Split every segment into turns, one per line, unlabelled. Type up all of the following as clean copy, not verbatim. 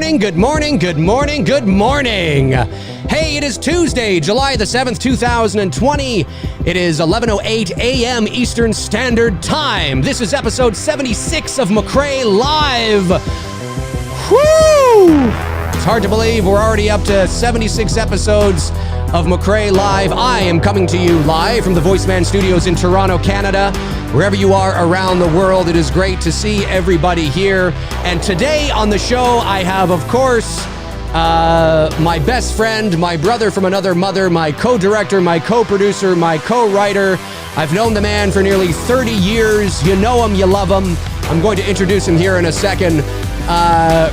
morning, good morning, good morning, good morning. Hey, it is Tuesday, July the 7th, 2020. It is 11:08 a.m. Eastern Standard Time. This is episode 76 of McRae Live. Woo! It's hard to believe we're already up to 76 episodes of McRae Live. I am coming to you live from the VoiceMann Studios in Toronto, Canada. Wherever you are around the world, it is great to see everybody here. And today on the show, I have, of course, my best friend, my brother from another mother, my co-director, my co-producer, my co-writer. I've known the man for nearly 30 years. You know him, you love him. I'm going to introduce him here in a second.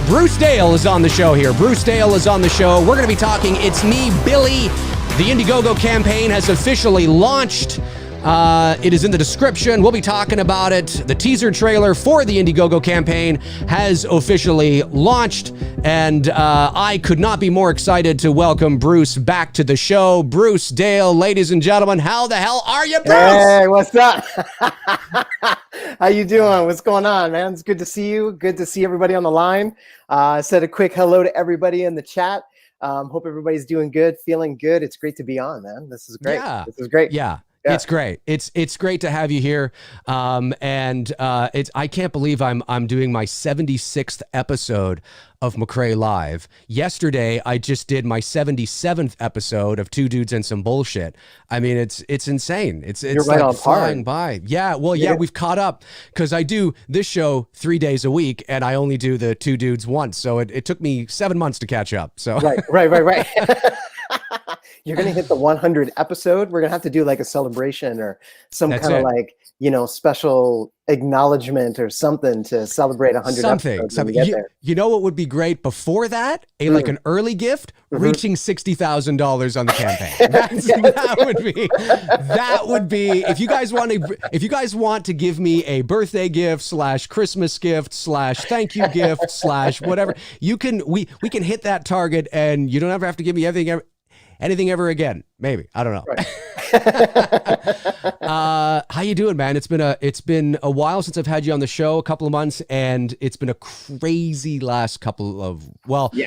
Bruce Dale is on the show here. Bruce Dale is on the show. We're going to be talking It's Me, Billy. The Indiegogo campaign has officially launched. It is in the description. We'll be talking about it. The teaser trailer for the Indiegogo campaign has officially launched, and I could not be more excited to welcome Bruce back to the show. Bruce Dale, ladies and gentlemen, how the hell are you, Bruce?
Hey, what's up? How you doing? What's going on, man? It's good to see you. Good to see everybody on the line. Said a quick hello to everybody in the chat. Hope everybody's doing good, feeling good. It's great to be on, man. This is great.
Yeah.
This is great.
Yeah.
Yeah.
It's great. It's great to have you here. I can't believe I'm doing my 76th episode of McRae Live. Yesterday, I just did my 77th episode of Two Dudes and Some Bullshit. I mean, it's insane. It's
You're right,
like
on
flying
par.
by. Yeah, well, yeah, we've caught up because I do this show 3 days a week and I only do the Two Dudes once. So it took me 7 months to catch up. So
Right. You're going to hit the 100 episode. We're going to have to do like a celebration or some kind of like, special acknowledgement or something to celebrate 100 episodes when we get there.
You know what would be great before that? Like an early gift, reaching $60,000 on the campaign. That would be if you guys want to give me a birthday gift / Christmas gift / thank you gift / whatever, we can hit that target and you don't ever have to give me anything ever again. Maybe. I don't know.
Right.
How you doing, man? It's been a while since I've had you on the show, a couple of months, and it's been a crazy last couple of,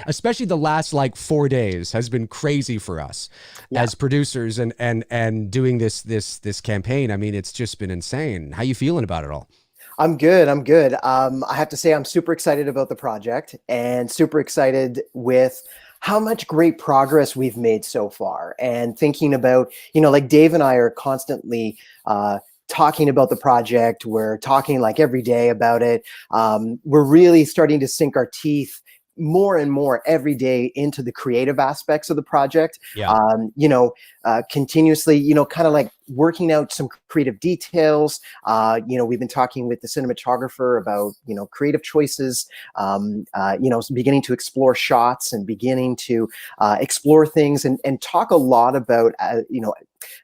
especially the last like 4 days has been crazy for us as producers and doing this campaign. I mean, it's just been insane. How you feeling about it all?
I'm good. I have to say I'm super excited about the project and super excited with how much great progress we've made so far, and thinking about, like Dave and I are constantly talking about the project. We're talking like every day about it. We're really starting to sink our teeth more and more every day into the creative aspects of the project. Continuously, kind of like working out some creative details. We've been talking with the cinematographer about, creative choices, beginning to explore shots and beginning to explore things and talk a lot about,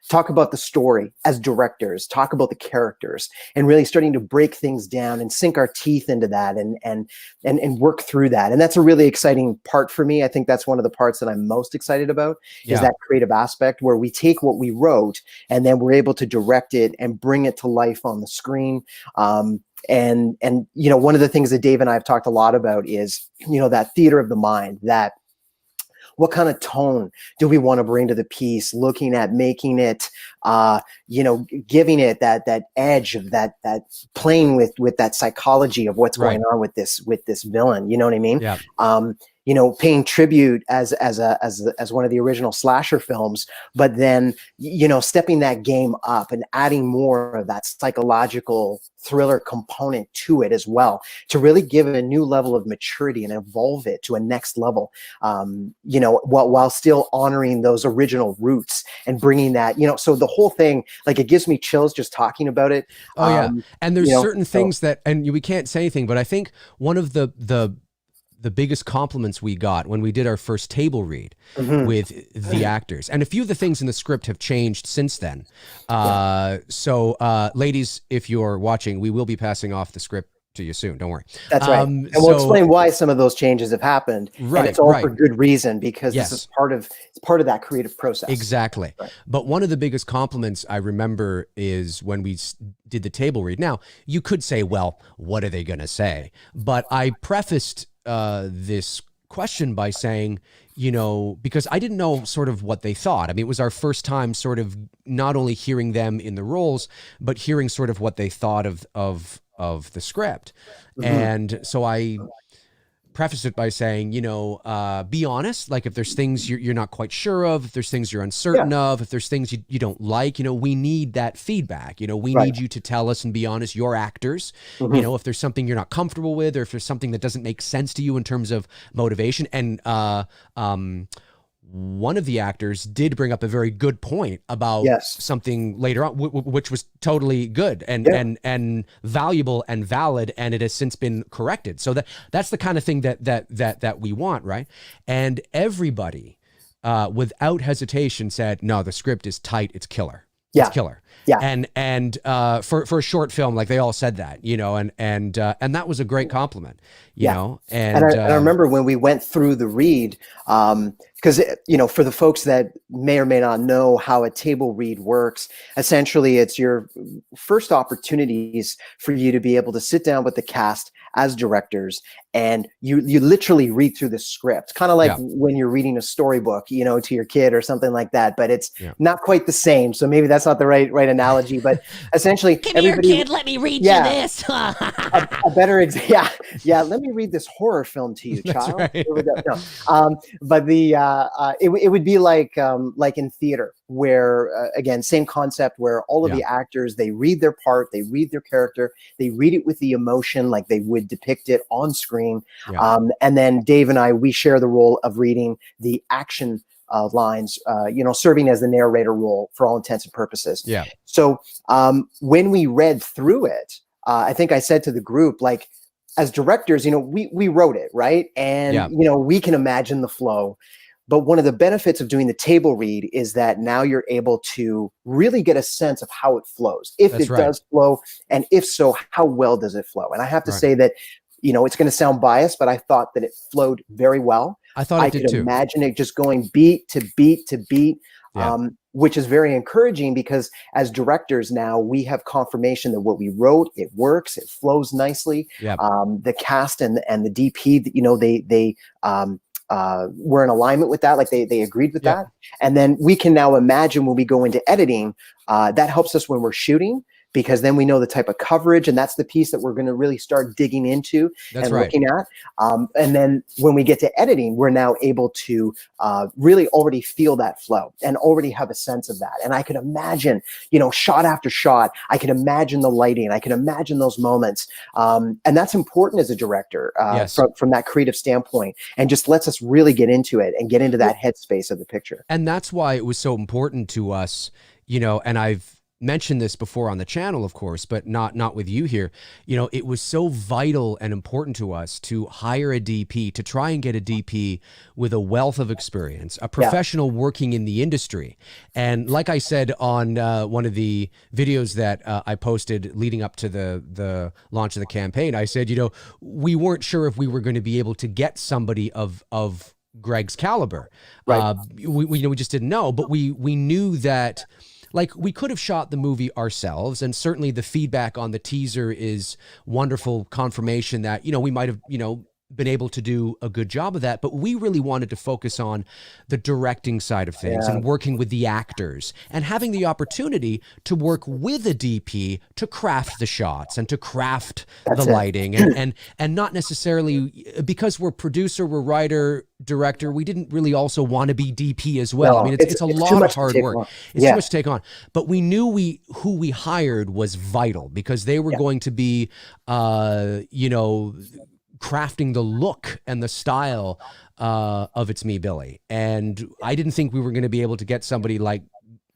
talk about the story as directors, talk about the characters, and really starting to break things down and sink our teeth into that and work through that. And that's a really exciting part for me. I think that's one of the parts that I'm most excited about is that creative aspect where we take what we wrote and then we're able to direct it and bring it to life on the screen. And one of the things that Dave and I have talked a lot about is, that theater of the mind, that what kind of tone do we want to bring to the piece, looking at making it, giving it that edge of that playing with that psychology of what's going on with this villain. You know what I mean?
Yeah.
Paying tribute as one of the original slasher films, but then, stepping that game up and adding more of that psychological thriller component to it as well, to really give it a new level of maturity and evolve it to a next level, while still honoring those original roots and bringing that, so the whole thing, like, it gives me chills just talking about it.
And there's certain things that, and we can't say anything, but I think one of the biggest compliments we got when we did our first table read with the actors, and a few of the things in the script have changed since then. So ladies, if you're watching, we will be passing off the script to you soon. Don't worry.
That's right. And we'll explain why some of those changes have happened. Right. And it's all for good reason, because this is part of that creative process.
Exactly. Right. But one of the biggest compliments I remember is when we did the table read. Now, you could say, well, what are they going to say? But I prefaced this question by saying, you know, because I didn't know sort of what they thought. I mean, it was our first time sort of not only hearing them in the roles, but hearing sort of what they thought of the script. And so I preface it by saying, you know, be honest. Like if there's things you're not quite sure of, if there's things you're uncertain of, if there's things you don't like, you know, we need that feedback. You know, we need you to tell us and be honest, you're actors. You know, if there's something you're not comfortable with, or if there's something that doesn't make sense to you in terms of motivation. And one of the actors did bring up a very good point about something later on, which was totally good and valuable and valid, and it has since been corrected. So that's the kind of thing that we want, right? And everybody, without hesitation, said, "No, the script is tight. It's killer. It's killer."
Yeah.
And for a short film, like they all said that, you know, and that was a great compliment, you know. And
I remember when we went through the read, because, you know, for the folks that may or may not know how a table read works, essentially it's your first opportunities for you to be able to sit down with the cast as directors, and you literally read through the script, kind of like when you're reading a storybook, you know, to your kid or something like that, but it's not quite the same. So maybe that's not the right analogy, but essentially,
come here, kid, let me read you this.
a better let me read this horror film to you, child.
Right.
No. But it would be like in theater, where again, same concept, where all of the actors, they read their part, they read their character, they read it with the emotion like they would depict it on screen. And then Dave and I, we share the role of reading the action lines, you know, serving as the narrator role for all intents and purposes. So when we read through it, I think I said to the group, like, as directors, you know, we wrote it, right? And, you know, we can imagine the flow. But one of the benefits of doing the table read is that now you're able to really get a sense of how it flows, if it does flow, and if so, how well does it flow? And I have to say that, you know, it's going to sound biased, but I thought that it flowed very well.
I thought it did too.
I could imagine it just going beat to beat to beat, which is very encouraging, because as directors now, we have confirmation that what we wrote, it works, it flows nicely. The cast and the DP, you know, they were in alignment with that, like they agreed with that. And then we can now imagine when we go into editing, that helps us when we're shooting, because then we know the type of coverage, and that's the piece that we're going to really start digging into looking at. And then when we get to editing, we're now able to really already feel that flow and already have a sense of that. And I can imagine, you know, shot after shot, I can imagine the lighting, I can imagine those moments. And that's important as a director from that creative standpoint, and just lets us really get into it and get into that headspace of the picture.
And that's why it was so important to us, you know, and I've mentioned this before on the channel, of course, but not with you here. You know, it was so vital and important to us to hire a DP, to try and get a DP with a wealth of experience, a professional working in the industry. And like I said on one of the videos that I posted leading up to the launch of the campaign, I said, you know, we weren't sure if we were going to be able to get somebody of Greg's caliber. We just didn't know, but we knew that, like, we could have shot the movie ourselves, and certainly the feedback on the teaser is wonderful confirmation that, you know, we might have, you know, been able to do a good job of that, but we really wanted to focus on the directing side of things and working with the actors and having the opportunity to work with a DP to craft the shots and to craft the lighting and not necessarily, because we're producer, we're writer, director, we didn't really also want to be DP as well. I mean, it's a lot of hard work. It's too much to take on. But we knew who we hired was vital, because they were going to be, you know, crafting the look and the style of It's Me, Billy. And I didn't think we were going to be able to get somebody like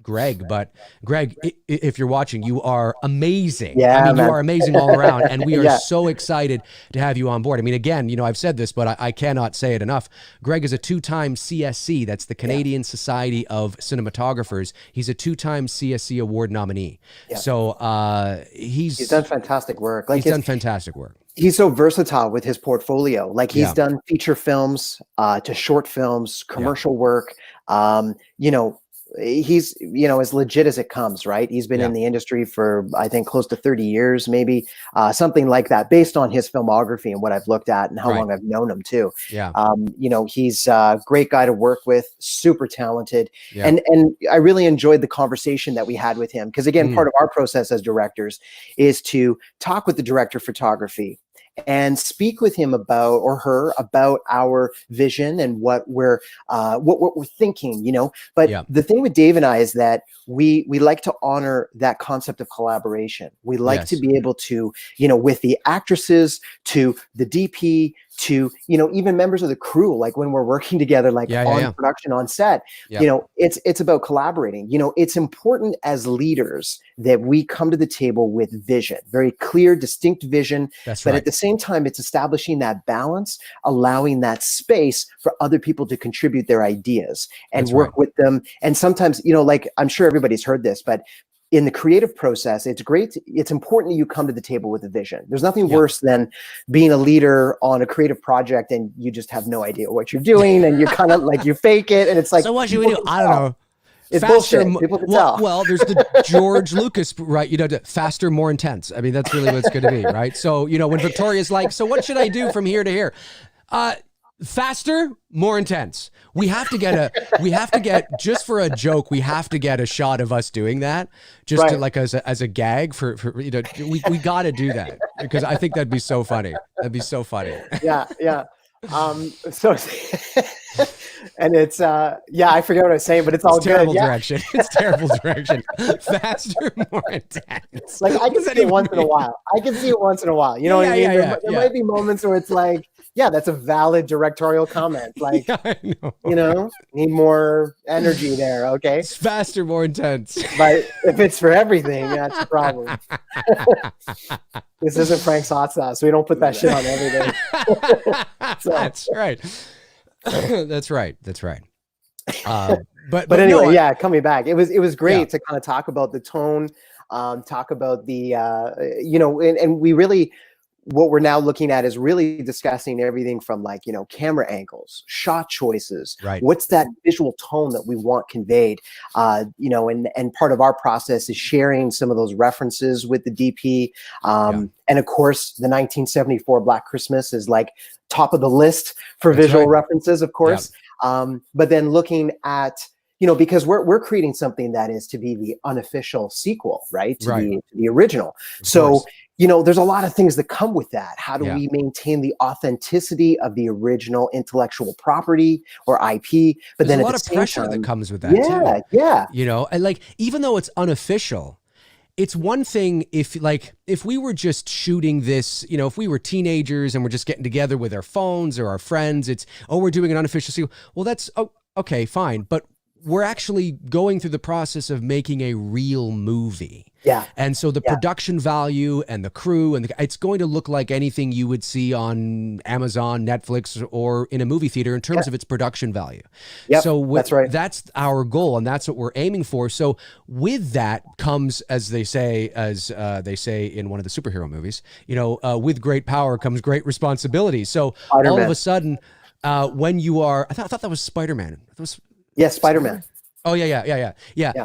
Greg, but Greg, if you're watching, you are amazing. I mean, you are amazing all around, and we are so excited to have you on board. I mean, again, you know, I've said this, but I cannot say it enough. Greg is a 2-time CSC. That's the Canadian Society of Cinematographers. He's a 2-time CSC award nominee. So he's done fantastic work. Like, he's done fantastic work.
He's so versatile with his portfolio. Like, he's done feature films to short films, commercial work. You know, he's, you know, as legit as it comes, right? He's been in the industry for, I think, close to 30 years, maybe something like that, based on his filmography and what I've looked at and how long I've known him too.
Yeah.
You know, he's a great guy to work with, super talented.
Yeah.
And I really enjoyed the conversation that we had with him. Because again, part of our process as directors is to talk with the director of photography and speak with him about, or her, about our vision and what we're thinking, you know. But the thing with Dave and I is that we like to honor that concept of collaboration. We like to be able to, you know, with the actresses, to the DP, to, you know, even members of the crew, like when we're working together, like on production, on set, you know, it's about collaborating. You know, it's important as leaders that we come to the table with vision, very clear, distinct vision.
That's
but
right.
At the same time, it's establishing that balance, allowing that space for other people to contribute their ideas and work with them. And sometimes, you know, like, I'm sure everybody's heard this, but in the creative process, it's great. It's important that you come to the table with a vision. There's nothing worse than being a leader on a creative project and you just have no idea what you're doing, and you're kind of like, you fake it, and it's like,
so what should we do? I don't know.
It's bullshit. People can tell.
Well, there's the George Lucas, right? You know, faster, more intense. I mean, that's really what it's going to be, right? So, you know, when Victoria's like, so what should I do from here to here? Faster, more intense. We have to get just for a joke, we have to get a shot of us doing that, just to, like, as a gag for you know, we got to do that, because I think that'd be so funny. That'd be so funny.
Yeah. So and it's I forget what I was saying, but it's all
terrible
good.
Direction. It's terrible direction. Faster, more intense.
Like, I can see it once in a while. You know what I mean? There might be moments where it's like, that's a valid directorial comment. Like, you know, need more energy there. Okay.
It's faster, more intense.
But if it's for everything, that's the problem. This isn't Frank's hot sauce. We don't put that shit on everything. So.
That's right. That's right. But
anyway, coming back, it was great to kind of talk about the tone, talk about the, you know, and we really, what we're now looking at is really discussing everything from, like, you know, camera angles, shot choices, what's that visual tone that we want conveyed, you know, and part of our process is sharing some of those references with the DP. And of course, the 1974 Black Christmas is like top of the list for visual references, of course. But then looking at, you know, because we're creating something that is to be the unofficial sequel, right? To the original. So, you know, there's a lot of things that come with that. How do we maintain the authenticity of the original intellectual property or IP? But
there's
then
a lot of pressure that comes with that too. You know, and like, even though it's unofficial, it's one thing if we were just shooting this, you know, if we were teenagers and we're just getting together with our phones or our friends, it's, we're doing an unofficial sequel. Well, that's okay, fine. But we're actually going through the process of making a real movie. And so the production value and the crew and it's going to look like anything you would see on Amazon, Netflix, or in a movie theater in terms of its production value. So that's our goal, and that's what we're aiming for. So with that comes, as they say in one of the superhero movies, you know, with great power comes great responsibility. So all of a sudden, when you are, I thought that was Spider-Man.
Spider-Man.
Oh yeah.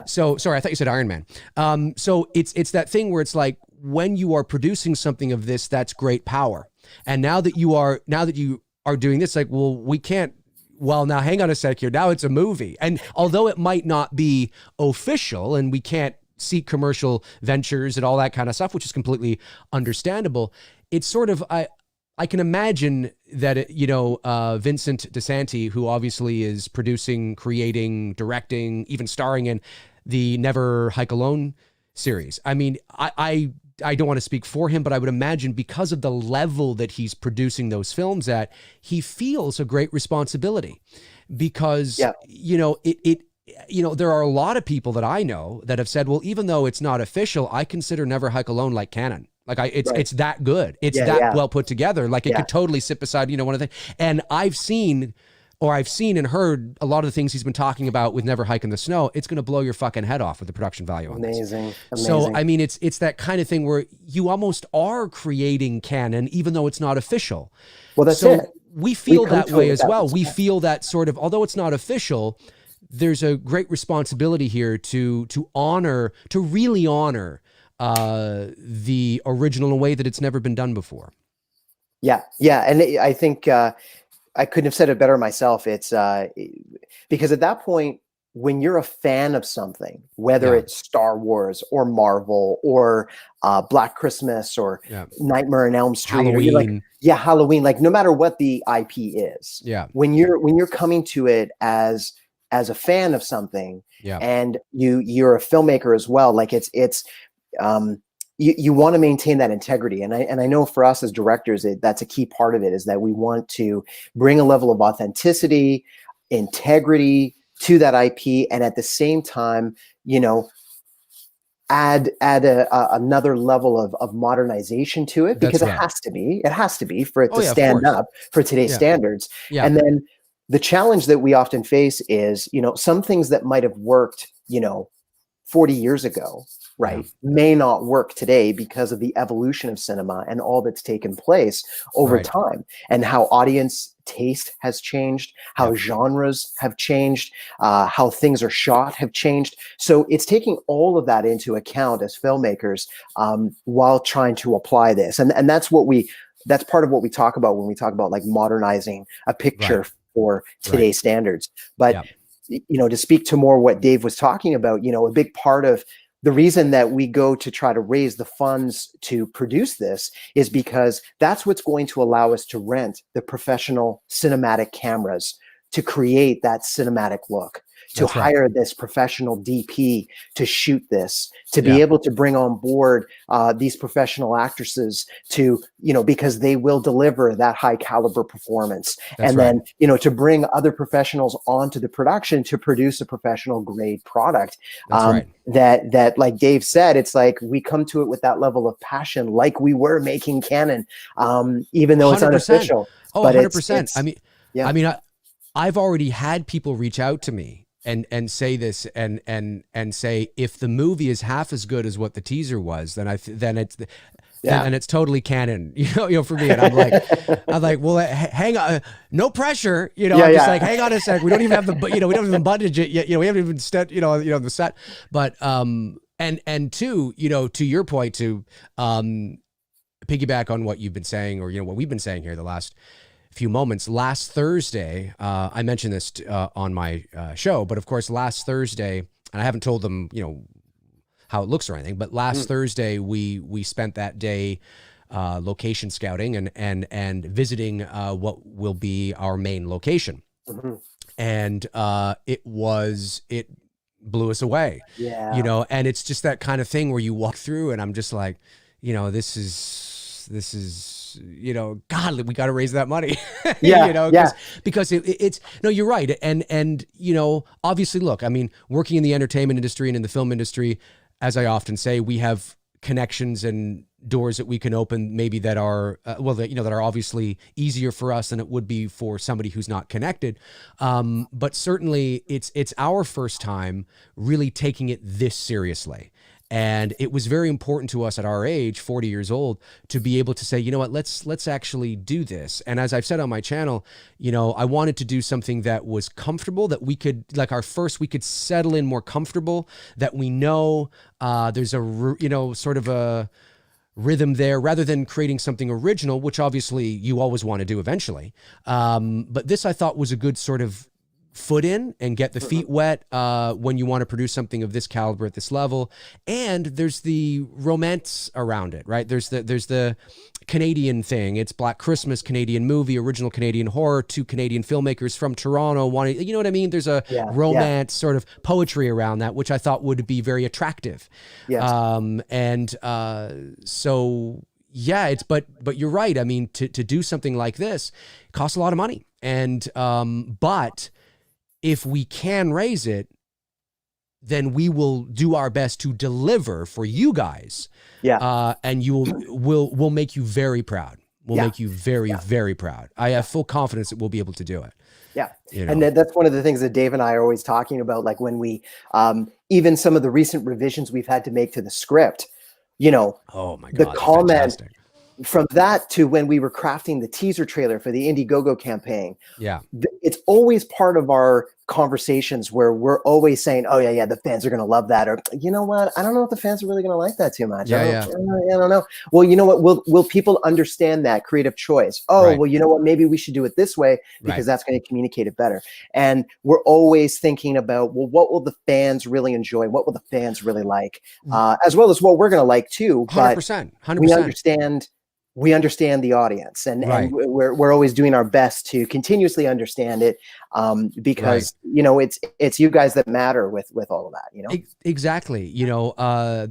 So sorry, I thought you said Iron Man. So it's that thing where it's like, when you are producing something of this, that's great power. And now that you are doing this, like, well, we can't. Well, now hang on a sec here. Now it's a movie, and although it might not be official, and we can't seek commercial ventures and all that kind of stuff, which is completely understandable. It's sort of I can imagine that, you know, Vincent DeSanti, who obviously is producing, creating, directing, even starring in the Never Hike Alone series. I mean, I don't want to speak for him, but I would imagine because of the level that he's producing those films at, he feels a great responsibility because, you know, you know, there are a lot of people that I know that have said, well, even though it's not official, I consider Never Hike Alone like canon. Like it's that good. It's well put together. Like it could totally sit beside, you know, one of the things. And I've seen and heard a lot of the things he's been talking about with Never Hike in the Snow. It's going to blow your fucking head off with the production value on this.
Amazing.
So, I mean, it's that kind of thing where you almost are creating canon, even though it's not official.
Well, that's it.
We feel that way as well. We feel that sort of, although it's not official, there's a great responsibility here to really honor the original in a way that it's never been done before.
Yeah, and I think I couldn't have said it better myself. It's because at that point, when you're a fan of something, whether it's Star Wars or Marvel or Black Christmas or Nightmare on Elm Street,
Halloween,
or you're like, Halloween, like no matter what the IP is, when you're coming to it as a fan of something, and you're a filmmaker as well, like you want to maintain that integrity. And I know for us as directors, that's a key part of it, is that we want to bring a level of authenticity, integrity to that IP. And at the same time, add another level of modernization to it, because it has to be for it to stand up for today's standards. And then the challenge that we often face is, some things that might have worked, 40 years ago, may not work today because of the evolution of cinema and all that's taken place over time, and how audience taste has changed, how genres have changed, how things are shot have changed. So it's taking all of that into account as filmmakers while trying to apply this. And that's part of what we talk about when we talk about like modernizing a picture for today's standards. But to speak to more what Dave was talking about, a big part of the reason that we go to try to raise the funds to produce this is because that's what's going to allow us to rent the professional cinematic cameras to create that cinematic look, to hire this professional DP to shoot this, to be able to bring on board these professional actresses to, because they will deliver that high caliber performance. Then, to bring other professionals onto the production to produce a professional grade product. That like Dave said, it's like we come to it with that level of passion, like we were making Canon, even though it's
100%.
unofficial.
Oh,
but
100%. I've already had people reach out to me and say this and say, if the movie is half as good as what the teaser was, then it's totally canon, for me. And I'm like, well, hang on, no pressure, I'm just like, hang on a sec. We don't even have we don't even budget it yet. We haven't even set, the set, but, and two, to your point, to, piggyback on what you've been saying, or, what we've been saying here the last few moments. Last Thursday, I mentioned this on my show, but of course, last Thursday, and I haven't told them, how it looks or anything, but last Thursday we spent that day location scouting and visiting what will be our main location, and it blew us away. And it's just that kind of thing where you walk through, and I'm just like, this is. God, we got to raise that money. Because it's no, you're right. And obviously, look, I mean, working in the entertainment industry and in the film industry, as I often say, we have connections and doors that we can open, maybe that are that are obviously easier for us than it would be for somebody who's not connected. But certainly it's our first time really taking it this seriously. And it was very important to us at our age, 40 years old, to be able to say, you know what, let's actually do this. And as I've said on my channel, I wanted to do something that was comfortable, that we could, like we could settle in more comfortable, that we know there's a, sort of a rhythm there, rather than creating something original, which obviously you always want to do eventually. But this, I thought, was a good sort of foot in and get the feet wet when you want to produce something of this caliber at this level. And there's the romance around it, right? There's the Canadian thing. It's Black Christmas, Canadian movie, original Canadian horror, 2 Canadian filmmakers from Toronto wanting, you know what I mean? There's a romance sort of poetry around that, which I thought would be very attractive. So yeah, but you're right. I mean, to do something like this costs a lot of money. And, but if we can raise it, then we will do our best to deliver for you guys. And we'll make you very proud. We'll make you very, very proud. I have full confidence that we'll be able to do it. And that's one of the things that Dave and I are always talking about. Like when we, even some of the recent revisions we've had to make to the script, oh my God,
the comment from that to when we were crafting the teaser trailer for the Indiegogo campaign. It's always part of our conversations where we're always saying, oh yeah, the fans are going to love that. Or, you know what? I don't know if the fans are really going to like that too much. I don't know. Well, you know what? Will people understand that creative choice? Oh, well, you know what? Maybe we should do it this way because that's going to communicate it better. And we're always thinking about, well, what will the fans really enjoy? What will the fans really like? As well as what we're going to like too.
100%.
We understand the audience, and we're always doing our best to continuously understand it, because you know it's you guys that matter with all of that. You know,
exactly. You know,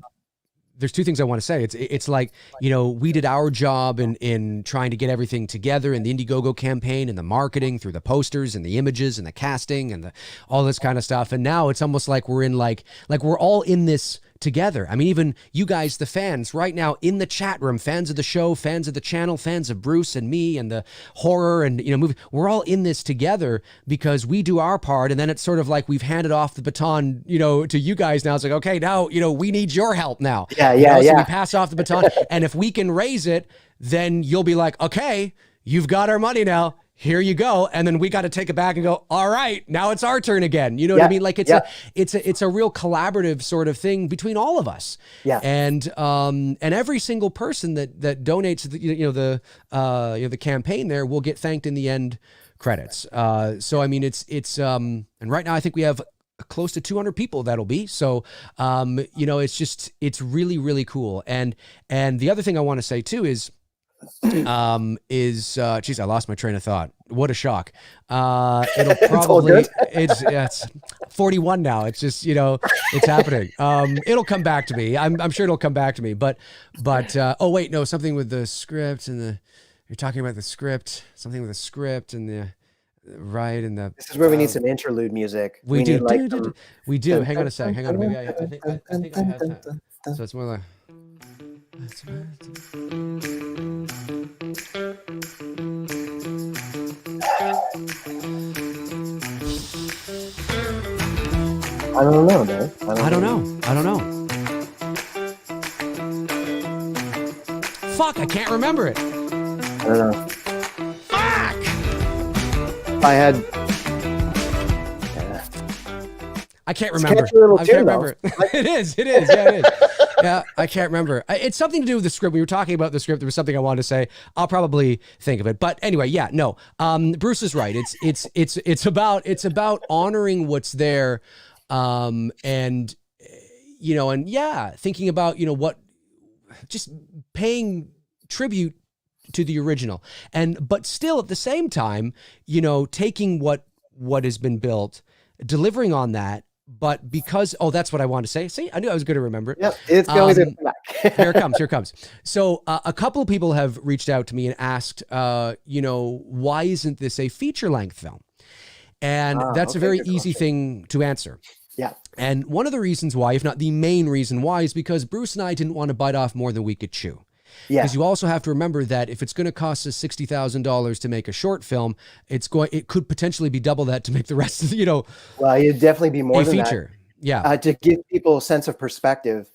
there's two things I want to say. It's like, you know, we did our job in trying to get everything together in the Indiegogo campaign and the marketing through the posters and the images and the casting and all this kind of stuff. And now it's almost like we're in like we're all in this together. I mean, even you guys, the fans right now in the chat room, fans of the show, fans of the channel, fans of Bruce and me and the horror and, you know, movie, we're all in this together because we do our part. And then it's sort of like we've handed off the baton, you know, to you guys now. It's like, okay, now, you know, we need your help now. So we pass off the baton. And if we can raise it, then you'll be like, okay, you've got our money now. Here you go. And then we got to take it back and go, all right, now it's our turn again. You know what I mean? Like it's a real collaborative sort of thing between all of us. And every single person that donates the campaign there will get thanked in the end credits. So I mean it's and right now I think we have close to 200 people that'll be. So you know, it's really, really cool. And the other thing I want to say too is geez, I lost my train of thought. What a shock. It'll probably, it's 41 now. It's just, you know, it's happening. It'll come back to me. I'm sure it'll come back to me, but oh wait, no, something with the script and you're talking about the script, something with the script and the, and the.
This is where we need some interlude music.
We do. We do. Hang on a sec. Hang on. Maybe I think I have that. So it's more like.
I don't know, man.
I don't know. Fuck, I can't remember it.
I don't know.
Fuck!
I had.
I can't remember.
I can't remember.
It is. Yeah, it is. Yeah, I can't remember. It's something to do with the script. We were talking about the script. There was something I wanted to say. I'll probably think of it. But anyway, yeah, no. Bruce is right. It's about honoring what's there, and you know, and yeah, thinking about, you know, what, just paying tribute to the original, but still at the same time, you know, taking what has been built, delivering on that. But because, that's what I wanted to say. See, I knew I was going to remember it.
Yep, it's going to come back.
Here it comes. So a couple of people have reached out to me and asked, you know, why isn't this a feature-length film? And that's a very easy thing to answer.
Yeah.
And one of the reasons why, if not the main reason why, is because Bruce and I didn't want to bite off more than we could chew. Yeah. Because you also have to remember that if it's going to cost us $60,000 to make a short film, it could potentially be double that to make the rest of the, you know.
Well, it'd definitely be more than
feature.
That.
Yeah.
To give people a sense of perspective,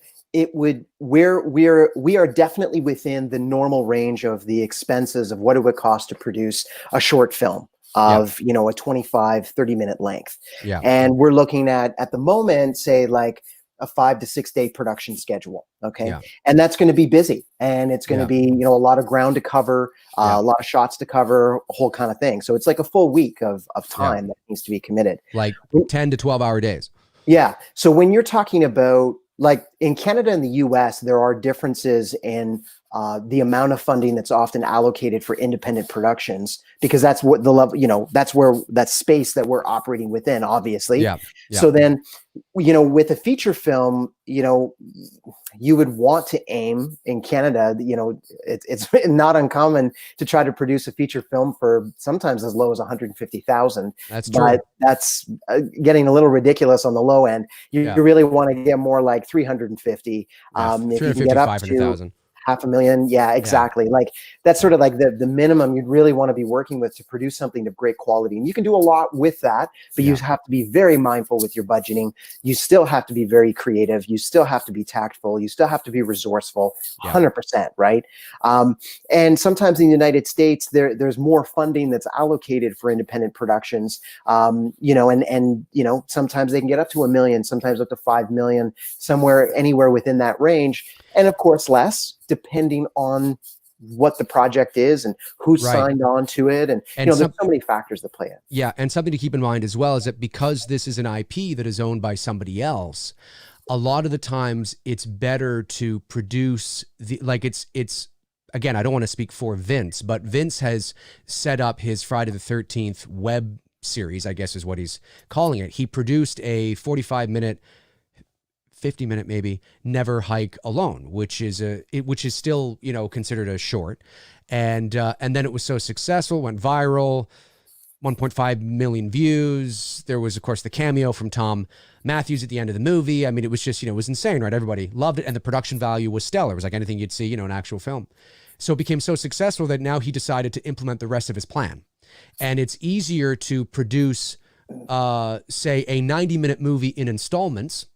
we are definitely within the normal range of the expenses of what it would cost to produce a short film of, you know, a 25-30 minute length.
Yeah.
And we're looking at the moment, say like a 5 to 6 day production schedule. Okay.
Yeah.
And that's going to be busy, and it's going to be, you know, a lot of ground to cover, a lot of shots to cover, a whole kind of thing. So it's like a full week of time that needs to be committed.
Like 10 to 12 hour days.
Yeah. So when you're talking about, like in Canada and the US, there are differences in the amount of funding that's often allocated for independent productions, because that's what the level, you know, that's where that space that we're operating within, obviously.
Yeah.
So then, you know, with a feature film, you know, you would want to aim in Canada, you know, it's not uncommon to try to produce a feature film for sometimes as low as 150,000.
That's true.
But that's getting a little ridiculous on the low end. You really want to get more like 350. If you can get up to 500,000. Yeah, exactly. Like that's sort of like the minimum you'd really want to be working with to produce something of great quality. And you can do a lot with that, but you have to be very mindful with your budgeting. You still have to be very creative. You still have to be tactful. You still have to be resourceful, 100%, right? And sometimes in the United States, there's more funding that's allocated for independent productions, you know, and you know, sometimes they can get up to $1 million, sometimes up to 5 million, anywhere within that range. And of course, less, depending on what the project is and who signed on to it. And you know, there's so many factors that play in.
Yeah. And something to keep in mind as well is that because this is an IP that is owned by somebody else, a lot of the times it's better to produce it's again, I don't want to speak for Vince, but Vince has set up his Friday the 13th web series, I guess is what he's calling it. He produced a 45-minute, 50-minute maybe, Never Hike Alone, which is still, you know, considered a short. And then it was so successful, went viral, 1.5 million views. There was, of course, the cameo from Tom Matthews at the end of the movie. I mean, it was just, you know, it was insane, right? Everybody loved it. And the production value was stellar. It was like anything you'd see, you know, an actual film. So it became so successful that now he decided to implement the rest of his plan. And it's easier to produce, say, a 90-minute movie in installments,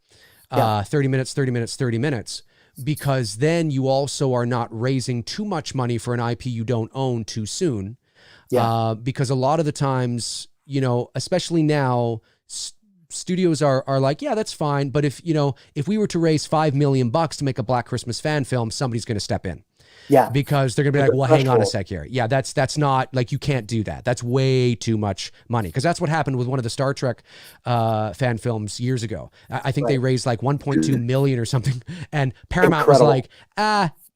30 minutes, 30 minutes, 30 minutes, because then you also are not raising too much money for an IP you don't own too soon. Because a lot of the times, you know, especially now, studios are like, yeah, that's fine. But if we were to raise $5 million to make a Black Christmas fan film, somebody's going to step in. Yeah. Because they're going to be like, well, hang on a sec here. Yeah, that's not, like, you can't do that. That's way too much money. Because that's what happened with one of the Star Trek fan films years ago. I think they raised like 1.2 million or something. And Paramount was like,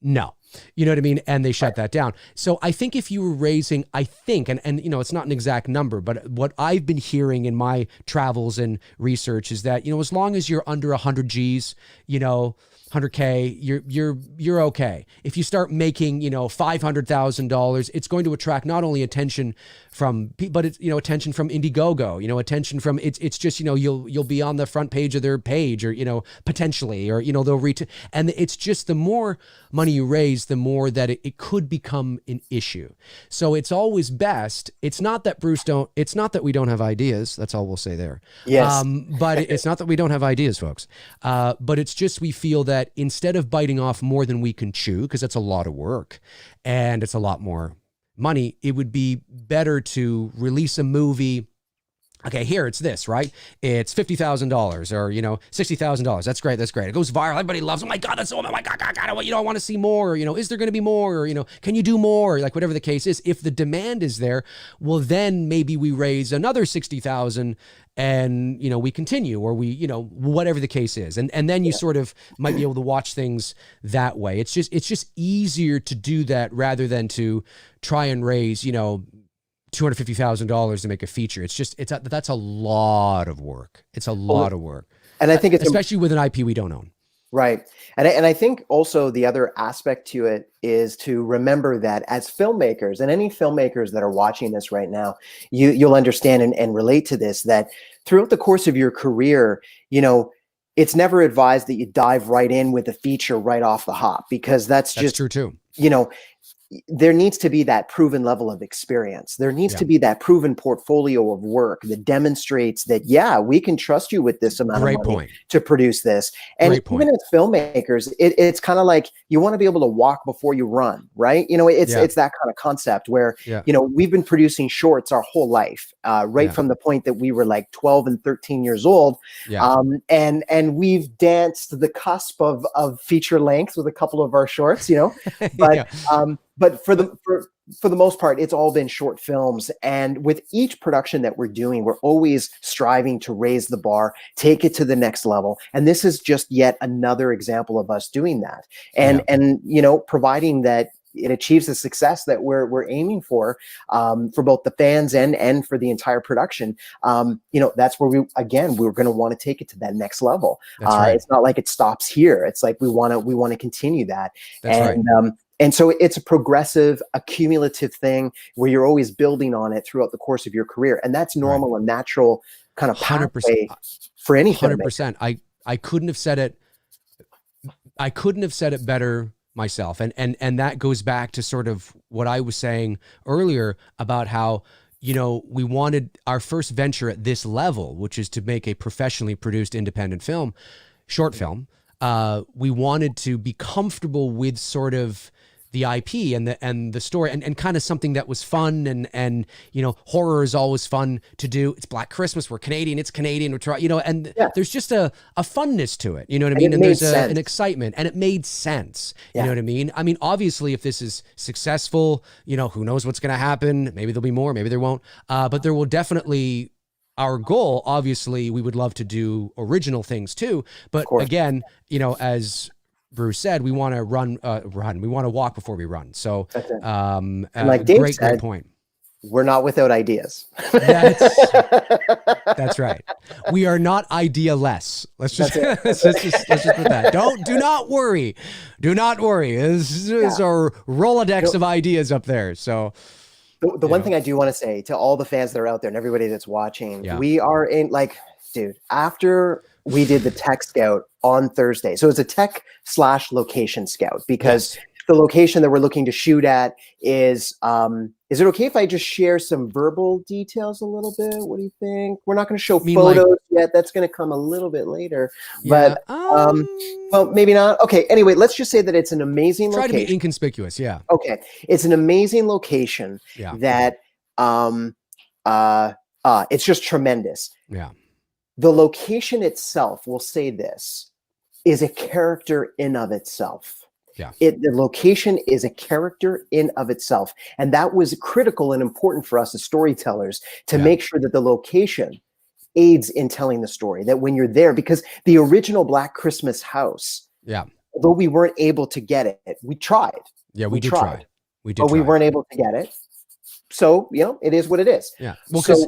no. You know what I mean? And they shut that down. So I think if you were raising, I think, and you know, it's not an exact number, but what I've been hearing in my travels and research is that, you know, as long as you're under 100 G's, you know, 100K, you're okay. If you start making, you know, $500,000, it's going to attract not only attention from people, but it's, you know, attention from Indiegogo, you know, attention from, it's just, you know, you'll be on the front page of their page, or, you know, potentially, or, you know, they'll reach, and it's just, the more money you raise, the more that it could become an issue. So it's always best. It's not that it's not that we don't have ideas. That's all we'll say there.
Yes.
But it's not that we don't have ideas, folks. But it's just, we feel that instead of biting off more than we can chew, because that's a lot of work and it's a lot more money, it would be better to release a movie. Okay, here it's this, right? It's $50,000 or, you know, $60,000. That's great. That's great. It goes viral. Everybody loves it. Oh my God, that's, oh my God, you know, I want to see more. Or, you know, is there going to be more? Or, you know, can you do more? Like, whatever the case is, if the demand is there, well, then maybe we raise another 60,000 and, you know, we continue, or we, you know, whatever the case is. And then you sort of might be able to watch things that way. It's just easier to do that rather than to try and raise, you know, $250,000 to make a feature. That's a lot of work. It's a lot of work.
And I think it's
especially with an IP we don't own.
Right. And I think also the other aspect to it is to remember that as filmmakers, and any filmmakers that are watching this right now, you'll understand and relate to this, that throughout the course of your career, you know, it's never advised that you dive right in with a feature right off the hop, because that's just
true too.
You know, there needs to be that proven level of experience. There needs to be that proven portfolio of work that demonstrates that, yeah, we can trust you with this amount of money to produce this. And even as filmmakers, it's kind of like, you want to be able to walk before you run, right? You know, it's that kind of concept where, you know, we've been producing shorts our whole life, from the point that we were like 12 and 13 years old. And we've danced the cusp of feature length with a couple of our shorts, you know, but for the most part, it's all been short films. And with each production that we're doing, we're always striving to raise the bar, take it to the next level. And this is just yet another example of us doing that. And you know, providing that it achieves the success that we're aiming for both the fans and for the entire production. You know, that's where we're going to want to take it to that next level. It's not like it stops here. It's like we want to continue that. And so it's a progressive, accumulative thing where you're always building on it throughout the course of your career. And that's normal and natural kind of pathway for any
100%. I couldn't have said it better myself. And that goes back to sort of what I was saying earlier about how, you know, we wanted our first venture at this level, which is to make a professionally produced independent film, short film. We wanted to be comfortable with sort of the IP and the story and kind of something that was fun and you know, horror is always fun to do. It's Black Christmas. We're Canadian. It's Canadian. We're trying, you know, and there's just a funness to it. You know what I mean? And there's an excitement, and it made sense. You know what I mean? I mean, obviously, if this is successful, you know, who knows what's going to happen? Maybe there'll be more. Maybe there won't. But there will definitely. Our goal, obviously, we would love to do original things too. But again, you know, as Bruce said, we want to run. We want to walk before we run. So,
like Dave said,
great point.
We're not without ideas.
That's right. We are not idea-less. Let's just let's just put that. Do not worry. Do not worry. This is our Rolodex of ideas up there. So.
The one thing I do want to say to all the fans that are out there and everybody that's watching, we are in dude, after we did the tech scout on Thursday, so it's a tech/location scout because the location that we're looking to shoot at is it okay if I just share some verbal details a little bit? What do you think? We're not going to show photos yet. That's going to come a little bit later. But well, maybe not. Okay, anyway, let's just say that it's an amazing location.
Try to be inconspicuous, yeah.
Okay. It's an amazing location that it's just tremendous.
Yeah.
The location itself, we'll say this, is a character in of itself.
Yeah.
The location is a character in of itself. And that was critical and important for us as storytellers to make sure that the location aids in telling the story, that when you're there, because the original Black Christmas house, although we weren't able to get it, we tried.
Yeah, we did try. We did,
but we weren't able to get it. So, you know, it is what it is.
Yeah. Well, because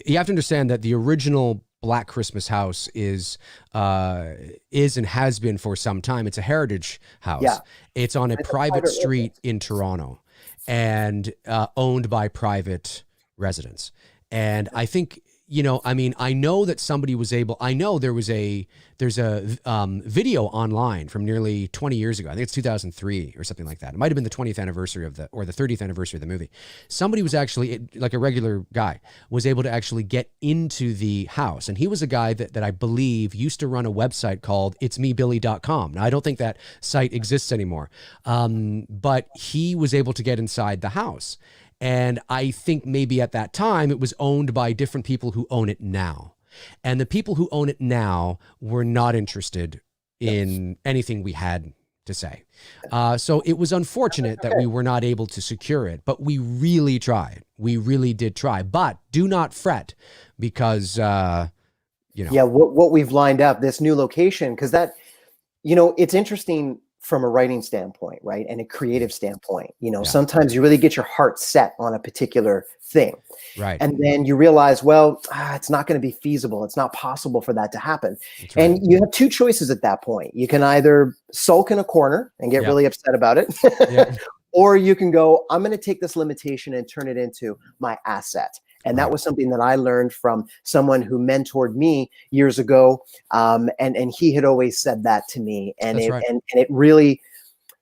you have to understand that the original Black Christmas house is and has been for some time. It's a heritage house. Yeah. It's on a private street in Toronto and owned by private residents. And I think, you know, I mean, I know that somebody was able, I know there's a video online from nearly 20 years ago. I think it's 2003 or something like that. It might've been the 20th anniversary or the 30th anniversary of the movie. Somebody was actually, like a regular guy, was able to actually get into the house. And he was a guy that I believe used to run a website called itsmebilly.com. Now, I don't think that site exists anymore. But he was able to get inside the house. And I think maybe at that time it was owned by different people who own it now. And the people who own it now were not interested in anything we had to say. So it was unfortunate that we were not able to secure it, but we really tried. We really did try. But do not fret because, you know.
Yeah, what we've lined up, this new location, because that, you know, it's interesting from a writing standpoint, right? And a creative standpoint, you know, sometimes you really get your heart set on a particular thing.
Right.
And then you realize, well, it's not going to be feasible. It's not possible for that to happen. Right. And you have two choices at that point. You can either sulk in a corner and get really upset about it, or you can go, I'm going to take this limitation and turn it into my asset. And that was something that I learned from someone who mentored me years ago. And he had always said that to me. And it really,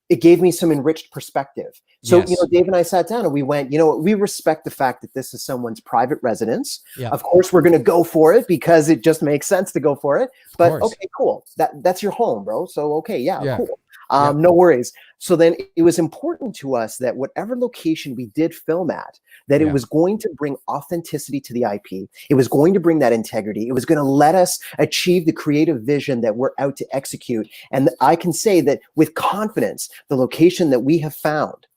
it gave me some enriched perspective. So, you know, Dave and I sat down and we went, you know, we respect the fact that this is someone's private residence. Yeah. Of course, we're going to go for it because it just makes sense to go for it. But okay, cool. That's your home, bro. So, okay, cool. No worries. So then it was important to us that whatever location we did film at, that it was going to bring authenticity to the IP. It was going to bring that integrity. It was going to let us achieve the creative vision that we're out to execute. And I can say that with confidence, the location that we have found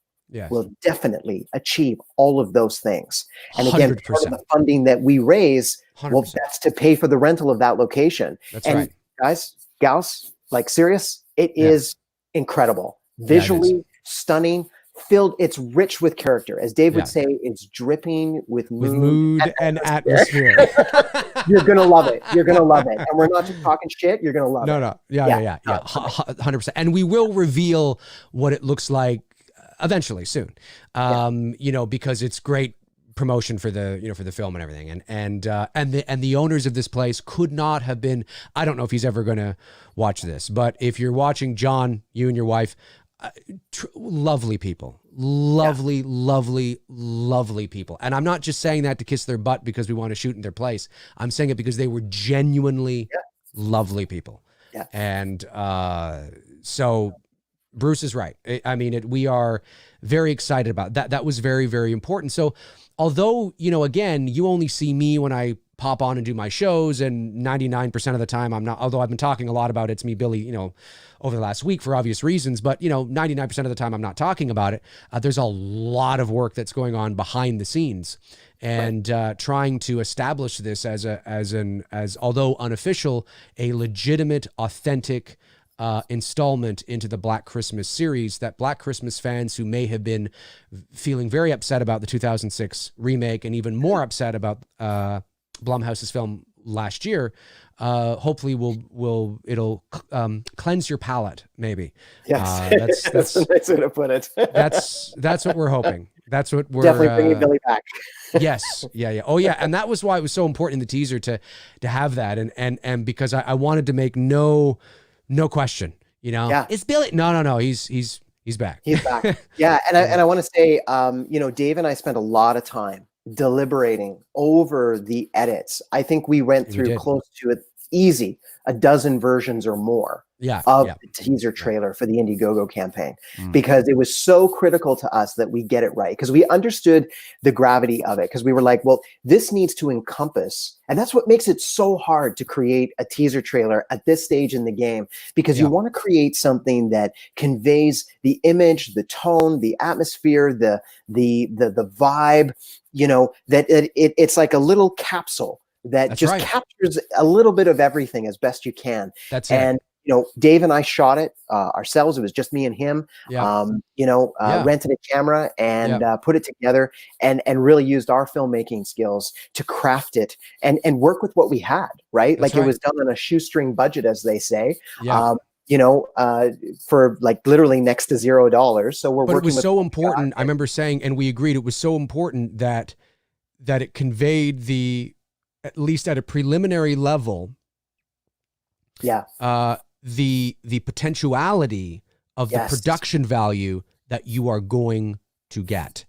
will definitely achieve all of those things. And again, 100%. Part of the funding that we raise, 100%. Well, that's to pay for the rental of that location. That's right. Guys, gals, like serious, it is incredible, visually stunning, filled. It's rich with character, as Dave would say. It's dripping with mood
and atmosphere.
You're gonna love it. You're gonna love it, and we're not just talking shit. You're gonna love it.
No, 100%. And we will reveal what it looks like eventually, soon. You know, because it's great promotion for the, you know, for the film and everything. And the owners of this place could not have been, I don't know if he's ever going to watch this, but if you're watching, John, you and your wife, Lovely people, lovely, lovely, lovely people. And I'm not just saying that to kiss their butt because we want to shoot in their place. I'm saying it because they were genuinely lovely people.
Yeah.
And so Bruce is right. I mean, we are very excited about that. That was very, very important. So although, again, you only see me when I pop on and do my shows, and 99% of the time I'm not, although I've been talking a lot about It's Me, Billy, over the last week for obvious reasons, but 99% of the time I'm not talking about it. There's a lot of work that's going on behind the scenes, and trying to establish this as although unofficial, a legitimate, authentic installment into the Black Christmas series that Black Christmas fans who may have been feeling very upset about the 2006 remake and even more upset about Blumhouse's film last year, hopefully it'll cleanse your palate, maybe.
Yes, that's a nice way to put it.
that's what we're hoping. That's what we're
definitely bringing Billy back.
Yes, yeah. Oh yeah, and that was why it was so important in the teaser to have that, and because I wanted to make no question, it's Billy. No, he's back.
He's back. Yeah, and I want to say, Dave and I spent a lot of time deliberating over the edits. I think we went through close to a dozen versions or more of the teaser trailer for the Indiegogo campaign, because it was so critical to us that we get it right, because we understood the gravity of it, because we were like, well, this needs to encompass, and that's what makes it so hard to create a teaser trailer at this stage in the game, because you want to create something that conveys the image, the tone, the atmosphere, the vibe, that it's like a little capsule that captures a little bit of everything as best you can.
That's
it. Dave and I shot it ourselves. It was just me and him. Rented a camera and put it together, and really used our filmmaking skills to craft it and work with what we had. Right, it was done on a shoestring budget, as they say. For like literally next to $0. So we're. But
working it was so important. I remember saying, and we agreed, it was so important that it conveyed at least at a preliminary level, the potentiality of the production value that you are going to get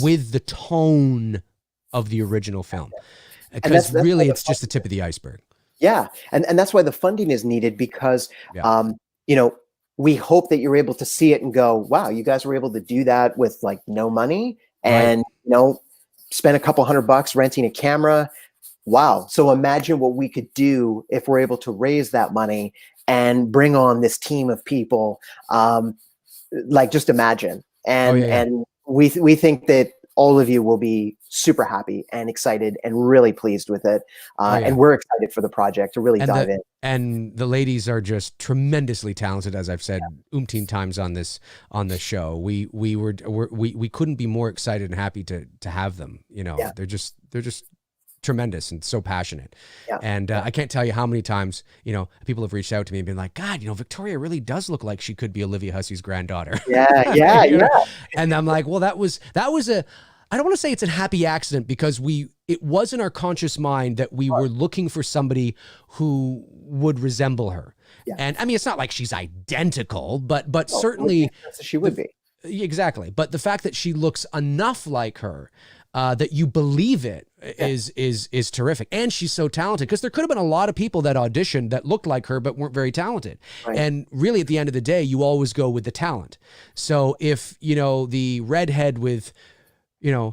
with the tone of the original film. Because that's really, it's just the tip of the iceberg.
Yeah. And that's why the funding is needed, because, we hope that you're able to see it and go, wow, you guys were able to do that with like no money and, spend a couple $100 renting a camera. Wow. So imagine what we could do if we're able to raise that money and bring on this team of people. Just imagine. And we think that all of you will be super happy and excited and really pleased with it. And we're excited for the project to really dive in.
And the ladies are just tremendously talented, as I've said umpteen times on this show. We couldn't be more excited and happy to have them. They're just tremendous and so passionate. I can't tell you how many times people have reached out to me and been like, God, Victoria really does look like she could be Olivia Hussey's granddaughter. And I'm like, well, that was I don't want to say it's a happy accident, because it was in our conscious mind that we were looking for somebody who would resemble her. And I mean, it's not like she's identical, but certainly
she would be.
Exactly. But the fact that she looks enough like her, that you believe it is terrific. And she's so talented, because there could have been a lot of people that auditioned that looked like her but weren't very talented. And really, at the end of the day, you always go with the talent. So if, the redhead with,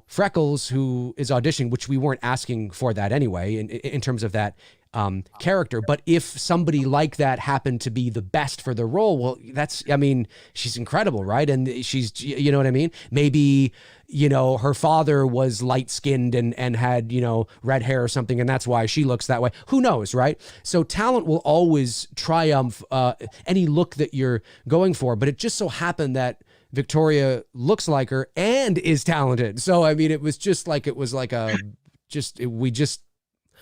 freckles who is auditioning, which we weren't asking for that anyway, in terms of that character. But if somebody like that happened to be the best for the role, well, she's incredible, right? And she's, you know what I mean? Maybe, her father was light-skinned and had, red hair or something, and that's why she looks that way. Who knows, right? So talent will always triumph any look that you're going for, but it just so happened that Victoria looks like her and is talented. So, I mean, we just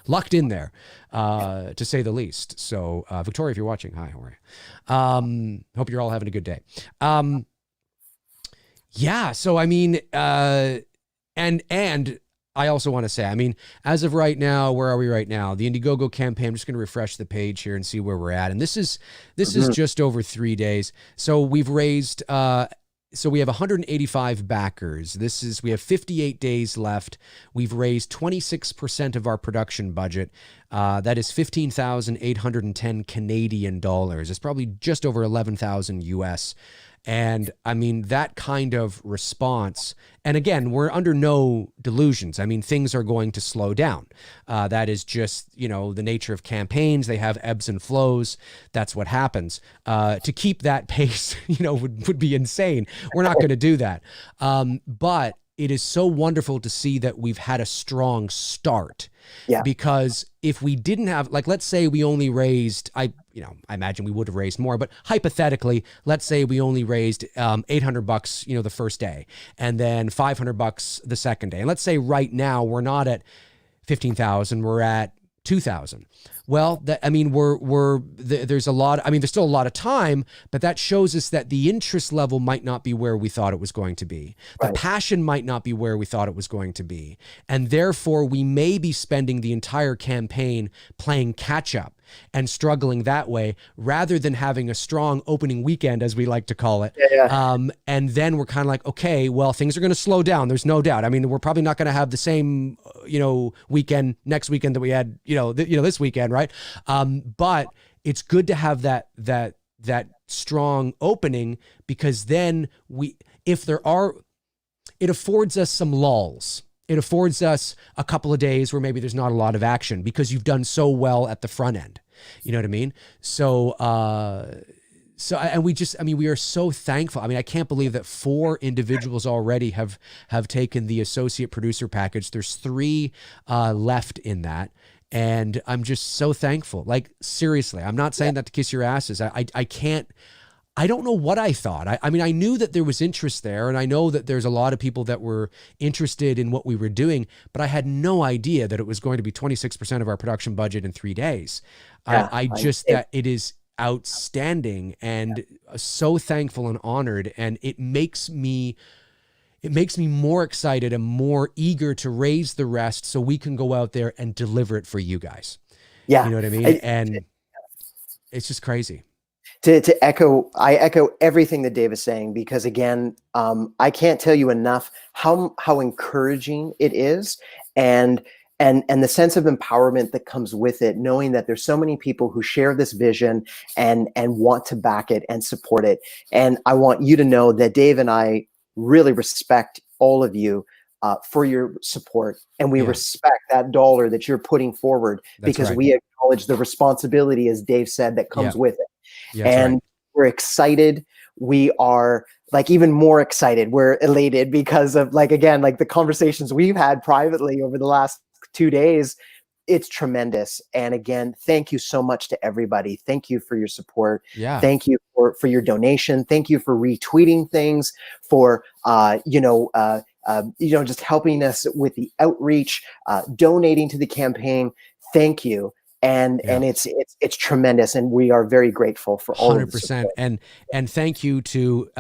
lucked in there, to say the least. So, Victoria, if you're watching, hi, how are you? Hope you're all having a good day. So I mean, and I also want to say, I mean, as of right now, where are we right now? The Indiegogo campaign, I'm just going to refresh the page here and see where we're at. And this is just over 3 days. So we've raised, so we have 185 backers. We have 58 days left. We've raised 26% of our production budget. That is 15,810 Canadian dollars. It's probably just over 11,000 US. And I mean, that kind of response, and again, we're under no delusions. I mean, things are going to slow down. That is just, the nature of campaigns. They have ebbs and flows. That's what happens. To keep that pace, would be insane. We're not going to do that. But it is so wonderful to see that we've had a strong start. Yeah. Because if we didn't have, like, let's say we only raised, I imagine we would have raised more, but hypothetically, let's say we only raised $800, the first day, and then $500 the second day. And let's say right now we're not at 15,000, we're at 2,000. Well, there's a lot. I mean, there's still a lot of time, but that shows us that the interest level might not be where we thought it was going to be. The passion might not be where we thought it was going to be. And therefore, we may be spending the entire campaign playing catch up and struggling that way, rather than having a strong opening weekend, as we like to call it. Yeah. And then we're kind of like, okay, well, things are going to slow down. There's no doubt. I mean, we're probably not going to have the same, weekend next weekend that we had, this weekend, right? But it's good to have that strong opening, because then it affords us some lulls. It affords us a couple of days where maybe there's not a lot of action because you've done so well at the front end. You know what I mean? So, and we are so thankful. I mean, I can't believe that 4 individuals already have taken the associate producer package. There's 3 left in that. And I'm just so thankful. Like, seriously, I'm not saying that to kiss your asses. I don't know what I thought. I mean, I knew that there was interest there, and I know that there's a lot of people that were interested in what we were doing, but I had no idea that it was going to be 26% of our production budget in 3 days. Yeah, that it is outstanding, and so thankful and honored. And it makes me more excited and more eager to raise the rest so we can go out there and deliver it for you guys. Yeah. You know what I mean? And it's just crazy.
I echo everything that Dave is saying, because again, I can't tell you enough how encouraging it is, and the sense of empowerment that comes with it, knowing that there's so many people who share this vision and want to back it and support it. And I want you to know that Dave and I really respect all of you for your support, and we respect that dollar that you're putting forward. That's because we acknowledge the responsibility, as Dave said, that comes with it. Yeah, and we're excited. We are even more excited. We're elated because of the conversations we've had privately over the last 2 days. It's tremendous. And again, thank you so much to everybody. Thank you for your support. Yeah. Thank you for your donation. Thank you for retweeting things, for just helping us with the outreach, donating to the campaign. Thank you. And it's tremendous, and we are very grateful for all 100%. Of the support.
And thank you to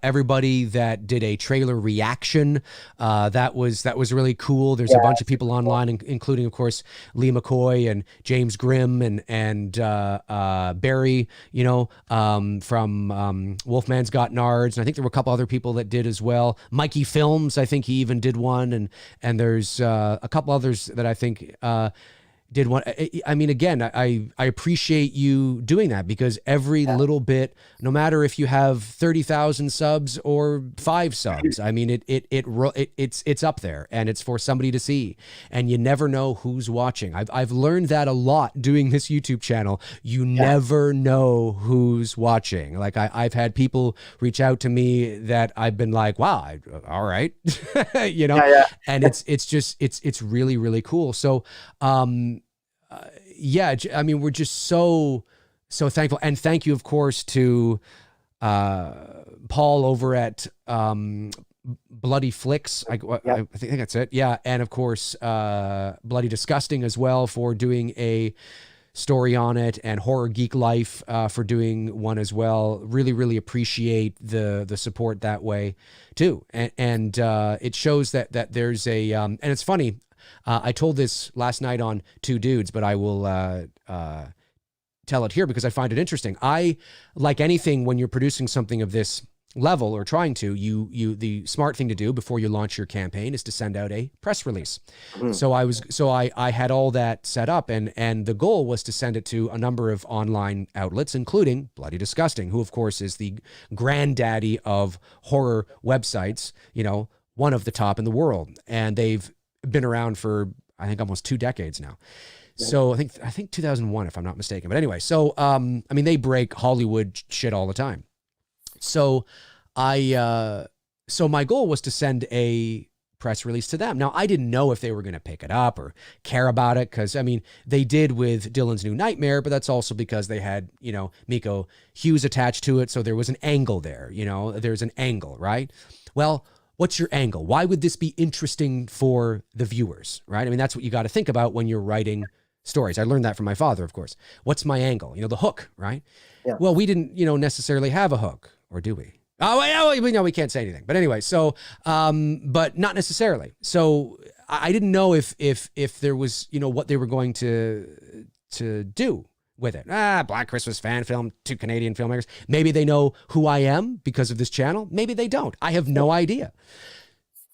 everybody that did a trailer reaction. That was really cool. There's a bunch of people online, including of course Lee McCoy and James Grimm and Barry, from Wolfman's Got Nards, and I think there were a couple other people that did as well. Mikey Films, I think he even did one, and there's a couple others that I think did one. I mean, again, I appreciate you doing that, because every little bit, no matter if you have 30,000 subs or 5 subs, I mean, it's up there, and it's for somebody to see, and you never know who's watching. I've learned that a lot doing this YouTube channel. You never know who's watching. Like I've had people reach out to me that I've been like, wow, all right, and it's really, really cool. So, I mean, we're just so thankful. And thank you, of course, to Paul over at Bloody Flicks. I think that's it. Yeah. And of course, Bloody Disgusting as well, for doing a story on it, and Horror Geek Life for doing one as well. Really, really appreciate the support that way too. And it shows that there's a, and it's funny, I told this last night on Two Dudes, but I will tell it here because I find it interesting. I, like anything, when you're producing something of this level or trying to, the smart thing to do before you launch your campaign is to send out a press release. So I had all that set up, and the goal was to send it to a number of online outlets, including Bloody Disgusting, who of course is the granddaddy of horror websites, you know, one of the top in the world. And they've been around for, I think, almost 2 decades now. So I think 2001, if I'm not mistaken. But anyway, so I mean, they break Hollywood shit all the time. So so my goal was to send a press release to them. Now, I didn't know if they were going to pick it up or care about it, because I mean, they did with Dylan's New Nightmare, but that's also because they had, you know, Miko Hughes attached to it. So there was an angle there, you know, there's an angle, right? Well, what's your angle? Why would this be interesting for the viewers, right? I mean, that's what you got to think about when you're writing stories. I learned that from my father, of course. What's my angle? You know, the hook, right? Yeah. Well, we didn't, you know, necessarily have a hook, or do we? Oh, we know we can't say anything. But anyway, so, but not necessarily. So I didn't know if there was, you know, what they were going to do with it. Black Christmas fan film, 2 Canadian filmmakers. Maybe they know who I am because of this channel. Maybe they don't. I have no idea.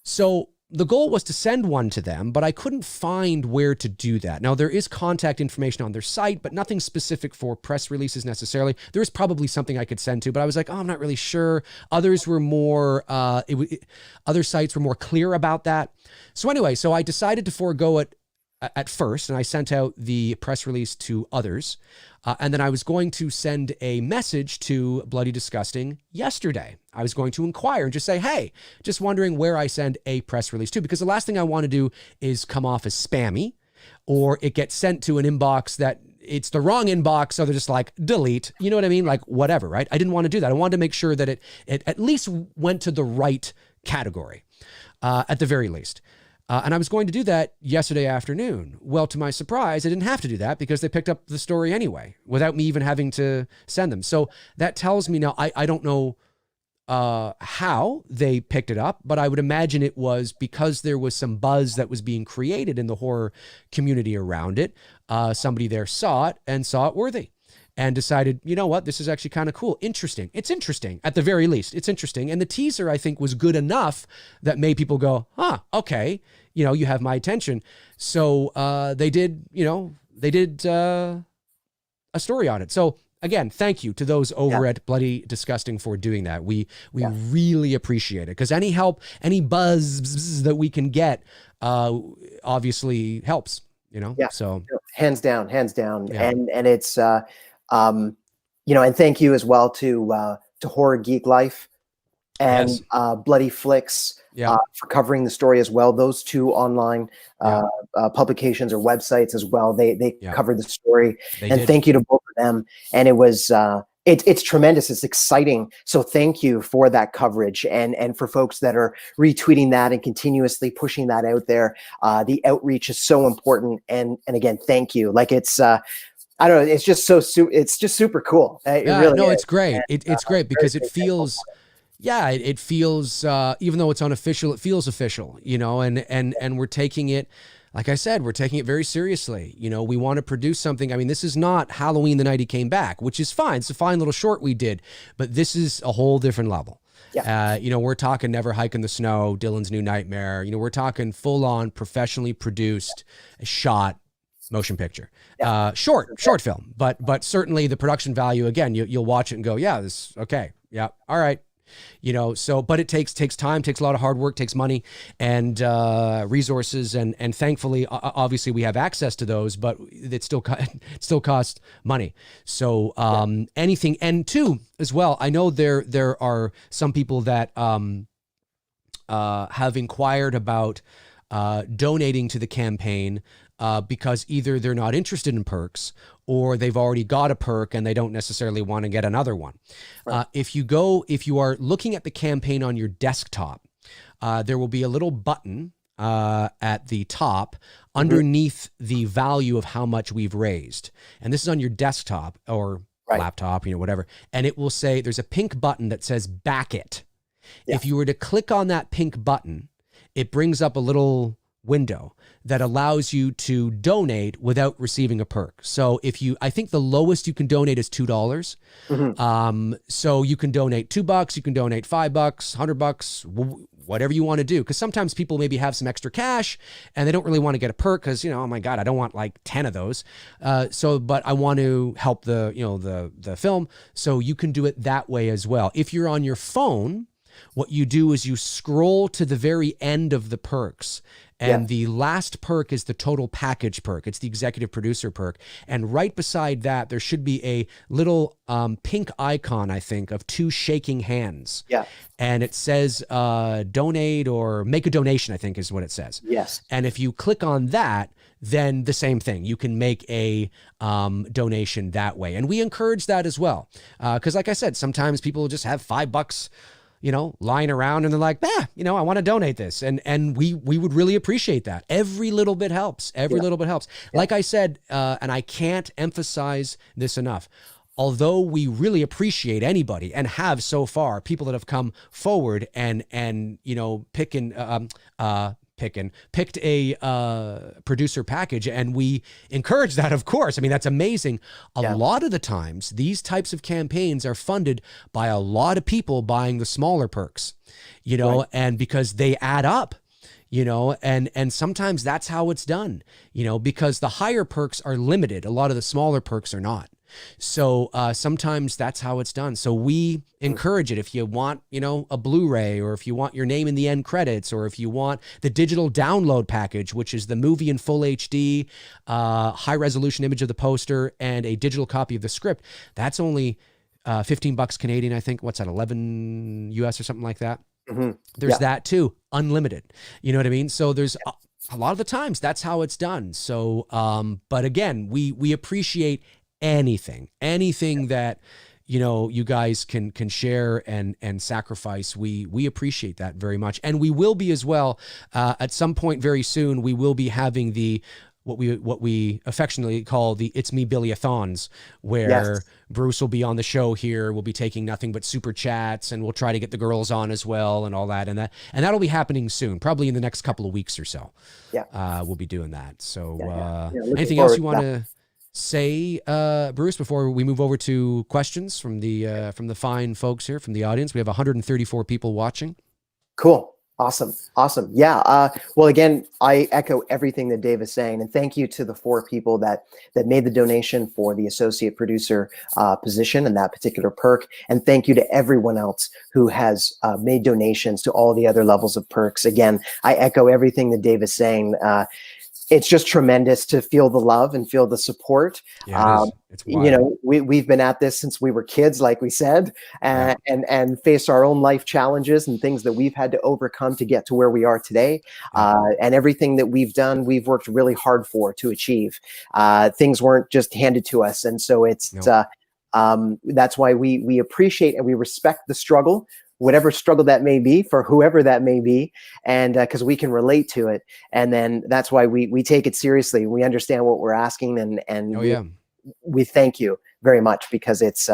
So the goal was to send one to them, but I couldn't find where to do that. Now, there is contact information on their site, but nothing specific for press releases necessarily. There is probably something I could send to, but I was like, oh, I'm not really sure. Others were more, other sites were more clear about that. So anyway, so I decided to forego it at first, and I sent out the press release to others. And then I was going to send a message to Bloody Disgusting yesterday. I was going to inquire and just say, hey, just wondering where I send a press release to, because the last thing I want to do is come off as spammy, or it gets sent to an inbox that it's the wrong inbox, so they're just like, delete, you know what I mean? Like, whatever, right? I didn't want to do that. I wanted to make sure that it at least went to the right category, at the very least. And I was going to do that yesterday afternoon. Well, to my surprise, I didn't have to do that because they picked up the story anyway, without me even having to send them. So that tells me now, I don't know how they picked it up, but I would imagine it was because there was some buzz that was being created in the horror community around it. Somebody there saw it and saw it worthy, and decided, you know what, this is actually kind of cool. Interesting. It's interesting. At the very least, it's interesting. And the teaser, I think, was good enough that made people go, huh, okay, you know, you have my attention. So they did a story on it. So again, thank you to those over at Bloody Disgusting for doing that. We really appreciate it, because any help, any buzz that we can get, obviously helps, you know? So
hands down. Yeah. And it's, you know, and thank you as well to Horror Geek Life and Bloody Flicks for covering the story as well. Those 2 online publications or websites as well. They covered the story, and thank you to both of them. And it was it's tremendous. It's exciting. So thank you for that coverage, and for folks that are retweeting that and continuously pushing that out there. The outreach is so important. And again, thank you. Like, it's I don't know. It's just it's just super cool. It really is.
It's great. It's great because it feels, it feels, even though it's unofficial, it feels official, you know, and we're taking it, like I said, we're taking it very seriously. You know, we want to produce something. I mean, this is not Halloween the Night He Came Back, which is fine. It's a fine little short we did, but this is a whole different level. Yeah. You know, we're talking Never Hike in the Snow, Dylan's New Nightmare. You know, we're talking full on professionally produced, shot motion picture, short film, but certainly the production value, again, you'll watch it and go, yeah, this, okay. Yeah. All right. You know, so, but it takes time, takes a lot of hard work, takes money and resources. And thankfully, obviously we have access to those, but it still costs money. So anything, and two as well, I know there are some people that have inquired about donating to the campaign because either they're not interested in perks or they've already got a perk and they don't necessarily want to get another one. Right. If you are looking at the campaign on your desktop, there will be a little button at the top underneath the value of how much we've raised. And this is on your desktop or laptop, whatever. And it will say, there's a pink button that says back it. Yeah. If you were to click on that pink button, it brings up a little window that allows you to donate without receiving a perk. So I think the lowest you can donate is $2. So you can donate $2, you can donate $5, $100, whatever you want to do. Because sometimes people maybe have some extra cash and they don't really want to get a perk because, oh my God, I don't want like 10 of those. But I want to help the film. So you can do it that way as well. If you're on your phone, what you do is you scroll to the very end of the perks. And the last perk is the total package perk. It's the executive producer perk. And right beside that, there should be a little pink icon, I think, of two shaking hands. Yeah. And it says donate or make a donation, I think is what it says. Yes. And if you click on that, then the same thing. You can make a donation that way. And we encourage that as well. Because like I said, sometimes people just have $5, lying around and they're like, I want to donate this. And we would really appreciate that. Every little bit helps. Every little bit helps. Like I said, and I can't emphasize this enough, although we really appreciate anybody and have so far people that have come forward and picked a producer package, and we encourage that, of course. I mean, that's amazing. A lot of the times, these types of campaigns are funded by a lot of people buying the smaller perks, and because they add up, and sometimes that's how it's done, because the higher perks are limited. A lot of the smaller perks are not. So sometimes that's how it's done. So we encourage it. If you want, a Blu-ray, or if you want your name in the end credits, or if you want the digital download package, which is the movie in full HD, high resolution image of the poster, and a digital copy of the script, that's only $15 Canadian, I think. What's that, 11 US or something like that? There's that too, unlimited. You know what I mean? So there's a lot of the times that's how it's done. So, but again, we appreciate anything that, you guys can share and sacrifice. We appreciate that very much. And we will be as well, at some point very soon, we will be having what we affectionately call the It's Me Billy-a-thons, where Bruce will be on the show here. We'll be taking nothing but super chats, and we'll try to get the girls on as well and all that. And that'll be happening soon, probably in the next couple of weeks or so. Yeah. We'll be doing that. So anything else you want to say, Bruce, before we move over to questions from the fine folks here from the audience? We have 134 people watching.
Cool. Awesome. Yeah. Well, again, I echo everything that Dave is saying, and thank you to the 4 people that made the donation for the associate producer position and that particular perk. And thank you to everyone else who has made donations to all the other levels of perks. Again, I echo everything that Dave is saying. It's just tremendous to feel the love and feel the support. Yeah, it's wild. We've been at this since we were kids, like we said, and faced our own life challenges and things that we've had to overcome to get to where we are today. And everything that we've done, we've worked really hard to achieve. Things weren't just handed to us. And so that's why we appreciate and we respect the struggle, whatever struggle that may be for whoever that may be, and because we can relate to it. And then that's why we take it seriously. We understand what we're asking, and we thank you very much, because it's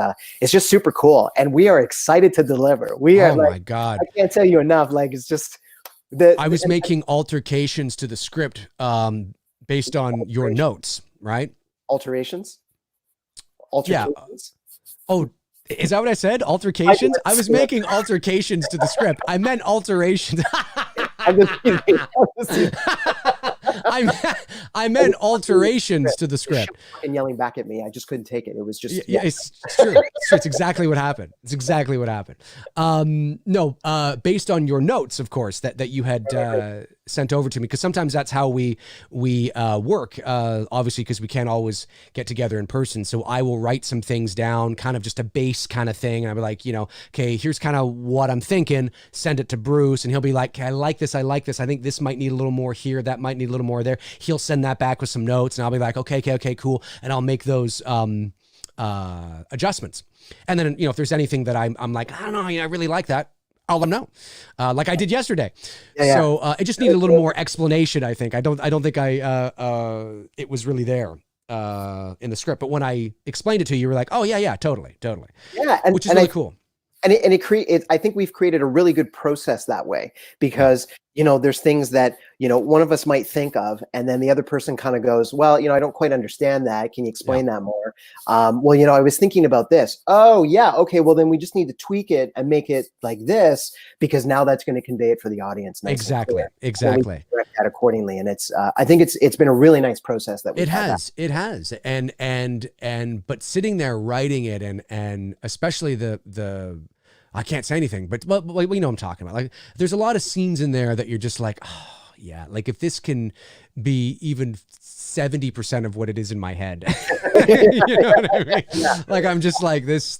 just super cool, and we are excited to deliver. We are. Oh my God! I can't tell you enough. Like, it's just
I was making altercations to the script based on your notes, right?
Alterations.
Yeah. Oh. Is that what I said? Altercations? I was making altercations to the script. I meant alterations. I meant alterations to the script.
And yelling back at me, I just couldn't take it. It was just
it's true. It's exactly what happened. It's exactly what happened. Based on your notes, of course, that you had sent over to me, because sometimes that's how we work. Obviously, because we can't always get together in person. So I will write some things down, kind of just a base kind of thing, and I'll be like, okay, here's kind of what I'm thinking. Send it to Bruce, and he'll be like, I like this. I think this might need a little more here. That might need a little more there. He'll send that back with some notes, and I'll be like, okay, cool, and I'll make those adjustments. And then if there's anything that I'm like, I don't know, I really like that, I'll let them know, like I did yesterday.
Yeah.
So it just needed a little more explanation. I think I don't think it was really there in the script. But when I explained it to you, you were like, oh yeah, totally,
Yeah,
which is really cool.
And I think we've created a really good process that way, because there's things that one of us might think of, and then the other person kind of goes, well, I don't quite understand that. Can you explain that more? Well, I was thinking about this. Oh yeah, okay. Well, then we just need to tweak it and make it like this, because now that's going to convay it for the audience. Nice
Exactly.
Correct that accordingly, and it's I think it's been a really nice process that
it has. And but sitting there writing it and especially the I can't say anything, but we know what I'm talking about. Like, there's a lot of scenes in there that you're just like, oh yeah, like if this can be even 70% of what it is in my head, you know what I mean? Yeah. Like, I'm just like, this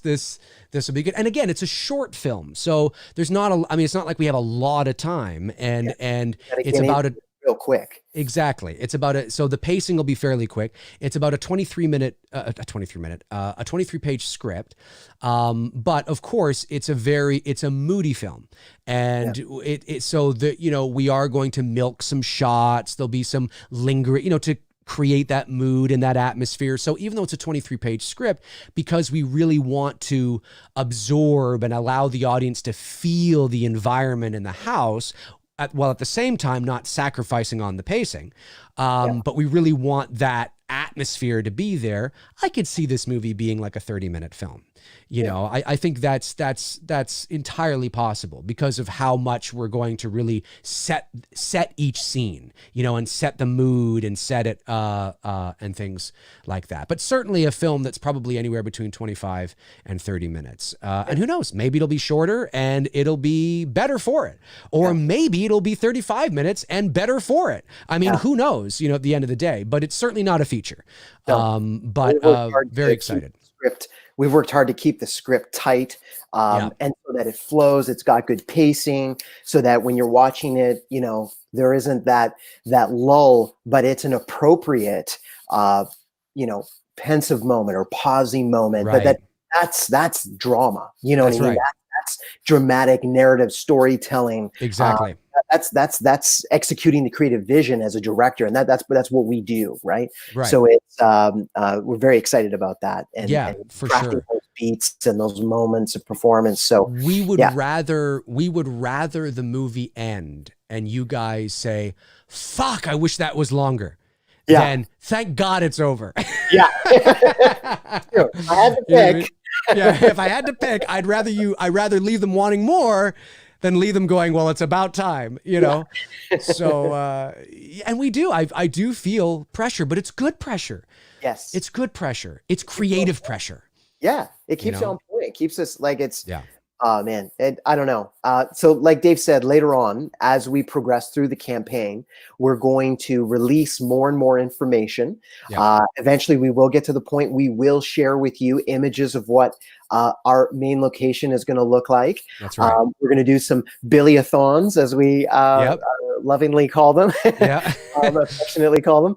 will be good. And again, it's a short film, so there's not it's not like we have a lot of time, and it's about a
real quick.
Exactly. It's about so the pacing will be fairly quick. It's about a 23 page script. But of course it's a moody film, and so we are going to milk some shots. There'll be some lingering, to create that mood and that atmosphere. So even though it's a 23-page script, because we really want to absorb and allow the audience to feel the environment in the house, while at the same time not sacrificing on the pacing, but we really want that atmosphere to be there. I could see this movie being like a 30-minute film. I think that's entirely possible because of how much we're going to really set each scene, and set the mood and set it and things like that. But certainly a film that's probably anywhere between 25 and 30 minutes. And who knows, maybe it'll be shorter and it'll be better for it. Or maybe it'll be 35 minutes and better for it. I mean, who knows, at the end of the day, but it's certainly not a feature. But very excited.
We've worked hard to keep the script tight, and so that it flows. It's got good pacing, so that when you're watching it, there isn't that lull, but it's an appropriate, pensive moment or pausing moment.
Right.
But that's drama. You know what I mean?
Right.
That's dramatic narrative storytelling.
Exactly.
That's executing the creative vision as a director, and that's what we do, right?
Right.
So it's we're very excited about that, and
for
crafting
sure,
those beats and those moments of performance. So
we would rather the movie end and you guys say, "Fuck, I wish that was longer." Than thank God it's over.
Yeah. I had to pick.
If I had to pick, I'd rather leave them wanting more than leave them going, well, it's about time, So, and we do, I do feel pressure, but it's good pressure.
Yes.
It's good pressure. It's creative pressure.
Yeah. It keeps you on point. It keeps us like oh man, I don't know. So like Dave said, later on, as we progress through the campaign, we're going to release more and more information. Eventually we will get to the point we will share with you images of what our main location is going to look like.
That's right.
We're going to do some Billy-a-thons, as we lovingly call them, affectionately call them,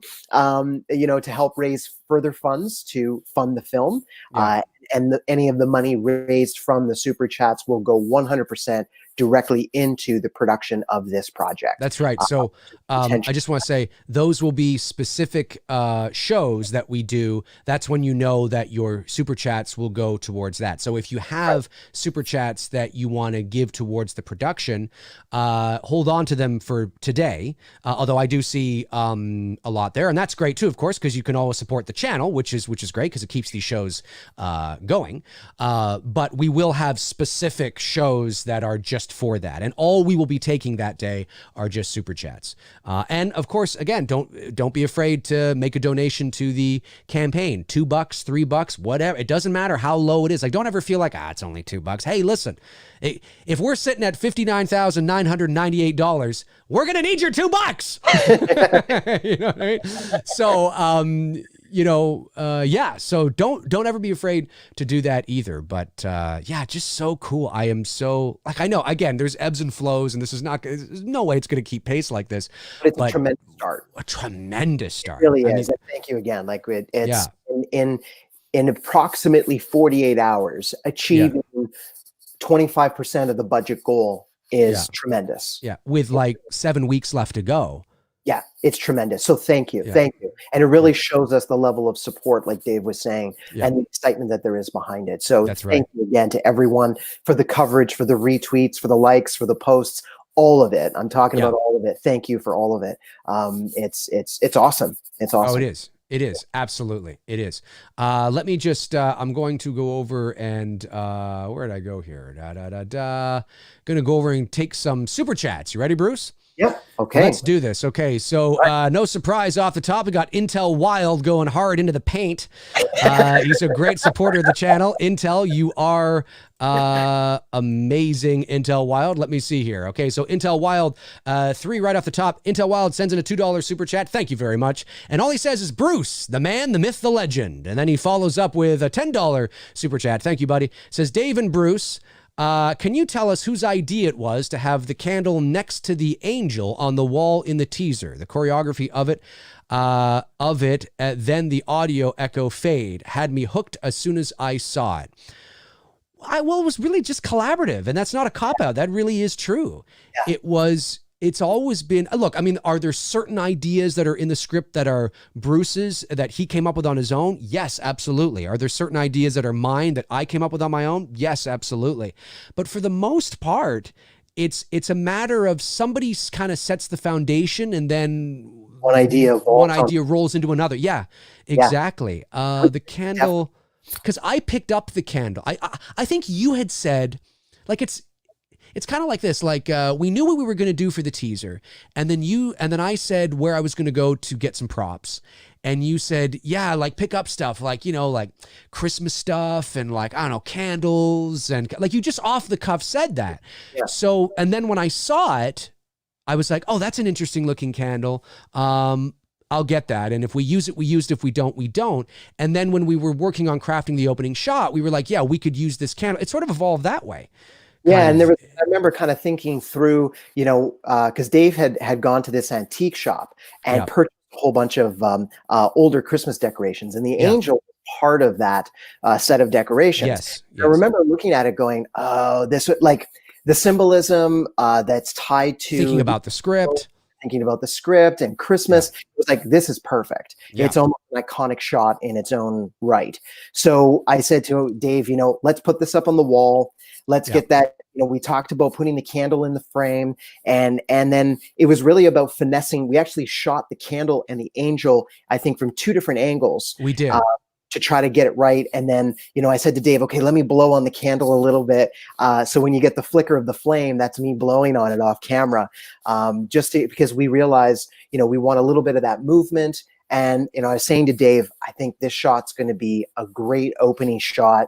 to help raise further funds to fund the film. And any of the money raised from the super chats will go 100% directly into the production of this project.
That's right. So I just want to say those will be specific shows that we do. That's when you know that your super chats will go towards that. So if you have super chats that you want to give towards the production, hold on to them for today. Although I do see a lot there, and that's great too, of course, because you can always support the channel, which is great because it keeps these shows going. But we will have specific shows that are just for that, and all we will be taking that day are just super chats. And of course, again, don't be afraid to make a donation to the campaign. $2, $3, whatever. It doesn't matter how low it is. Like, don't ever feel like, it's only $2. Hey, listen, if we're sitting at $59,998, we're gonna need your $2. You know what I mean? So so don't ever be afraid to do that either. But just so cool. I am so, I know, again, there's ebbs and flows, and there's no way it's going to keep pace like this.
But it's a tremendous start.
A tremendous start.
It really is. And thank you again. Like it's in approximately 48 hours, achieving 25% of the budget goal is
Yeah.
tremendous.
Yeah. With like 7 weeks left to go.
Yeah, it's tremendous. So thank you.
Yeah.
Thank you. And it really shows us the level of support, like Dave was saying,
Yeah.
and the excitement that there is behind it. So
That's right.
thank you again to everyone for the coverage, for the retweets, for the likes, for the posts, all of it. I'm talking
Yeah.
about all of it. Thank you for all of it. It's awesome. It's awesome.
Oh, it is. It is. Absolutely. It is. Let me just, I'm going to go over and, where did I go here? Going to go over and take some super chats. You ready, Bruce?
Yep. Okay.
Let's do this. Okay. So, no surprise off the top. We got Intel Wild going hard into the paint. He's a great supporter of the channel. Intel, you are amazing, Intel Wild. Let me see here. Okay. So Intel Wild, 3 right off the top. Intel Wild sends in a $2 super chat. Thank you very much. And all he says is Bruce, the man, the myth, the legend. And then he follows up with a $10 super chat. Thank you, buddy. Says Dave and Bruce, can you tell us whose idea it was to have the candle next to the angel on the wall in the teaser, the choreography of it, then the audio echo fade had me hooked as soon as I saw it. Well, it was really just collaborative, and that's not a cop-out. That really is true. Yeah. It's always been, look, I mean, are there certain ideas that are in the script that are Bruce's, that he came up with on his own? Yes, absolutely. Are there certain ideas that are mine that I came up with on my own? Yes, absolutely. But for the most part, it's a matter of somebody kind of sets the foundation and then one idea rolls into another. Yeah, exactly. Yeah. The candle, because I picked up the candle. I think you had said, like, it's kind of like this, like we knew what we were going to do for the teaser. And then I said where I was going to go to get some props. And you said, yeah, like pick up stuff like, you know, like Christmas stuff and like, I don't know, candles. And like, you just off the cuff said that. Yeah. So, and then when I saw it, I was like, oh, that's an interesting looking candle. I'll get that. And if we use it, we used it. If we don't, we don't. And then when we were working on crafting the opening shot, we were like, yeah, we could use this candle. It sort of evolved that way.
Yeah, and I remember kind of thinking through, you know, because Dave had gone to this antique shop and purchased a whole bunch of older Christmas decorations, and the angel was part of that set of decorations.
Yes.
I remember looking at it going, oh, this would, like the symbolism that's tied to
thinking about the script
and Christmas. It was like, this is perfect. It's almost an iconic shot in its own right. So I said to Dave, you know, let's put this up on the wall. Let's get that, you know, we talked about putting the candle in the frame, and then it was really about finessing. We actually shot the candle and the angel, I think, from 2 different angles.
We did.
To try to get it right. And then, you know, I said to Dave, okay, let me blow on the candle a little bit. So when you get the flicker of the flame, that's me blowing on it off camera. Because we realized, you know, we want a little bit of that movement. And, you know, I was saying to Dave, I think this shot's going to be a great opening shot.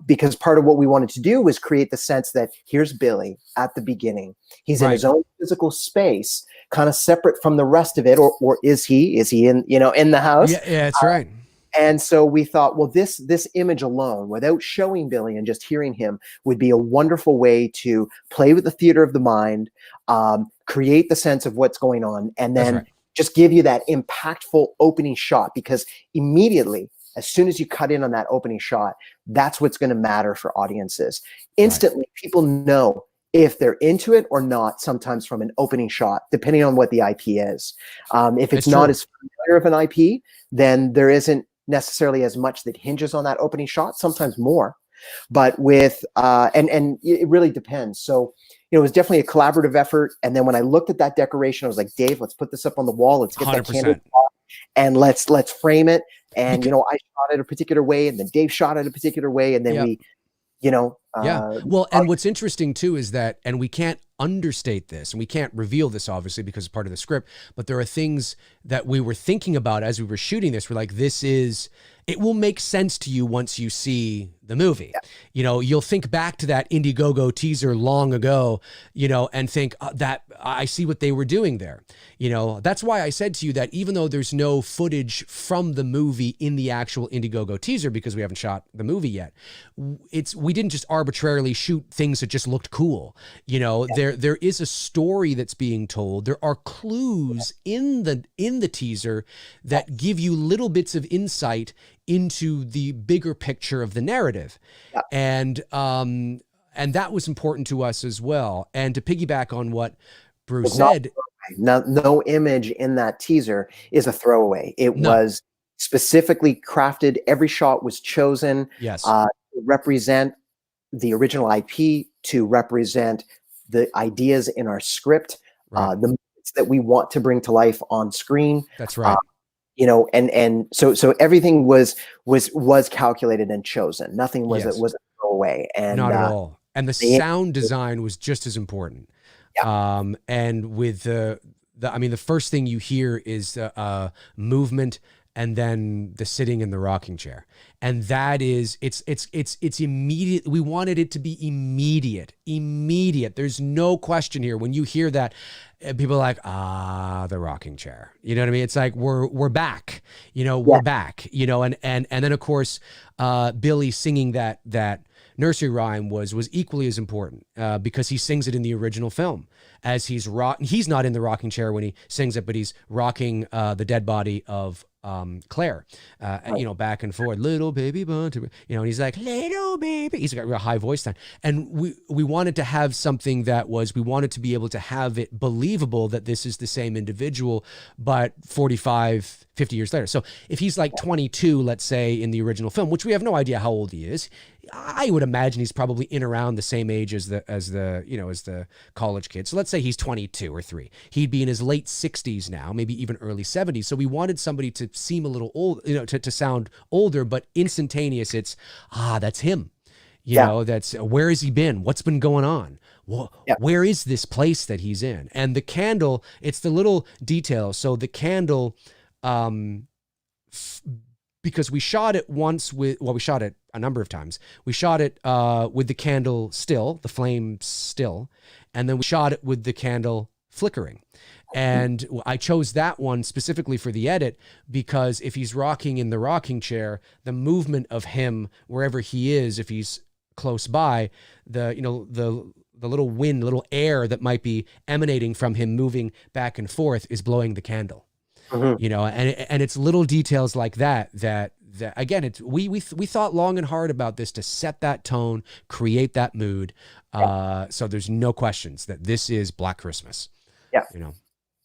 Because part of what we wanted to do was create the sense that here's Billy at the beginning. He's in his own physical space, kind of separate from the rest of it. Or is he in, you know, in the house?
Yeah, that's right.
And so we thought, well, this image alone, without showing Billy and just hearing him, would be a wonderful way to play with the theater of the mind, create the sense of what's going on, and then just give you that impactful opening shot. Because immediately, as soon as you cut in on that opening shot, that's what's going to matter for audiences. Instantly, people know if they're into it or not, sometimes from an opening shot, depending on what the IP is. If it's not as familiar of an IP, then there isn't necessarily as much that hinges on that opening shot, sometimes more. But with and it really depends. So, you know, it was definitely a collaborative effort. And then when I looked at that decoration, I was like, Dave, let's put this up on the wall. Let's get 100%. That candle and let's frame it. And, you know, I shot it a particular way, and then Dave shot it a particular way, and then we, you know.
Well, and what's interesting too is that, and we can't understate this, and we can't reveal this obviously because it's part of the script, but there are things that we were thinking about as we were shooting this. We're like, it will make sense to you once you see the movie. Yeah. You know, you'll think back to that Indiegogo teaser long ago, you know, and think that I see what they were doing there. You know, that's why I said to you that even though there's no footage from the movie in the actual Indiegogo teaser, because we haven't shot the movie yet, we didn't just arbitrarily shoot things that just looked cool. You know, there is a story that's being told. There are clues in the teaser that give you little bits of insight into the bigger picture of the narrative. And And that was important to us as well. And to piggyback on what Bruce
It's not
said,
no image in that teaser is a throwaway. It
No.
was specifically crafted. Every shot was chosen
yes,
to represent the original IP, to represent the ideas in our script,
right.
the moments that we want to bring to life on screen.
That's right.
You know, and so everything was calculated and chosen. Nothing was
Yes.
was a throwaway. And
Not at all. And the
they-
sound design was just as important.
Yeah.
And with I mean, the first thing you hear is movement, and then the sitting in the rocking chair. And that is, it's immediate. We wanted it to be immediate. There's no question here. When you hear that, people are like, the rocking chair. You know what I mean? It's like, we're back, we're back, and then of course, Billy singing that nursery rhyme was equally as important, because he sings it in the original film as he's not in the rocking chair when he sings it, but he's rocking the dead body of Claire, back and forth, little baby bunter, and he's like, little baby. He's got a real high voice then. And we wanted to have something we wanted to be able to have it believable that this is the same individual, but 45, 50 years later. So if he's like 22, let's say, in the original film, which we have no idea how old he is, I would imagine he's probably in around the same age as the college kid. So let's say he's 22 or 3. He'd be in his late 60s now, maybe even early 70s. So we wanted somebody to seem a little old, to sound older, but instantaneous. It's, that's him. That's, where has he been? What's been going on? Well, where is this place that he's in? And the candle, it's the little details. So the candle, because we shot it once we shot it a number of times. We shot it with the candle still, the flame still, and then we shot it with the candle flickering. And I chose that one specifically for the edit because if he's rocking in the rocking chair, the movement of him wherever he is, if he's close by, the little wind, little air that might be emanating from him moving back and forth is blowing the candle.
Mm-hmm.
And it's little details like that again, we thought long and hard about this to set that tone, create that mood. So there's no questions that this is Black Christmas.
Yeah.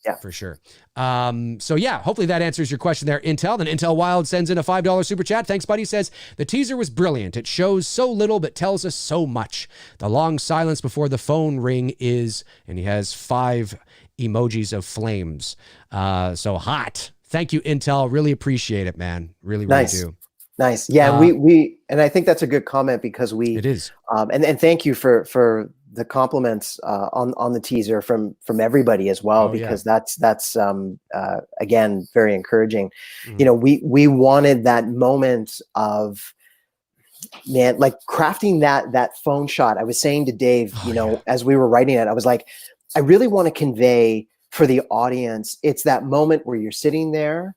Yeah, for sure. So yeah, hopefully that answers your question there, Intel. Then Intel Wild sends in a $5 super chat. Thanks, buddy. Says, the teaser was brilliant. It shows so little, but tells us so much. The long silence before the phone ring is, and he has 5 emojis of flames. So hot. Thank you, Intel. Really appreciate it, man. Really do.
Nice. Yeah, we and I think that's a good comment because it
is.
And thank you for the compliments on the teaser from everybody as well, because that's again very encouraging.
Mm-hmm.
We wanted that moment of, man, like crafting that phone shot. I was saying to Dave, as we were writing it, I was like, I really want to convey for the audience, it's that moment where you're sitting there.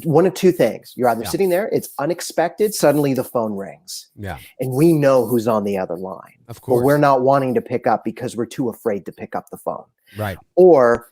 One of two things. You're either sitting there, it's unexpected, suddenly the phone rings.
Yeah.
And we know who's on the other line.
Of course.
But we're not wanting to pick up because we're too afraid to pick up the phone.
Right.
Or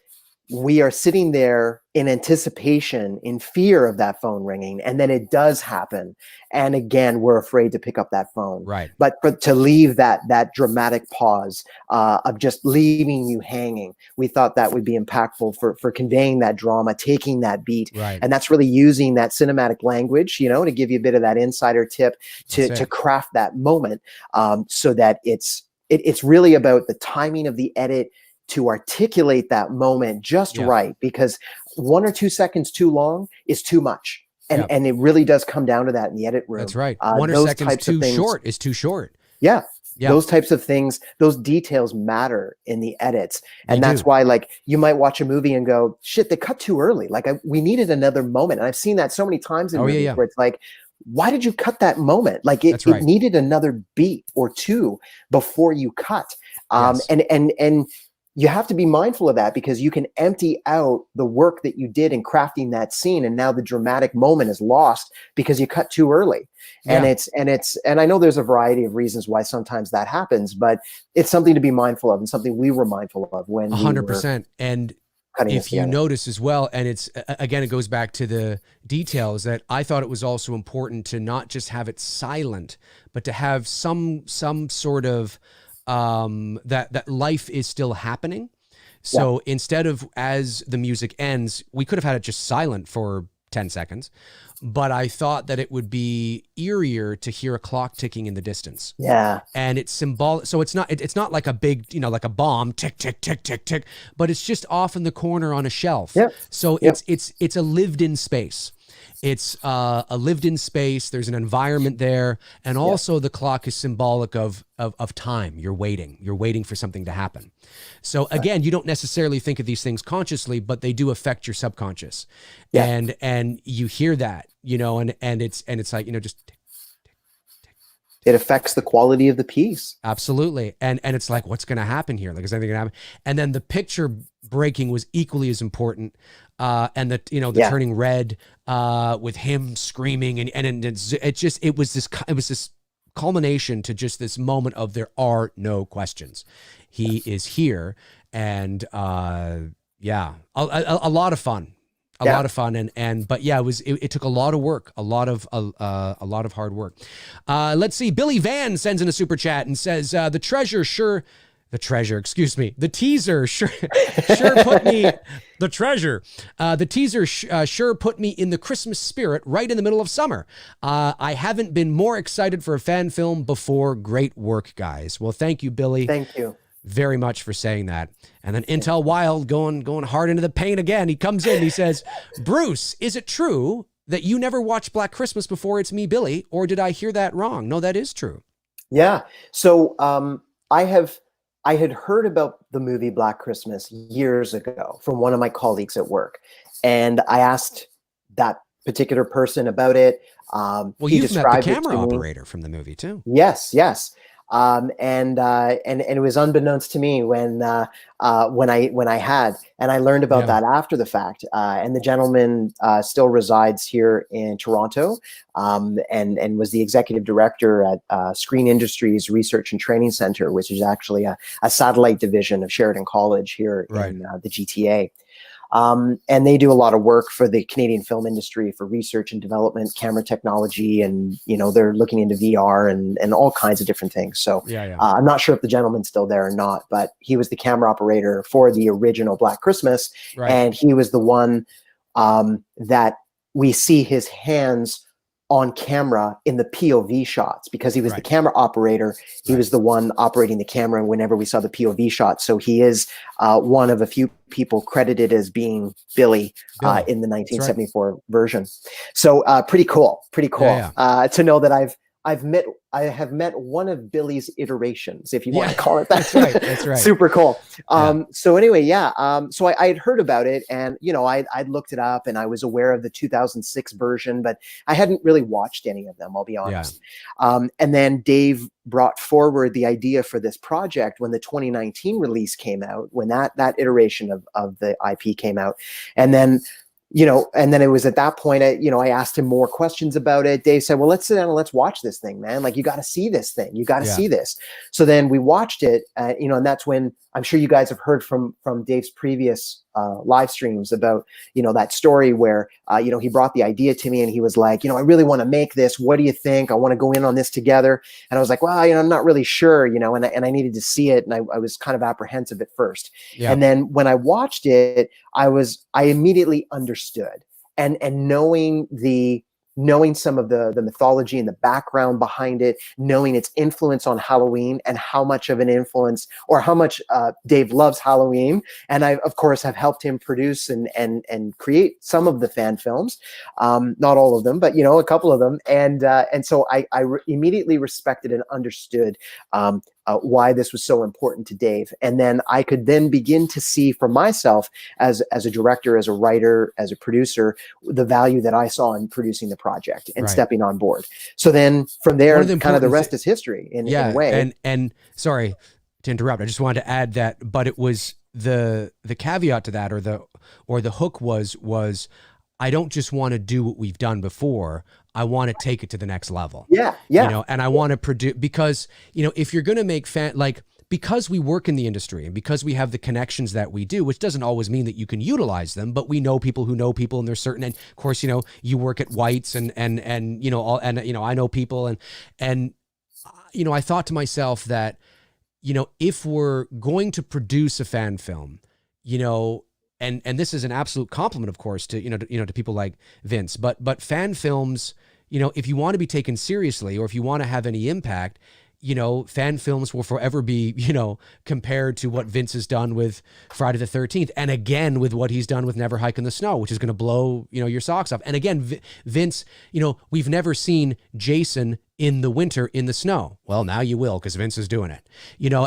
we are sitting there in anticipation, in fear of that phone ringing, and then it does happen. And again, we're afraid to pick up that phone.
Right.
But to leave that dramatic pause of just leaving you hanging, we thought that would be impactful for conveying that drama, taking that beat.
Right.
And that's really using that cinematic language, to give you a bit of that insider tip to craft that moment, so that it's really about the timing of the edit, to articulate that moment just right, because 1 or 2 seconds too long is too much. And it really does come down to that in the edit room.
That's right. 1 or seconds too short is too short.
Yeah. Those types of things, those details matter in the edits. And that's why, like, you might watch a movie and go, shit, they cut too early. Like, we needed another moment. And I've seen that so many times in movies where it's like, why did you cut that moment? Like, it needed another beat or two before you cut. And you have to be mindful of that, because you can empty out the work that you did in crafting that scene, and now the dramatic moment is lost because you cut too early. And and I know there's a variety of reasons why sometimes that happens, but it's something to be mindful of, and something we were mindful of when
100%. And
cutting this
if you
together.
notice as well, and it's again, it goes back to the details, that I thought it was also important to not just have it silent, but to have some sort of that life is still happening. So instead of, as the music ends, we could have had it just silent for 10 seconds, but I thought that it would be eerier to hear a clock ticking in the distance.
Yeah.
And it's symbolic. So it's not like a big, like a bomb, tick, tick, tick, tick, tick, but it's just off in the corner on a shelf.
Yep.
So
Yep.
it's a lived in space. It's a lived in space. There's an environment there. And also the clock is symbolic of time. You're waiting for something to happen. So again, you don't necessarily think of these things consciously, but they do affect your subconscious.
Yeah.
And you hear that, and it's like, just tick, tick, tick.
It affects the quality of the piece.
Absolutely. And it's like, what's going to happen here? Like, is anything going to happen? And then the picture breaking was equally as important. And the turning red, with him screaming and it was this culmination to just this moment of, there are no questions. He is here. And, a lot of fun. A lot of fun, but it took a lot of work, a lot of hard work. Let's see. Billy Van sends in a super chat and says, the teaser sure put me, the treasure. The teaser sure put me in the Christmas spirit right in the middle of summer. I haven't been more excited for a fan film before. Great work, guys. Well, thank you, Billy.
Thank you
very much for saying that. And then Intel Wild going hard into the paint again. He comes in, he says, Bruce, is it true that you never watched Black Christmas before? It's me, Billy, or did I hear that wrong? No, that is true.
Yeah. So I had heard about the movie Black Christmas years ago from one of my colleagues at work. And I asked that particular person about it.
Well, you've met the camera operator from the movie too.
Yes. And it was unbeknownst to me when I had, and I learned about that after the fact. And the gentleman still resides here in Toronto, and was the executive director at Screen Industries Research and Training Center, which is actually a satellite division of Sheridan College here in the GTA. And they do a lot of work for the Canadian film industry for research and development, camera technology, and they're looking into VR and all kinds of different things. So I'm not sure if the gentleman's still there or not, but he was the camera operator for the original Black Christmas, and he was the one that we see his hands on camera in the POV shots, because he was the camera operator. He was the one operating the camera whenever we saw the POV shots. So he is one of a few people credited as being Billy in the 1974 version. So pretty cool to know that I have met one of Billy's iterations, if you want to call it that.
That's right.
Super cool. So anyway, so I had heard about it, and I'd looked it up, and I was aware of the 2006 version, but I hadn't really watched any of them, I'll be honest. And then Dave brought forward the idea for this project when the 2019 release came out, when that iteration of the IP came out. And then it was at that point, I asked him more questions about it. Dave said, well, let's sit down and let's watch this thing, man. Like, you got to see this thing. You got to see this. So then we watched it, and that's when, I'm sure you guys have heard from Dave's previous live streams about, that story where, he brought the idea to me and he was like, I really want to make this. What do you think? I want to go in on this together. And I was like, well, I'm not really sure, and I needed to see it. And I was kind of apprehensive at first. And then when I watched it, I immediately understood, and knowing some of the mythology and the background behind it, knowing its influence on Halloween and how much of an influence, or how much Dave loves Halloween. And I, of course, have helped him produce and create some of the fan films, not all of them, but a couple of them. And so I immediately respected and understood why this was so important to Dave. And then I could then begin to see for myself as a director, as a writer, as a producer, the value that I saw in producing the project and stepping on board. So then from there, kind of the rest is history in a way.
And sorry to interrupt. I just wanted to add that, but it was the caveat to that, or the hook was I don't just want to do what we've done before. I want to take it to the next level.
Yeah.
And I want to produce, because, if you're going to make because we work in the industry and because we have the connections that we do, which doesn't always mean that you can utilize them, but we know people who know people, and there's certain, and of course, you work at White's and I know people, and I thought to myself that, if we're going to produce a fan film, and this is an absolute compliment, of course, to to people like Vince, but fan films, if you want to be taken seriously, or if you want to have any impact, fan films will forever be, compared to what Vince has done with Friday the 13th. And again, with what he's done with Never Hike in the Snow, which is going to blow, your socks off. And again, Vince, we've never seen Jason in the winter in the snow. Well, now you will, because Vince is doing it,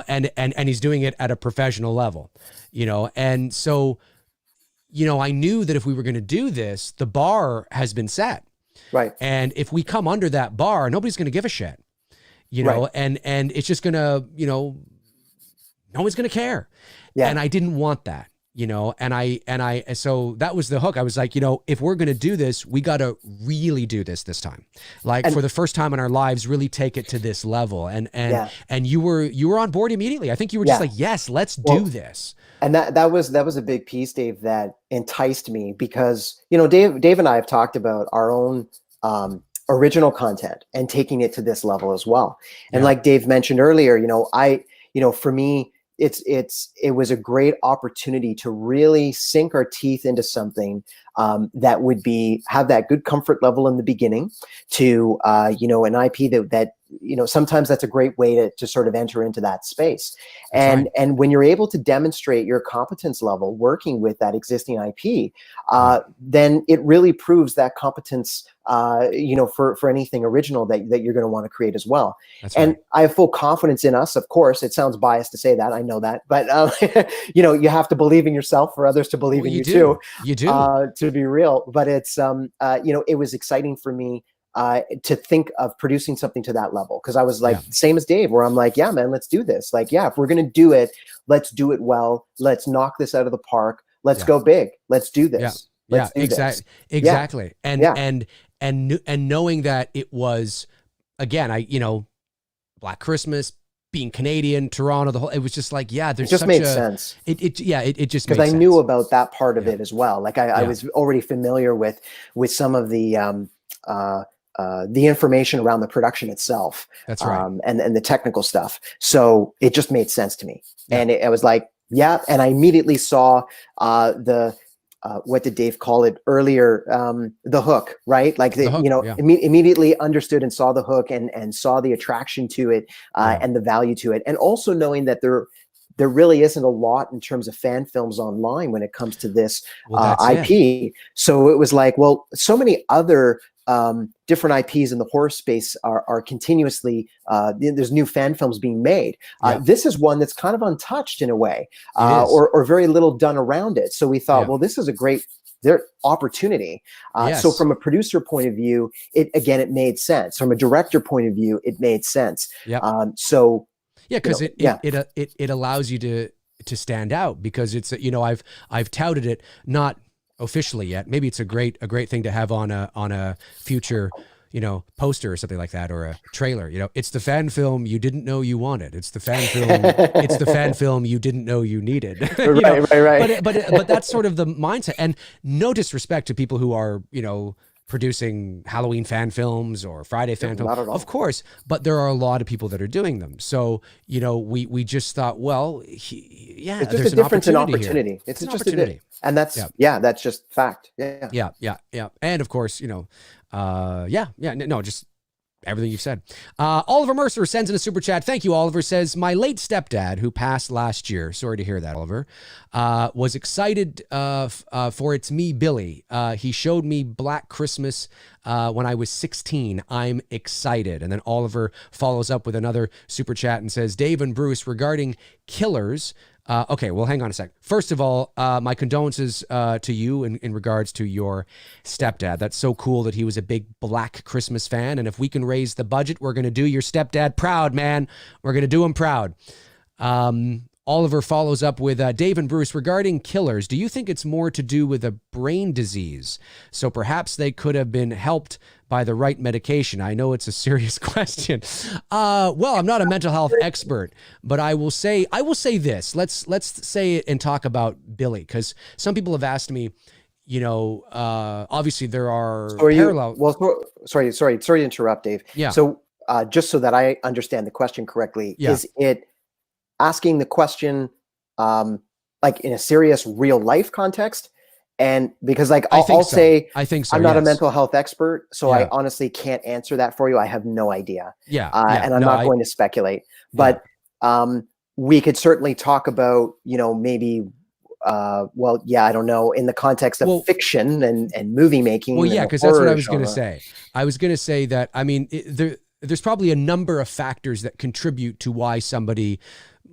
and he's doing it at a professional level, and so, I knew that if we were going to do this, the bar has been set.
Right.
And if we come under that bar, nobody's going to give a shit.
Right.
and it's just gonna, no one's gonna care.
Yeah.
And I didn't want that, so that was the hook. I was like, if we're gonna do this, we gotta really do this time. Like, for the first time in our lives, really take it to this level. And you were on board immediately. I think you were just like, yes, let's do this.
And that was a big piece, Dave, that enticed me, because, Dave and I have talked about our own, original content and taking it to this level as well. And like Dave mentioned earlier, for me, it was a great opportunity to really sink our teeth into something that would have that good comfort level in the beginning, to an IP that sometimes that's a great way to sort of enter into that space. And when you're able to demonstrate your competence level working with that existing IP, then it really proves that competence, for anything original that you're going to want to create as well. And I have full confidence in us. Of course, it sounds biased to say that, I know that, but you have to believe in yourself for others to believe in you too.
You do.
To be real, but it's it was exciting for me to think of producing something to that level, because I was like, same as Dave, where I'm like, yeah, man, let's do this. Like, yeah, if we're gonna do it, let's do it well. Let's knock this out of the park. Let's go big. Let's do this.
Exactly. And knowing that it was, again, Black Christmas, being Canadian, Toronto, it was just like, there's
it just made sense.
It just,
because I knew about that part of it as well. Like I was already familiar with some of the information around the production itself. That's right. And the technical stuff. So it just made sense to me. And I was like, and I immediately saw what did Dave call it earlier? The hook, right? Like, immediately understood and saw the hook and saw the attraction to it and the value to it. And also knowing that there really isn't a lot in terms of fan films online when it comes to this IP. So it was like, well, so many other different IPs in the horror space are continuously, there's new fan films being made. This is one that's kind of untouched in a way, or very little done around it. So we thought, well, this is a great opportunity. So from a producer point of view, it made sense. From a director point of view, it made sense. Because
it allows you to stand out, because it's, I've touted it, not officially yet. Maybe it's a great thing to have on a future, poster or something like that, or a trailer. It's the fan film you didn't know you wanted. It's the fan film. It's the fan film you didn't know you needed.
Right.
But that's sort of the mindset. And no disrespect to people who are, producing Halloween fan films or Friday fan films, of course, but there are a lot of people that are doing them. So, we just thought, well,
it's just a difference in opportunity. It's just an opportunity. And that's, that's just fact.
Yeah. And of course, just everything you've said. Oliver Mercer sends in a super chat. Thank you, Oliver. Says, my late stepdad, who passed last year, sorry to hear that, Oliver, was excited for It's Me, Billy. He showed me Black Christmas when I was 16. I'm excited. And then Oliver follows up with another super chat and says, Dave and Bruce, regarding Killers, okay, well, hang on a sec. First of all, my condolences to you in regards to your stepdad. That's so cool that he was a big Black Christmas fan. And if we can raise the budget, we're going to do your stepdad proud, man. We're going to do him proud. Oliver follows up with Dave and Bruce, regarding killers, do you think it's more to do with a brain disease? So perhaps they could have been helped by the right medication. I know it's a serious question. Well, I'm not a mental health expert, but I will say this. Let's say it and talk about Billy, because some people have asked me, obviously there are parallels.
Sorry to interrupt, Dave.
Yeah.
So just so that I understand the question correctly, is it asking the question like in a serious real life context? And because I'll say,
I think so.
I'm not a mental health expert, so I honestly can't answer that for you. I have no idea. And I'm not going to speculate, but we could certainly talk about, maybe, I don't know, in the context of fiction and movie making.
Well, yeah, because that's what I was going to say. I was going to say that, I mean, there's probably a number of factors that contribute to why somebody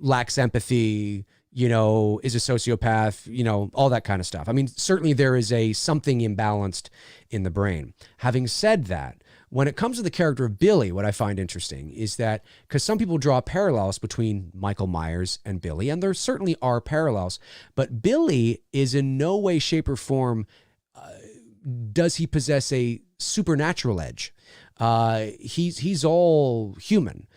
lacks empathy, is a sociopath, all that kind of stuff. I mean, certainly there is something imbalanced in the brain. Having said that, when it comes to the character of Billy, what I find interesting is that, because some people draw parallels between Michael Myers and Billy, and there certainly are parallels, but Billy is in no way, shape, or form does he possess a supernatural edge. He's all human.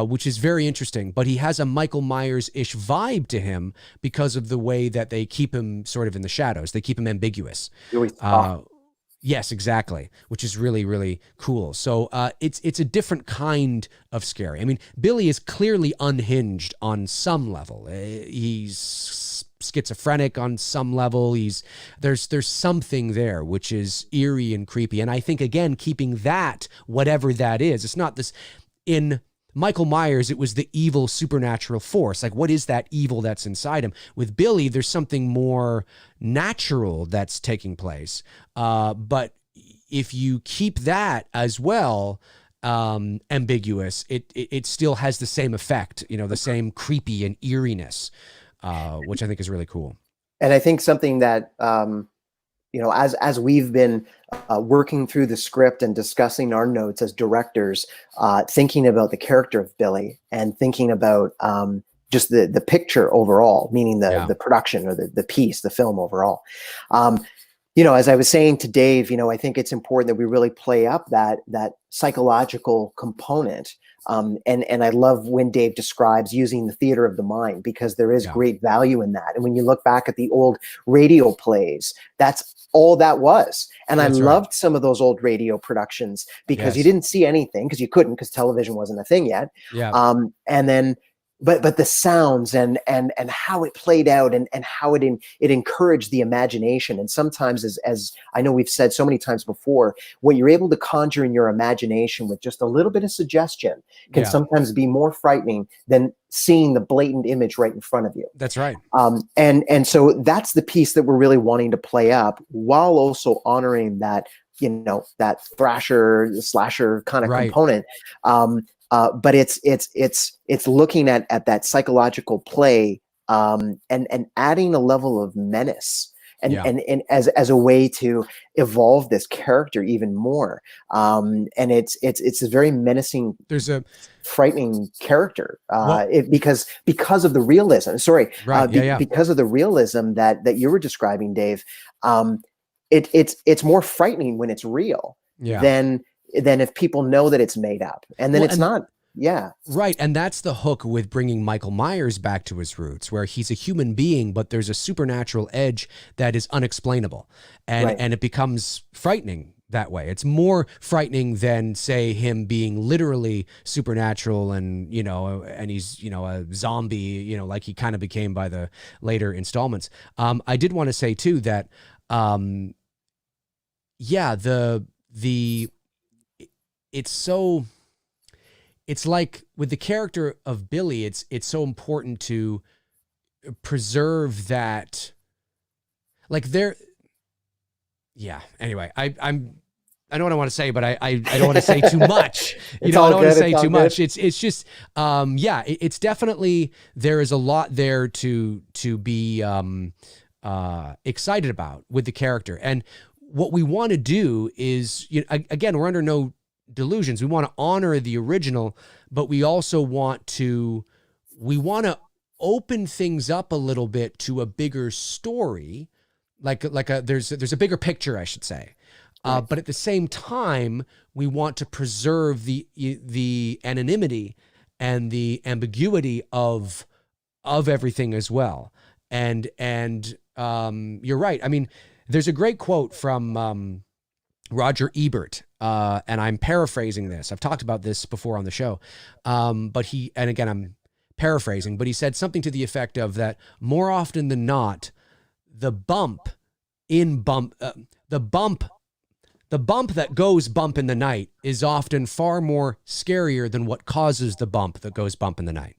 Which is very interesting, but he has a Michael Myers-ish vibe to him because of the way that they keep him sort of in the shadows. They keep him ambiguous. Yes, exactly, which is really, really cool. So it's a different kind of scary. I mean, Billy is clearly unhinged on some level. He's schizophrenic on some level. There's something there which is eerie and creepy. And I think, again, keeping that, whatever that is, it's not this in Michael Myers, it was the evil supernatural force. Like, what is that evil that's inside him? With Billy, there's something more natural that's taking place. But if you keep that as well ambiguous, it still has the same effect, the same creepy and eeriness, which I think is really cool.
And I think something that, as we've been working through the script and discussing our notes as directors, thinking about the character of Billy and thinking about just the picture overall, meaning the production or the piece, the film overall. As I was saying to Dave, I think it's important that we really play up that psychological component. And I love when Dave describes using the theater of the mind, because there is great value in that. And when you look back at the old radio plays, that's all that was. And I loved some of those old radio productions because you didn't see anything, because you couldn't, because television wasn't a thing yet. And then but the sounds and how it played out and how it encouraged the imagination. And sometimes, as I know we've said so many times before, what you're able to conjure in your imagination with just a little bit of suggestion can sometimes be more frightening than seeing the blatant image right in front of you.
That's right.
And so that's the piece that we're really wanting to play up, while also honoring that, that thrasher slasher kind of component. But it's looking at that psychological play, and adding a level of menace and as a way to evolve this character even more. And it's a very menacing, frightening character, because of the realism. Because of the realism that you were describing, Dave. It's more frightening when it's real than if people know that it's made up, and then it's not. Right.
And that's the hook with bringing Michael Myers back to his roots, where he's a human being, but there's a supernatural edge that is unexplainable, and it becomes frightening that way. It's more frightening than, say, him being literally supernatural and and he's a zombie, like he kind of became by the later installments. I did want to say too that it's like with the character of Billy, it's so important to preserve that, like anyway, I know what I want to say, but I don't want to say too much. I don't want to say too much. It's just it's definitely, there is a lot there to be excited about with the character. And what we want to do is, again, we're under no delusions. We want to honor the original, but we also want to open things up a little bit to a bigger story, there's a bigger picture, I should say. But at the same time, we want to preserve the anonymity and the ambiguity of everything as well. And you're right. I mean, there's a great quote from Roger Ebert, and I'm paraphrasing this. I've talked about this before on the show, but I'm paraphrasing, but he said something to the effect of that more often than not, the bump that goes bump in the night is often far more scarier than what causes the bump that goes bump in the night.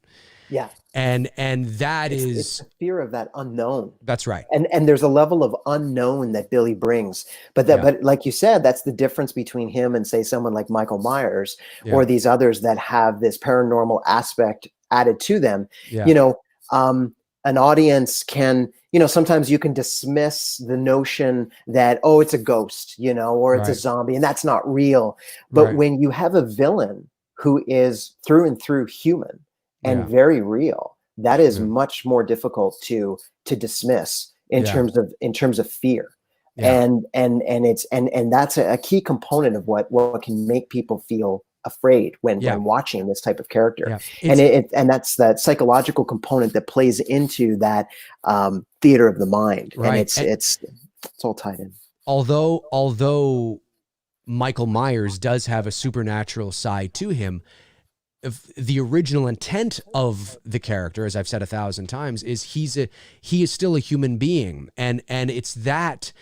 Yeah.
And it's
the fear of that unknown.
That's right.
And there's a level of unknown that Billy brings. But like you said, that's the difference between him and say someone like Michael Myers or these others that have this paranormal aspect added to them.
Yeah.
You know, an audience can, sometimes you can dismiss the notion that, oh, it's a ghost, or it's a zombie, and that's not real. But when you have a villain who is through and through human and very real, that is much more difficult to dismiss in terms of fear. And that's a key component of what can make people feel afraid when watching this type of character. And that's that psychological component that plays into that theater of the mind. And it's all tied in.
Although Michael Myers does have a supernatural side to him, the original intent of the character, as I've said 1,000 times, is he is still a human being, and it's that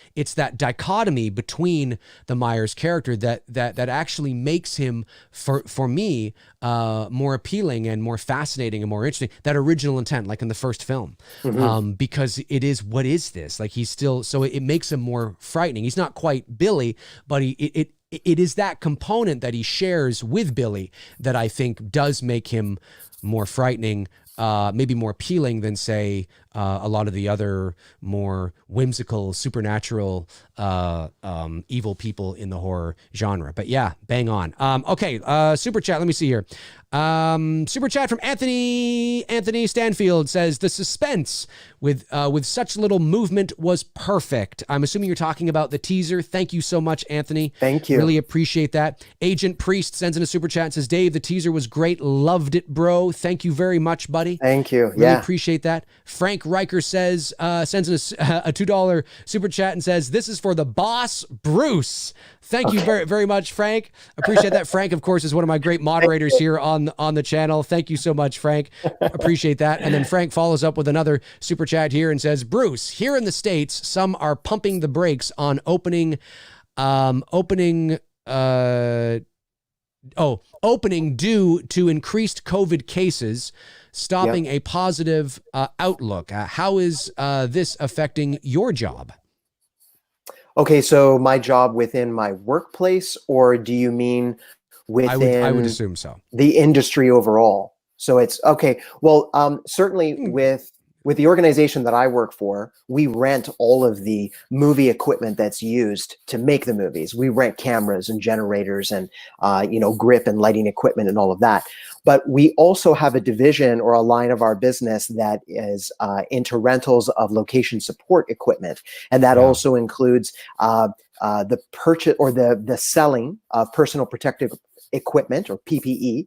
dichotomy between the Myers character that actually makes him for me more appealing and more fascinating and more interesting. That original intent, like in the first film, because it is, what is this? Like, he's still, so it makes him more frightening. He's not quite Billy, but it is that component that he shares with Billy that I think does make him more frightening, maybe more appealing than, say, a lot of the other more whimsical, supernatural, evil people in the horror genre. But yeah, bang on. Okay, super chat. Let me see here. Super chat from Anthony Stanfield says, the suspense with such little movement was perfect. I'm assuming you're talking about the teaser. Thank you so much, Anthony.
Thank you.
Really appreciate that. Agent Priest sends in a super chat and says, Dave, the teaser was great. Loved it, bro. Thank you very much, buddy.
Thank you.
Really appreciate that. Frank Riker says, sends in a $2 super chat and says, this is for the boss, Bruce. Thank you very, very much, Frank. Appreciate that. Frank, of course, is one of my great moderators here on the channel. Thank you so much, Frank. Appreciate that. And then Frank follows up with another super chat here and says, Bruce, here in the States, some are pumping the brakes on opening due to increased COVID cases, stopping a positive outlook. How is this affecting your job?
Okay, so my job within my workplace, or do you mean within?
I would assume so.
The industry overall. So it's okay. Well, certainly with the organization that I work for, we rent all of the movie equipment that's used to make the movies. We rent cameras and generators and grip and lighting equipment and all of that. But we also have a division or a line of our business that is into rentals of location support equipment, and that also includes the purchase or the selling of personal protective equipment, or PPE,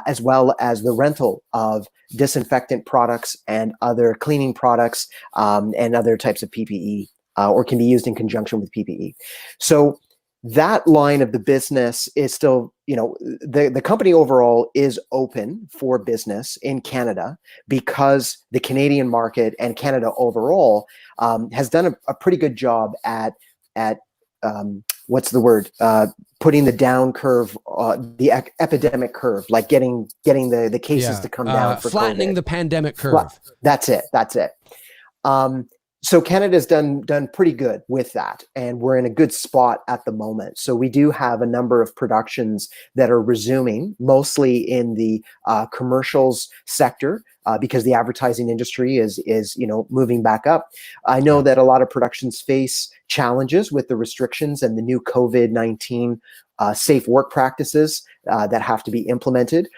as well as the rental of disinfectant products and other cleaning products and other types of PPE, or can be used in conjunction with PPE. So that line of the business is still, the company overall is open for business in Canada, because the Canadian market and Canada overall has done a pretty good job at what's the word? Putting the down curve, the epidemic curve, like getting the cases to come down for
flattening
COVID.
the pandemic curve.
That's it. So Canada's done pretty good with that, and we're in a good spot at the moment. So we do have a number of productions that are resuming, mostly in the commercials sector, because the advertising industry is moving back up. I know that a lot of productions face challenges with the restrictions and the new COVID-19 safe work practices that have to be implemented.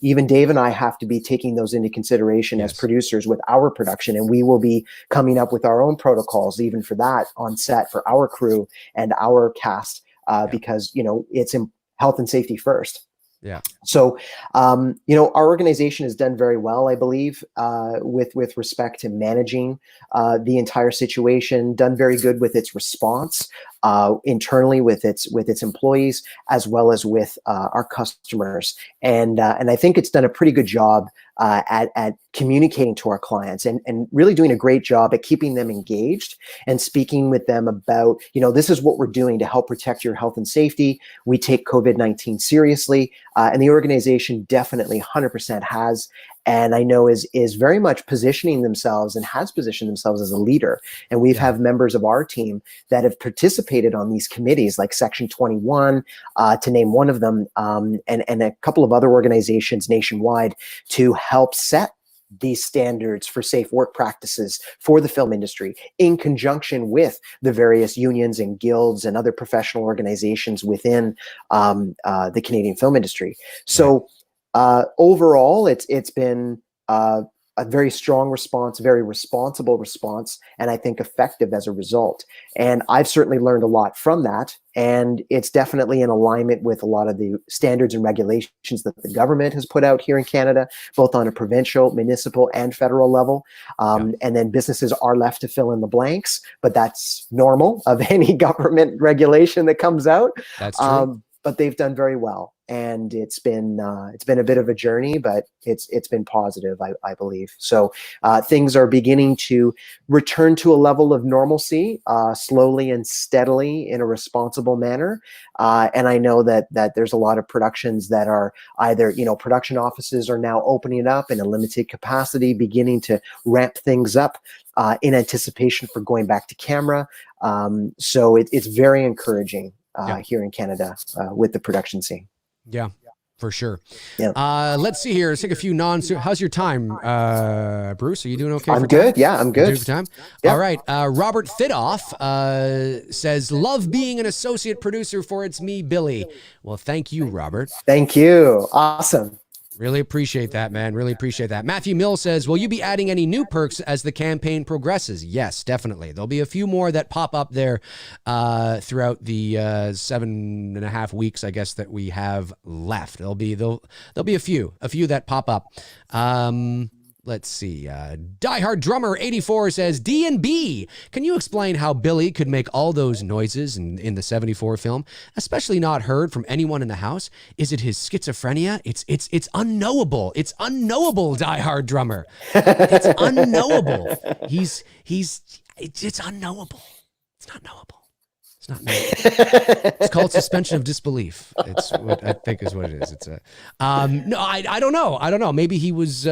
even Dave and I have to be taking those into consideration as producers with our production, and we will be coming up with our own protocols even for that on set for our crew and our cast, because it's in health and safety first.
Yeah.
So, our organization has done very well, I believe, with respect to managing the entire situation. Done very good with its response internally with its employees, as well as with our customers. And I think it's done a pretty good job at communicating to our clients and really doing a great job at keeping them engaged and speaking with them about, this is what we're doing to help protect your health and safety. We take COVID-19 seriously, and the organization definitely 100% has, and I know is very much positioning themselves and has positioned themselves as a leader. And we've have members of our team that have participated on these committees, like Section 21, to name one of them, and a couple of other organizations nationwide to help set these standards for safe work practices for the film industry in conjunction with the various unions and guilds and other professional organizations within the Canadian film industry. So overall, it's been a very strong response, very responsible response, and I think effective as a result. And I've certainly learned a lot from that. And it's definitely in alignment with a lot of the standards and regulations that the government has put out here in Canada, both on a provincial, municipal, and federal level. And then businesses are left to fill in the blanks, but that's normal of any government regulation that comes out.
That's true.
But they've done very well, and it's been a bit of a journey, but it's been positive, I believe. So things are beginning to return to a level of normalcy, slowly and steadily in a responsible manner. And I know that there's a lot of productions that are either, production offices are now opening up in a limited capacity, beginning to ramp things up in anticipation for going back to camera. So it's very encouraging here in Canada with the production scene.
Yeah, for sure.
Yeah.
Let's see here. Let's take a few how's your time, Bruce? Are you doing okay?
I'm good.
Time?
Yeah, I'm good.
Doing for time?
Yeah.
All right. Robert Thidoff says, love being an associate producer for It's Me, Billy. Well, thank you, Robert.
Thank you. Awesome.
Really appreciate that, man. Really appreciate that. Matthew Mill says, will you be adding any new perks as the campaign progresses? Yes, definitely. There'll be a few more that pop up there throughout the 7.5 weeks, I guess, that we have left. There'll be a few that pop up. Let's see. Diehard Drummer 84 says, D&B, can you explain how Billy could make all those noises in the 74 film, especially not heard from anyone in the house? Is it his schizophrenia? It's unknowable. It's unknowable, Diehard Drummer. It's unknowable. It's unknowable. It's not knowable. It's not knowable. It's called suspension of disbelief. It's what I think is what it is. It's no, I don't know. I don't know. Maybe he was,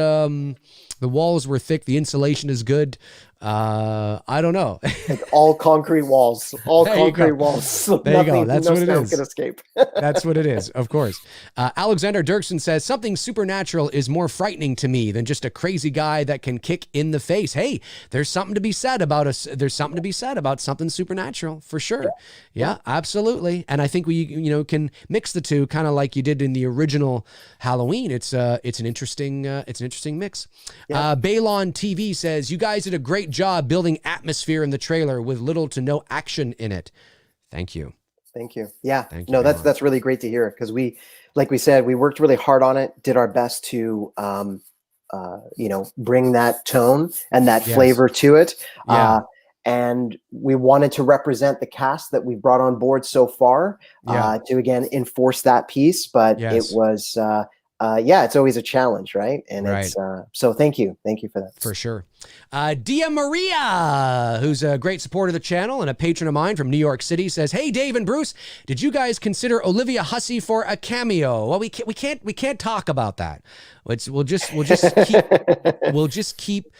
the walls were thick. The insulation is good. I don't know.
Like all concrete walls. All concrete walls. So
there you go. That's what it is.
Can escape.
That's what it is, of course. Alexander Dirksen says, something supernatural is more frightening to me than just a crazy guy that can kick in the face. Hey, there's something to be said about us. There's something to be said about something supernatural, for sure. Yeah, absolutely. And I think we, can mix the two, kind of like you did in the original Halloween. It's an interesting mix. Yeah. Balon TV says, you guys did a great job building atmosphere in the trailer with little to no action in it. Thank you.
Thank you. Yeah.
Thank you.
No, that's really great to hear, because like we said, we worked really hard on it, did our best to bring that tone and that flavor to it.
Yeah.
And we wanted to represent the cast that we've brought on board so far to again enforce that piece. But it was it's always a challenge, right? And it's so thank you for that.
For sure. Dia Maria, who's a great supporter of the channel and a patron of mine from New York City, says, "Hey Dave and Bruce, did you guys consider Olivia Hussey for a cameo?" Well, we can't talk about that. We'll just keep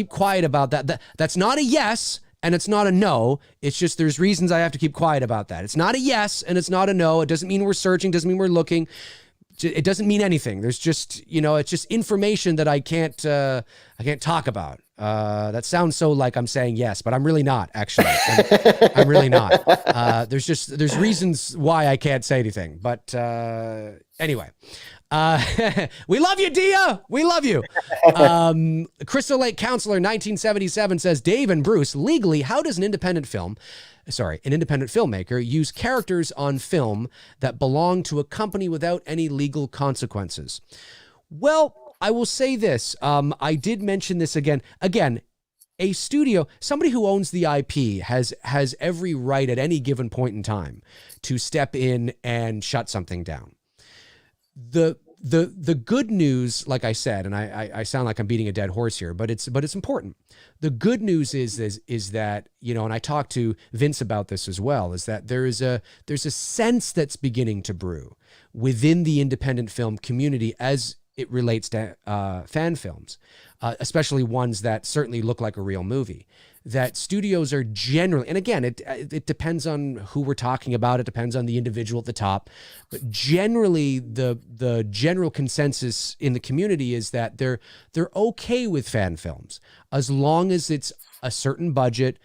quiet about that. That's not a yes. And it's not a no. It's just there's reasons I have to keep quiet about that. It's not a yes and it's not a no. It doesn't mean we're searching. Doesn't mean we're looking. It doesn't mean anything. There's just, it's just information that I can't talk about. That sounds so like I'm saying yes, but I'm really not, actually. I'm really not. There's reasons why I can't say anything. But anyway, We love you, Dia. We love you. Crystal Lake Counselor 1977 says, Dave and Bruce, legally, how does an independent filmmaker use characters on film that belong to a company without any legal consequences? Well, I will say this. I did mention this again. A studio, somebody who owns the IP has every right at any given point in time to step in and shut something down. The good news, like I said, and I sound like I'm beating a dead horse here, but it's important. The good news is that, you know, and I talked to Vince about this as well, is that there's a sense that's beginning to brew within the independent film community as it relates to fan films, especially ones that certainly look like a real movie, that studios are generally, and again, it depends on who we're talking about. It depends on the individual at the top, but generally the general consensus in the community is that they're okay with fan films as long as it's a certain budget.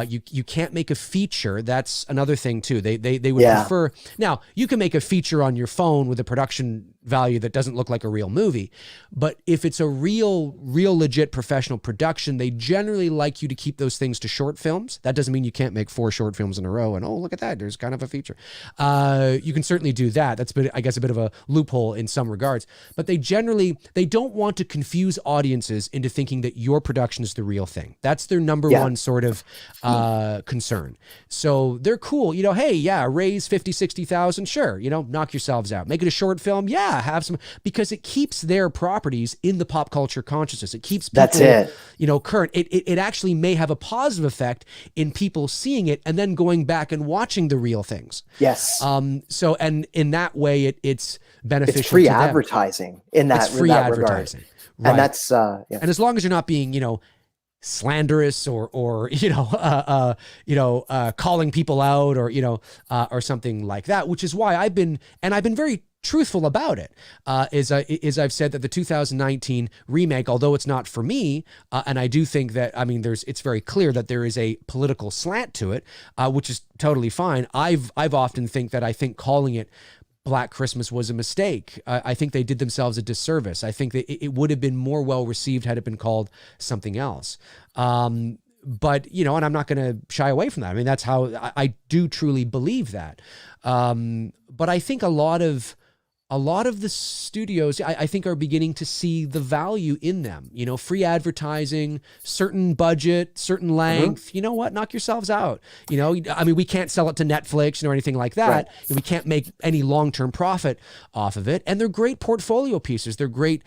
You can't make a feature. That's another thing too. They would prefer. Now you can make a feature on your phone with a production value that doesn't look like a real movie, but if it's a real legit professional production, they generally like you to keep those things to short films. That doesn't mean you can't make 4 short films in a row and, oh, look at that, there's kind of a feature. You can certainly do that. That's I guess a bit of a loophole in some regards, but they don't want to confuse audiences into thinking that your production is the real thing. That's their number one sort of concern. So they're cool. You know, hey, yeah, raise 50, 60,000. Sure. You know, knock yourselves out. Make it a short film. Yeah. Have some, because it keeps their properties in the pop culture consciousness. It keeps people, you know, current. It actually may have a positive effect in people seeing it and then going back and watching the real things.
Yes.
So, and in that way, it's beneficial.
It's free
to them.
Advertising in that,
it's free
in that
advertising.
regard.
Right.
And that's,
and as long as you're not being, you know, slanderous or calling people out or something like that, which is why I've been very truthful about it. Is I've said that the 2019 remake, although it's not for me, and I do think that, I mean, it's very clear that there is a political slant to it, which is totally fine. I've often think calling it Black Christmas was a mistake. I think they did themselves a disservice. I think that it would have been more well received had it been called something else. But, you know, and I'm not going to shy away from that. I mean, that's how I do truly believe that. But I think a lot of the studios, I think, are beginning to see the value in them. You know, free advertising, certain budget, certain length. Mm-hmm. You know what? Knock yourselves out. You know, I mean, we can't sell it to Netflix or anything like that. Right. We can't make any long-term profit off of it. And they're great portfolio pieces. They're great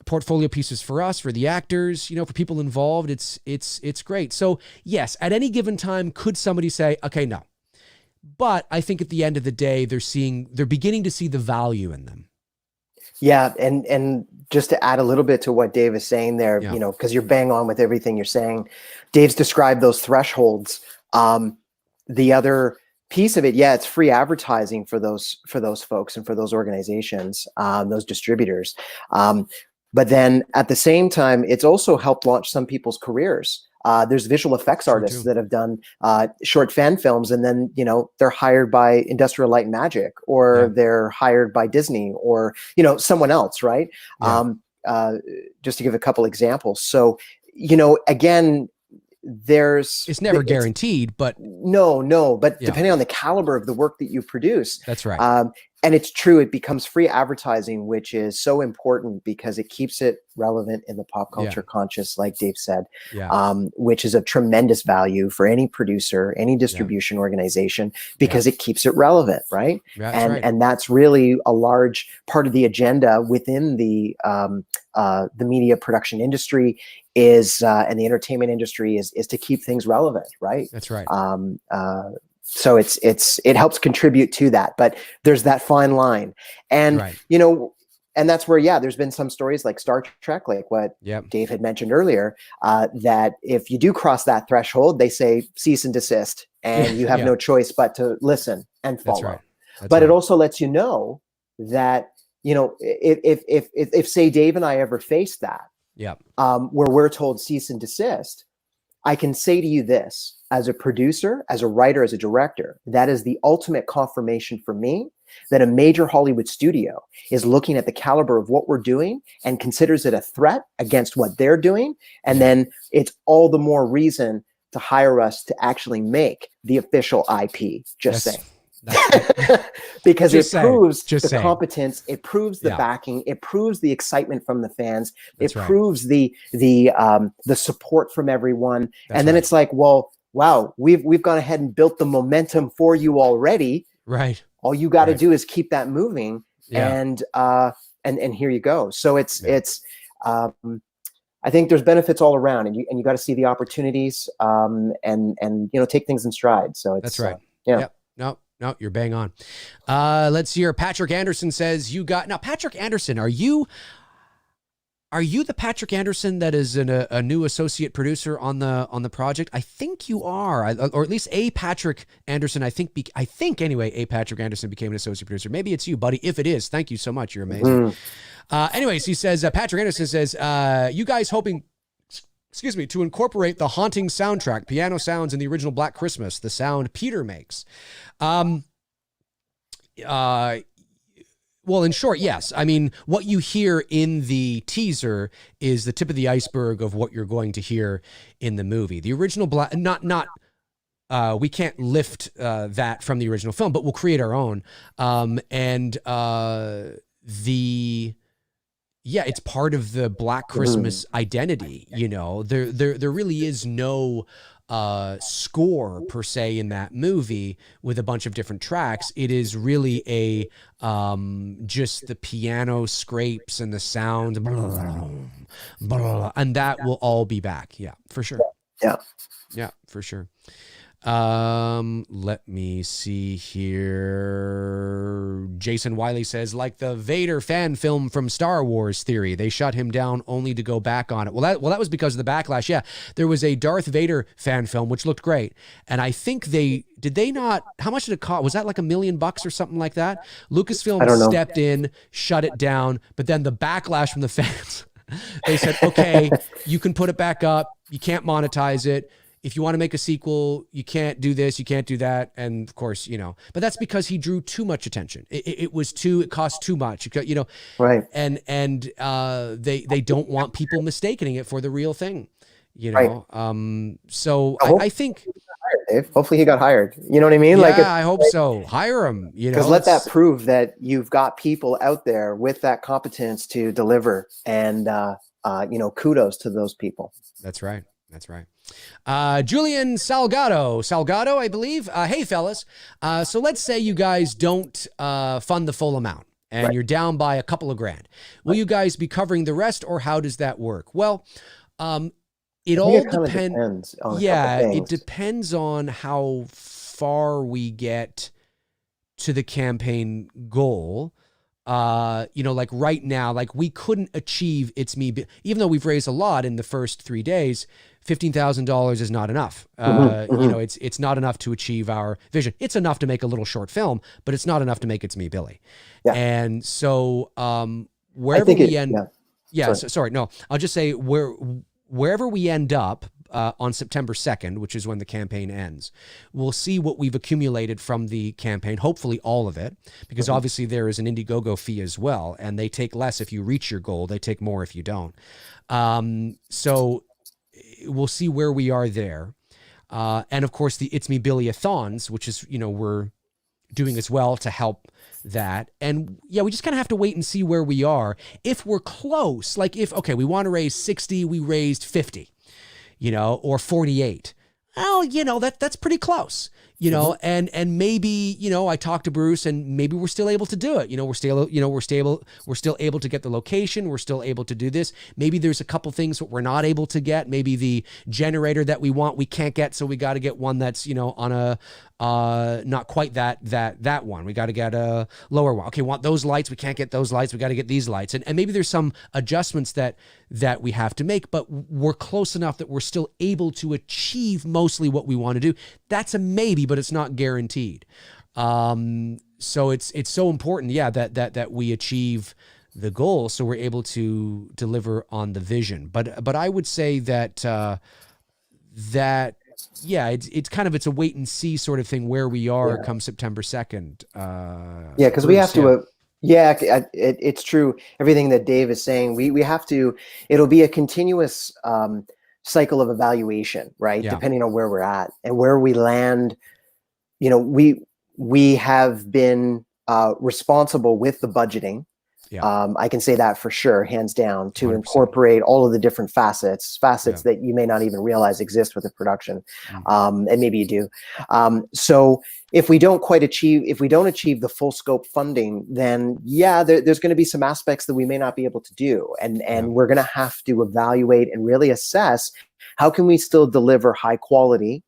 portfolio pieces for us, for the actors, you know, for people involved. It's great. So yes, at any given time, could somebody say, okay, no. But I think at the end of the day, they're beginning to see the value in them.
Yeah. And just to add a little bit to what Dave is saying there, you know, because you're bang on with everything you're saying. Dave's described those thresholds. The other piece of it, it's free advertising for those folks and for those organizations, those distributors. But then at the same time, it's also helped launch some people's careers. There's visual effects artists that have done short fan films, and then, you know, they're hired by Industrial Light and Magic, or they're hired by Disney, or, you know, someone else, right? Just to give a couple examples. So, you know, again, it's
never guaranteed, but
but depending on the caliber of the work that you produce,
that's right.
And it's true, it becomes free advertising, which is so important because it keeps it relevant in the pop culture conscious, like Dave said, which is of tremendous value for any producer, any distribution organization, because it keeps it relevant, right? And that's really a large part of the agenda within the media production industry is, and the entertainment industry is to keep things relevant, right?
That's right.
So it helps contribute to that, but there's that fine line, and you know, and that's where there's been some stories like Star Trek, like what Dave had mentioned earlier, that if you do cross that threshold, they say cease and desist, and you have no choice but to listen and follow.
That's right.
But it also lets you know that, you know, if say Dave and I ever face that, where we're told cease and desist, I can say to you this, as a producer, as a writer, as a director, that is the ultimate confirmation for me that a major Hollywood studio is looking at the caliber of what we're doing and considers it a threat against what they're doing. And then it's all the more reason to hire us to actually make the official IP. Just saying. Because it proves the competence, it proves the backing, it proves the excitement from the fans, it proves the support from everyone. And then it's like, well, wow, we've gone ahead and built the momentum for you already.
Right.
All you got to do is keep that moving, and here you go. So it's I think there's benefits all around, and you got to see the opportunities, and take things in stride. So it's,
that's right.
Yeah.
No, you're bang on. Let's hear. Patrick Anderson says now, Patrick Anderson, are you the Patrick Anderson that is a new associate producer on the project? I think you are, or at least a Patrick Anderson. I think anyway, a Patrick Anderson became an associate producer. Maybe it's you, buddy. If it is, thank you so much. You're amazing. Anyways, he says, Patrick Anderson says, you guys hoping, to incorporate the haunting soundtrack, piano sounds in the original Black Christmas, the sound Peter makes. Well, in short, yes. I mean, what you hear in the teaser is the tip of the iceberg of what you're going to hear in the movie. The original we can't lift that from the original film, but we'll create our own. It's part of the Black Christmas identity. There really is no score per se in that movie with a bunch of different tracks. It is really just the piano scrapes and the sound, and that will all be back. Yeah, for sure. Yeah, for sure. Let me see here. Jason Wiley says, like the Vader fan film from Star Wars theory, they shut him down only to go back on it. Well, that was because of the backlash. Yeah, there was a Darth Vader fan film which looked great, and I think how much did it cost? Was that like $1 million or something like that? Lucasfilm stepped in, shut it down, but then the backlash from the fans, they said, okay, you can put it back up, you can't monetize it. If you want to make a sequel, you can't do this, you can't do that. And of course, but that's because he drew too much attention. It cost too much,
Right.
And they don't want people mistaking it for the real thing,
Right.
So I think,
Dave. Hopefully he got hired. You know what I mean?
Yeah, I hope so. Hire him,
because let that prove that you've got people out there with that competence to deliver, and kudos to those people.
That's right. Julian Salgado, I believe. Hey, fellas. So let's say you guys don't fund the full amount and you're down by a couple of grand. Will you guys be covering the rest, or how does that work? Well, it all depends. It depends on how far we get to the campaign goal. Like right now, like we couldn't achieve It's Me, even though we've raised a lot in the first 3 days. $15,000 is not enough. It's not enough to achieve our vision. It's enough to make a little short film, but it's not enough to make It's Me, Billy. Yeah. And so wherever we end, I'll just say wherever we end up on September 2nd, which is when the campaign ends, we'll see what we've accumulated from the campaign, hopefully all of it, because obviously there is an Indiegogo fee as well, and they take less if you reach your goal. They take more if you don't. So we'll see where we are there. And of course the It's Me Billy-a-thons, which is, we're doing as well to help that. And yeah, we just kind of have to wait and see where we are. If we're close, like we want to raise 60, we raised 50, or 48. Well, that's pretty close, and maybe, I talked to Bruce and maybe we're still able to do it. We're still able to get the location. We're still able to do this. Maybe there's a couple things that we're not able to get. Maybe the generator that we want, we can't get. So we got to get one that's, on a, not quite that one. We got to get a lower one. Okay, want those lights. We can't get those lights. We got to get these lights. And maybe there's some adjustments that we have to make, but we're close enough that we're still able to achieve mostly what we want to do. That's a maybe, but it's not guaranteed. So it's so important, that we achieve the goal so we're able to deliver on the vision. But I would say that yeah, it's kind of, it's a wait and see sort of thing where we are
Yeah.
come September 2nd.
Yeah, because we
Bruce,
have to. It's true. Everything that Dave is saying, we have to. It'll be a continuous cycle of evaluation, right?
yeah,
Depending on where we're at and where we land. You know, we have been responsible with the budgeting.
yeah,
I can say that for sure, hands down, to
100%.
incorporate all of the different facets
Yeah.
that you may not even realize exist with a production,
Mm.
and maybe you do. So if we don't achieve the full scope funding, then yeah, there's going to be some aspects that we may not be able to do, and
Yeah.
we're going to have to evaluate and really assess how can we still deliver high quality,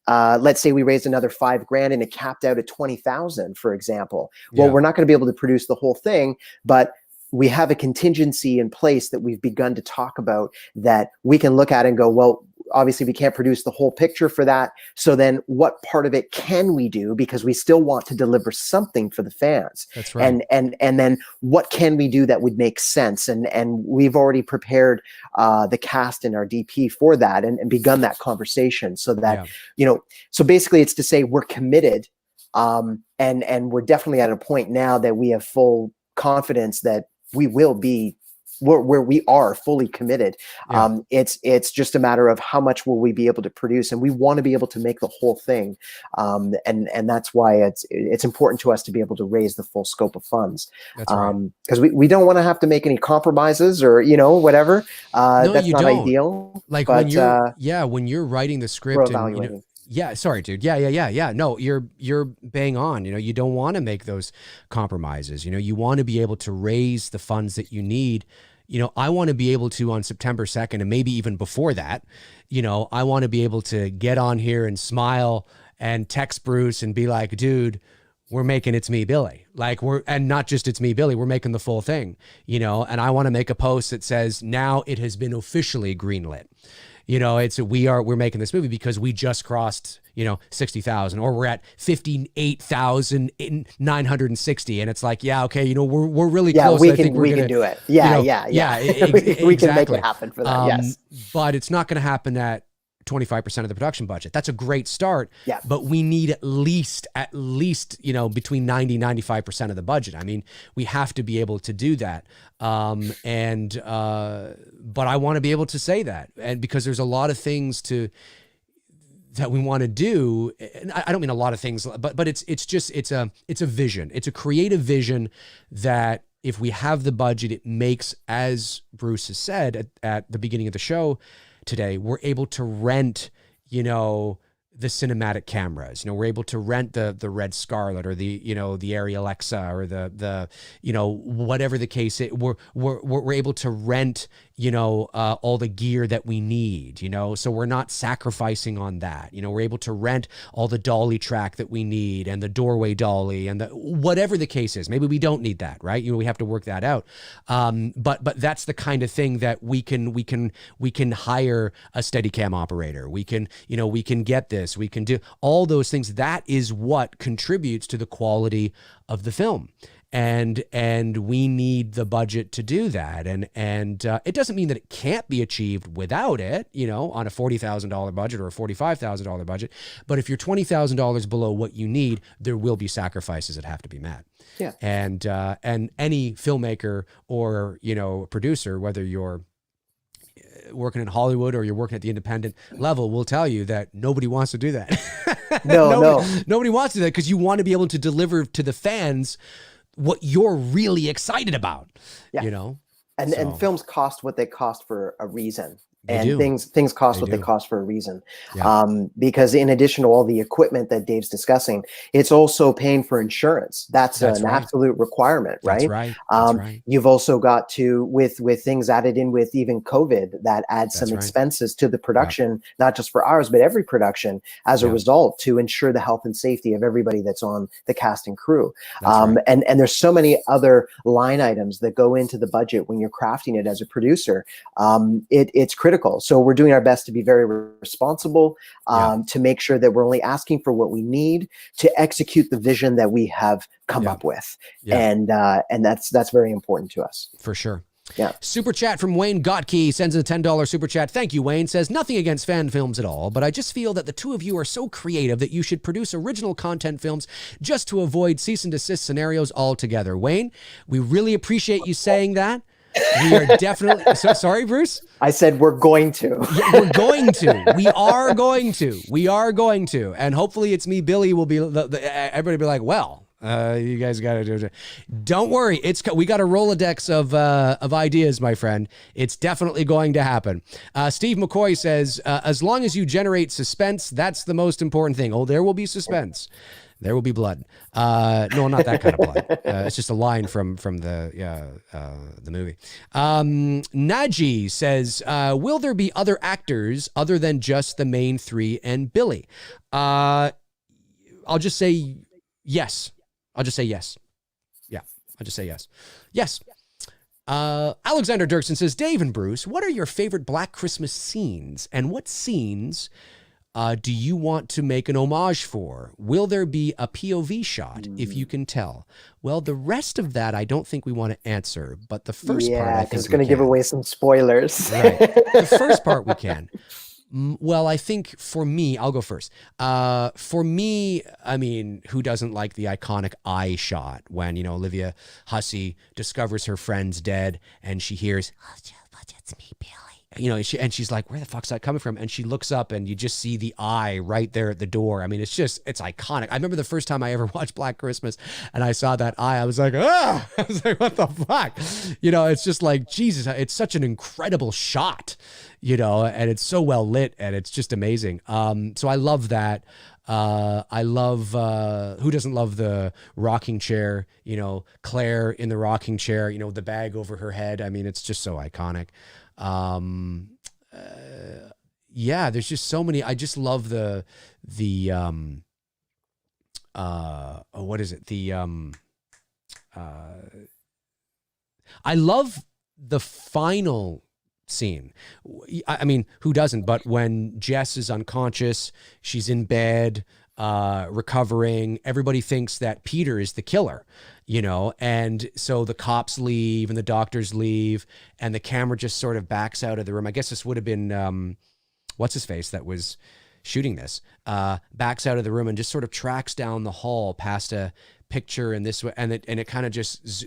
let's say we raised another $5,000 and it capped out at 20,000, for example. Well,
Yeah.
we're not going to be able to produce the whole thing, but we have a contingency in place that we've begun to talk about that we can look at and go, well, obviously we can't produce the whole picture for that. So then what part of it can we do? Because we still want to deliver something for the fans.
That's right.
And then what can we do that would make sense? And we've already prepared the cast and our DP for that and begun that conversation so that, so basically it's to say we're committed. And we're definitely at a point now that we have full confidence that we will be where we are fully committed.
Yeah.
It's just a matter of how much will we be able to produce, and we want to be able to make the whole thing. And that's why it's important to us to be able to raise the full scope of funds.
That's right.
Because we don't want to have to make any compromises or whatever.
No,
that's
you
not
don't.
ideal.
Like
but,
when you're writing the
we're
script and
evaluating.
yeah, sorry, dude. Yeah. No, you're bang on. You don't want to make those compromises. You want to be able to raise the funds that you need. I want to be able to, on September 2nd, and maybe even before that, I want to be able to get on here and smile and text Bruce and be like, dude, we're making It's Me, Billy. And not just It's Me, Billy, we're making the full thing, and I want to make a post that says, now it has been officially greenlit. We're making this movie because we just crossed, 60,000, or we're at 58,960. And it's like, yeah, okay. We're really close.
We
I think
we can do it. Yeah. We can make it happen for that. Yes.
But it's not going to happen at 25% of the production budget. That's a great start.
Yeah.
But we need at least, between 90-95% of the budget. I mean, we have to be able to do that. But I want to be able to say that. And because there's a lot of things that we want to do. And I don't mean a lot of things, but it's a vision. It's a creative vision that if we have the budget, it makes, as Bruce has said at the beginning of the show today, we're able to rent, the cinematic cameras. We're able to rent the Red Scarlet or the Arri Alexa or the whatever the case is. We're able to rent all the gear that we need, so we're not sacrificing on that. We're able to rent all the dolly track that we need and the doorway dolly and whatever the case is. Maybe we don't need that, right? We have to work that out. But that's the kind of thing that we can hire a Steadicam operator. We can get this. We can do all those things. That is what contributes to the quality of the film. And we need the budget to do that. And it doesn't mean that it can't be achieved without it, on a $40,000 budget or a $45,000 budget. But if you're $20,000 below what you need, there will be sacrifices that have to be met.
Yeah.
And any filmmaker or, producer, whether you're working in Hollywood or you're working at the independent level, will tell you that nobody wants to do that. Nobody wants to do that, because you want to be able to deliver to the fans what you're really excited about,
And films cost what they cost for a reason.
They
things cost what
do.
they cost for a reason.
Yeah.
Because in addition to all the equipment that Dave's discussing, it's also paying for insurance. That's an absolute requirement, right?
That's right.
You've also got to, with things added in with even COVID, that adds some expenses to the production, not just for ours, but every production as a result, to ensure the health and safety of everybody that's on the cast and crew. And there's so many other line items that go into the budget when you're crafting it as a producer. It's critical. So we're doing our best to be very responsible, to make sure that we're only asking for what we need to execute the vision that we have come up with. And that's very important to us.
For sure.
Yeah.
Super chat from Wayne Gotke sends a $10 super chat. Thank you, Wayne. Says, nothing against fan films at all, but I just feel that the two of you are so creative that you should produce original content films just to avoid cease and desist scenarios altogether. Wayne, we really appreciate you saying that. We are definitely... sorry, Bruce?
I said we're going to.
Yeah, we're going to. We are going to. We are going to. And hopefully it's me, Billy, will be... everybody be like, well... you guys got to do it. Don't worry. We got a Rolodex of ideas, my friend. It's definitely going to happen. Steve McCoy says, as long as you generate suspense, that's the most important thing. Oh, there will be suspense. There will be blood. No, not that kind of blood. It's just a line from the movie. Naji says, will there be other actors other than just the main three and Billy? I'll just say yes. I'll just say yes. Yeah, I'll just say yes. Yes. Alexander Dirksen says, Dave and Bruce, what are your favorite Black Christmas scenes? And what scenes do you want to make an homage for? Will there be a POV shot, if you can tell? Well, the rest of that, I don't think we want to answer. But the first part, I think
it's going to give away some spoilers.
Right. The first part we can. Well, I think for me, I'll go first. For me, I mean, who doesn't like the iconic eye shot when, Olivia Hussey discovers her friend's dead and she hears, oh, it's me, Billy. She's like, where the fuck's that coming from? And she looks up and you just see the eye right there at the door. I mean, it's iconic. I remember the first time I ever watched Black Christmas and I saw that eye, I was like, ah, I was like, what the fuck? It's just like, Jesus, it's such an incredible shot, and it's so well lit and it's just amazing. So I love that. I love, who doesn't love the rocking chair, Claire in the rocking chair, the bag over her head. I mean, it's just so iconic. There's just so many. I just love what is it? I love the final scene. I mean, who doesn't? But when Jess is unconscious, she's in bed, recovering, everybody thinks that Peter is the killer, and so the cops leave and the doctors leave and the camera just sort of backs out of the room. I guess this would have been, what's his face that was shooting this, backs out of the room and just sort of tracks down the hall past a picture and this way. And it kind of just,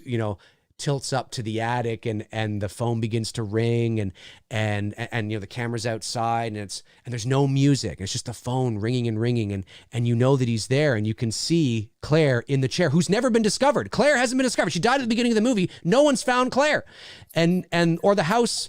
tilts up to the attic and the phone begins to ring and the camera's outside and there's no music. It's just the phone ringing and that he's there and you can see Claire in the chair who's never been discovered. Claire hasn't been discovered. She died at the beginning of the movie. No one's found Claire or the house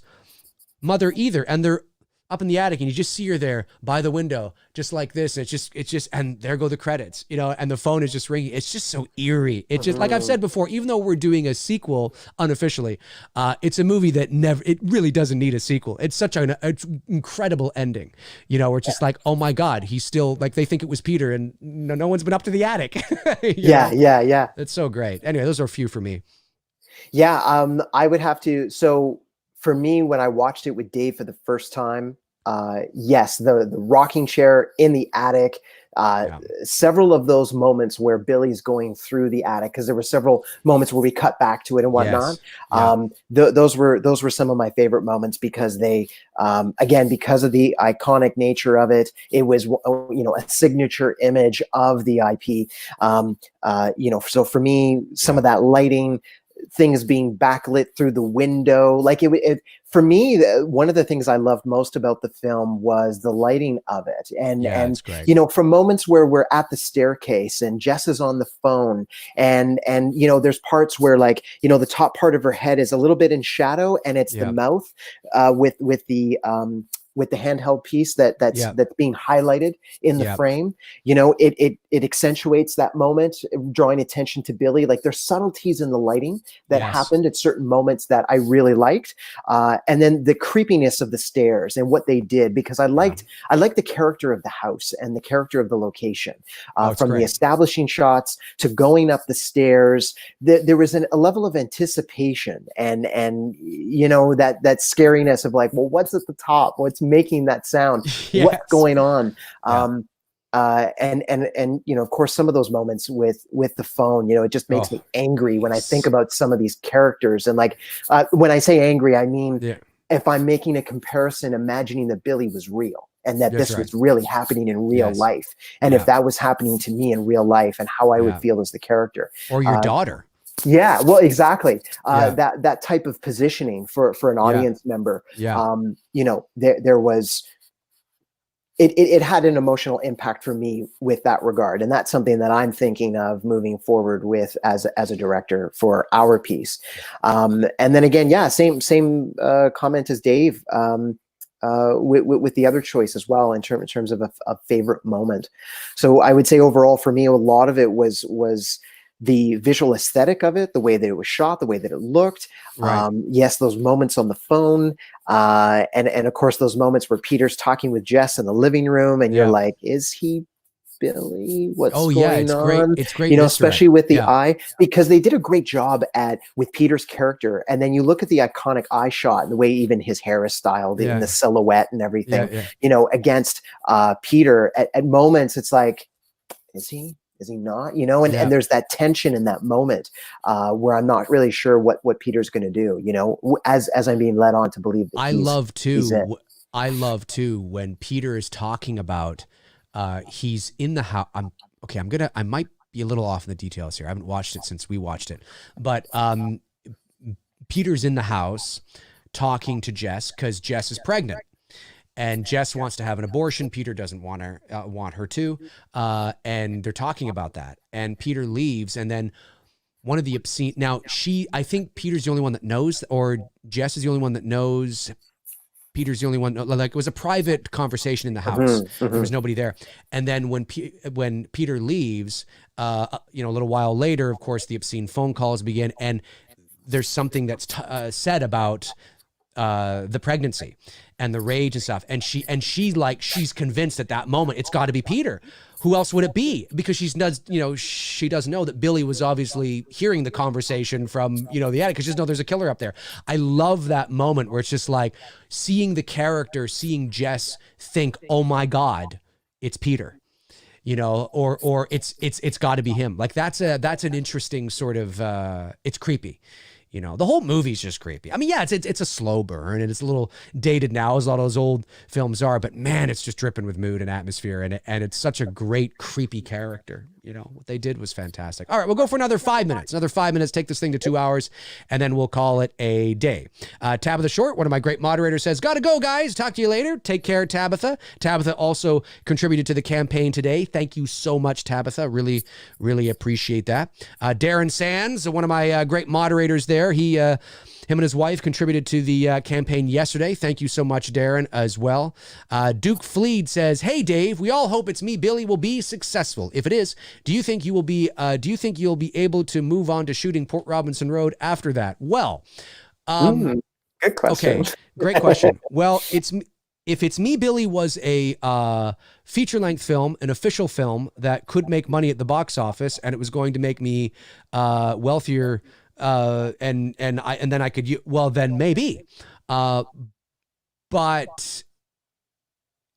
mother either. And they're up in the attic and you just see her there by the window, just like this. It's just, and there go the credits, and the phone is just ringing. It's just so eerie. It's just, like I've said before, even though we're doing a sequel unofficially, it's a movie that it really doesn't need a sequel. It's such an incredible ending, we're just like, oh my God, he's still like, they think it was Peter and no one's been up to the attic.
Yeah.
It's so great. Anyway, those are a few for me.
Yeah. I would have to, so for me, when I watched it with Dave for the first time, yes, the rocking chair in the attic, several of those moments where Billy's going through the attic, because there were several moments where we cut back to it and whatnot. Yes. Those were some of my favorite moments because they, again, because of the iconic nature of it, it was, a signature image of the IP. So for me, some of that lighting, things being backlit through the window, like it for me, one of the things I loved most about the film was the lighting of it. And from moments where we're at the staircase and Jess is on the phone and there's parts where the top part of her head is a little bit in shadow and it's the mouth with the handheld piece that's being highlighted in the frame. It accentuates that moment, drawing attention to Billy. Like there's subtleties in the lighting that happened at certain moments that I really liked. And then the creepiness of the stairs and what they did, because I liked the character of the house and the character of the location, from the establishing shots to going up the stairs. There was a level of anticipation and that scariness of like, well, what's at the top? What's making that sound? What's going on? and you know, of course, some of those moments with the phone, you know, it just makes me angry when I think about some of these characters. And like, when I say angry, I mean, if I'm making a comparison, imagining that Billy was real and that this was really happening in real life, and if that was happening to me in real life, and how I would feel as the character,
or your daughter.
Yeah, well, exactly. That type of positioning for an audience member. You know, there was. It had an emotional impact for me with that regard, and that's something that I'm thinking of moving forward with as a director for our piece. And then again, same comment as Dave, with the other choice as well, in terms of a favorite moment. So I would say overall for me, a lot of it was the visual aesthetic of it, the way that it was shot, the way that it looked. Yes, those moments on the phone, and of course those moments where Peter's talking with Jess in the living room, and you're like, is he Billy? What's going on?
Great. It's great,
you know, especially with the eye, because they did a great job with Peter's character. And then you look at the iconic eye shot and the way even his hair is styled and the silhouette and everything. You know, against Peter at moments, it's like, is he not, you know, and there's that tension in that moment where I'm not really sure what Peter's going to do, you know, as I'm being led on to believe that
I love too when Peter is talking about he's in the house. I might be a little off in the details here. I haven't watched it since we watched it, but Peter's in the house talking to Jess because Jess is pregnant. And Jess wants to have an abortion. Peter doesn't want her to. And they're talking about that. And Peter leaves. And then one of the obscene... Now, I think Peter's the only one that knows, or Jess is the only one that knows. Peter's the only one... Like, it was a private conversation in the house. There was nobody there. And then when Peter leaves, you know, a little while later, of course, the obscene phone calls begin. And there's something that's said about the pregnancy and the rage and stuff. And she's convinced at that moment, it's got to be Peter. Who else would it be? Because she doesn't know that Billy was obviously hearing the conversation from, you know, the attic, because she doesn't know there's a killer up there. I love that moment where it's just like seeing the character, seeing Jess think, oh my God, it's Peter, you know, or it's got to be him. Like that's an interesting sort of, it's creepy. You know, the whole movie's just creepy. I mean, yeah, it's a slow burn and it's a little dated now, as a lot of those old films are, but man, it's just dripping with mood and atmosphere, and it's such a great creepy character. You know, what they did was fantastic. All right, we'll go for another 5 minutes. Another 5 minutes, take this thing to 2 hours, and then we'll call it a day. Tabitha Short, one of my great moderators, says, gotta go, guys. Talk to you later. Take care, Tabitha. Tabitha also contributed to the campaign today. Thank you so much, Tabitha. Really, really appreciate that. Darren Sands, one of my great moderators there. Him and his wife contributed to the campaign yesterday. Thank you so much, Darren, as well. Duke Fleed says, "Hey, Dave. We all hope It's Me, Billy will be successful. If it is, do you think you'll be able to move on to shooting Port Robinson Road after that?" Well,
good question.
Okay, great question. Well, if It's Me, Billy was a feature-length film, an official film that could make money at the box office, and it was going to make me wealthier. And then I could, well, then maybe, but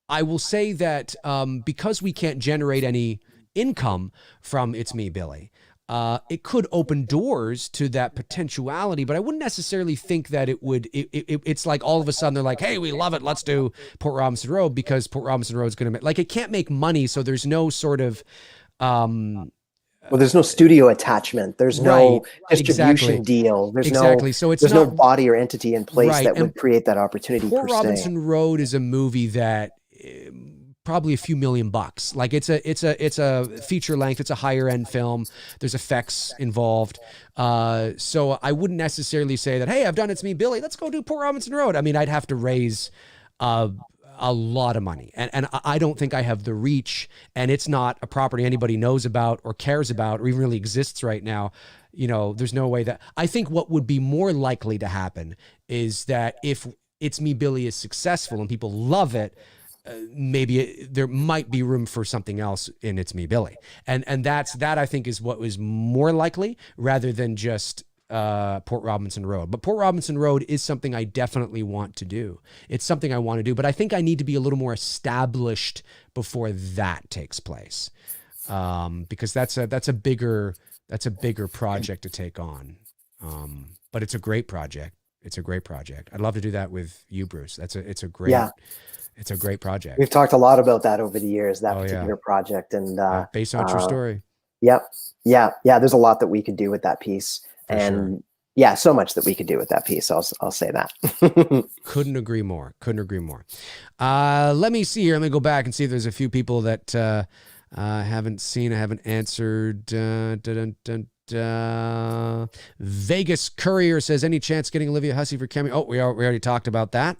I will say that, because we can't generate any income from It's Me, Billy, it could open doors to that potentiality, but I wouldn't necessarily think that it would, it's like all of a sudden they're like, hey, we love it. Let's do Port Robinson Road, because Port Robinson Road is going to make, like, it can't make money. So there's no sort of,
well, there's no studio attachment. There's no distribution deal. There's no body or entity in place that would create that opportunity.
Port Robinson Road is a movie that probably a few $1,000,000. Like it's a feature length. It's a higher end film. There's effects involved. So I wouldn't necessarily say that, hey, I've done It's Me, Billy. Let's go do Port Robinson Road. I mean, I'd have to raise a lot of money. And I don't think I have the reach, and it's not a property anybody knows about or cares about or even really exists right now. You know, there's no way that, I think what would be more likely to happen is that if It's Me, Billy is successful and people love it, maybe there might be room for something else in It's Me, Billy. And that I think is what was more likely, rather than just Port Robinson Road. But Port Robinson Road is something I definitely want to do. It's something I want to do, but I think I need to be a little more established before that takes place, because that's a bigger project to take on. But it's a great project. It's a great project. I'd love to do that with you, Bruce. It's a great project.
We've talked a lot about that over the years, that particular project, and
based on a true story.
Yep. Yeah. There's a lot that we could do with that piece, so much that we could do with that piece. I'll say that.
Couldn't agree more. Let me see here. Let me go back and see if there's a few people that I haven't answered. Vegas Courier says, any chance getting Olivia Hussey for cameo? Oh, we already talked about that.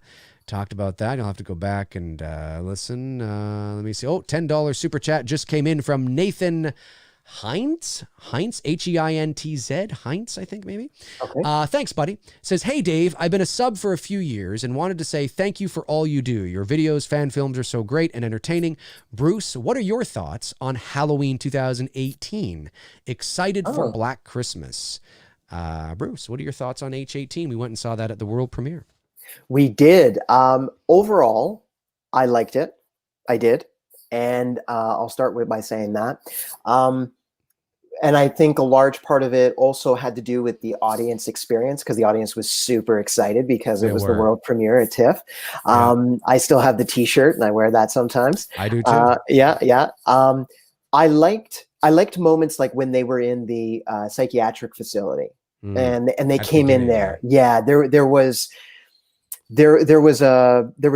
You'll have to go back and listen. Let me see. Oh, $10 super chat just came in from Nathan Heinz, H-E-I-N-T-Z, Heinz, I think maybe.
Okay.
Thanks, buddy. Says, hey, Dave, I've been a sub for a few years and wanted to say thank you for all you do. Your videos, fan films are so great and entertaining. Bruce, what are your thoughts on Halloween 2018? Excited for Black Christmas. Bruce, what are your thoughts on H18? We went and saw that at the world premiere.
We did. Overall, I liked it. I did. And I'll start by saying that. And I think a large part of it also had to do with the audience experience, because the audience was super excited because it was the world premiere at TIFF. I still have the T-shirt and I wear that sometimes.
I do too.
I liked moments like when they were in the psychiatric facility and they came in there. Yeah, there was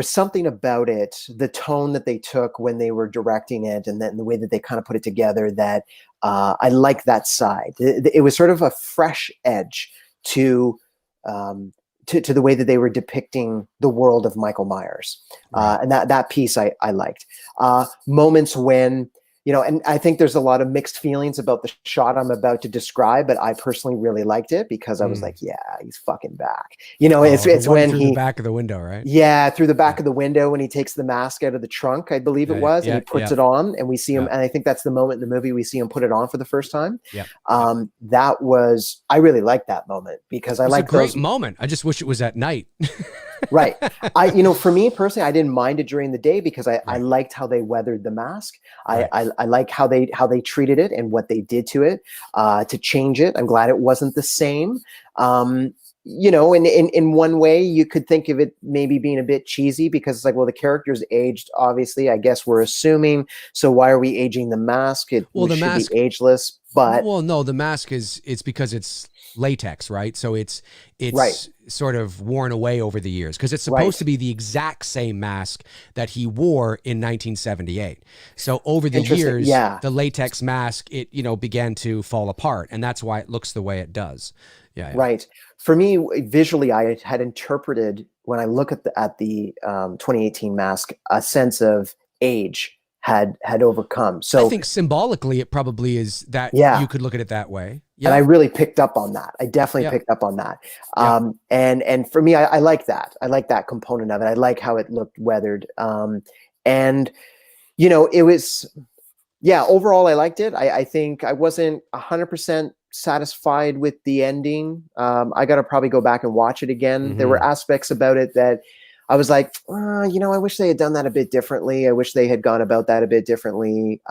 something about it, the tone that they took when they were directing it, and then the way that they kind of put it together, that I like that side. It was sort of a fresh edge to the way that they were depicting the world of Michael Myers. And that piece I liked. Moments when, and I think there's a lot of mixed feelings about the shot I'm about to describe, but I personally really liked it because I was like, yeah, he's fucking back. It's when
through the back of the window, right?
Yeah, through the back of the window when he takes the mask out of the trunk, I believe it was, and he puts it on, and we see him. And I think that's the moment in the movie we see him put it on for the first time. I really liked that moment because I like
a great moment. I just wish it was at night.
Right. For me personally, I didn't mind it during the day because I liked how they weathered the mask. I like how they treated it and what they did to it to change it. I'm glad it wasn't the same. In one way, you could think of it maybe being a bit cheesy because it's like, well, the character's aged, obviously. I guess we're assuming. So why are we aging the mask? The mask should be ageless. But
no, the mask it's because it's latex, right? So it's sort of worn away over the years because it's supposed to be the exact same mask that he wore in 1978. So over the years, the latex mask, it began to fall apart, and that's why it looks the way it does. Yeah.
Right. For me, visually, I had interpreted when I look at the 2018 mask, a sense of age had overcome. So
I think symbolically, it probably is that you could look at it that way. Yeah.
And I really picked up on that. I definitely picked up on that. And for me, I like that. I like that component of it. I like how it looked weathered. It was, overall, I liked it. I think I wasn't 100% satisfied with the ending. I got to probably go back and watch it again. Mm-hmm. There were aspects about it that I was like, I wish they had done that a bit differently. I wish they had gone about that a bit differently.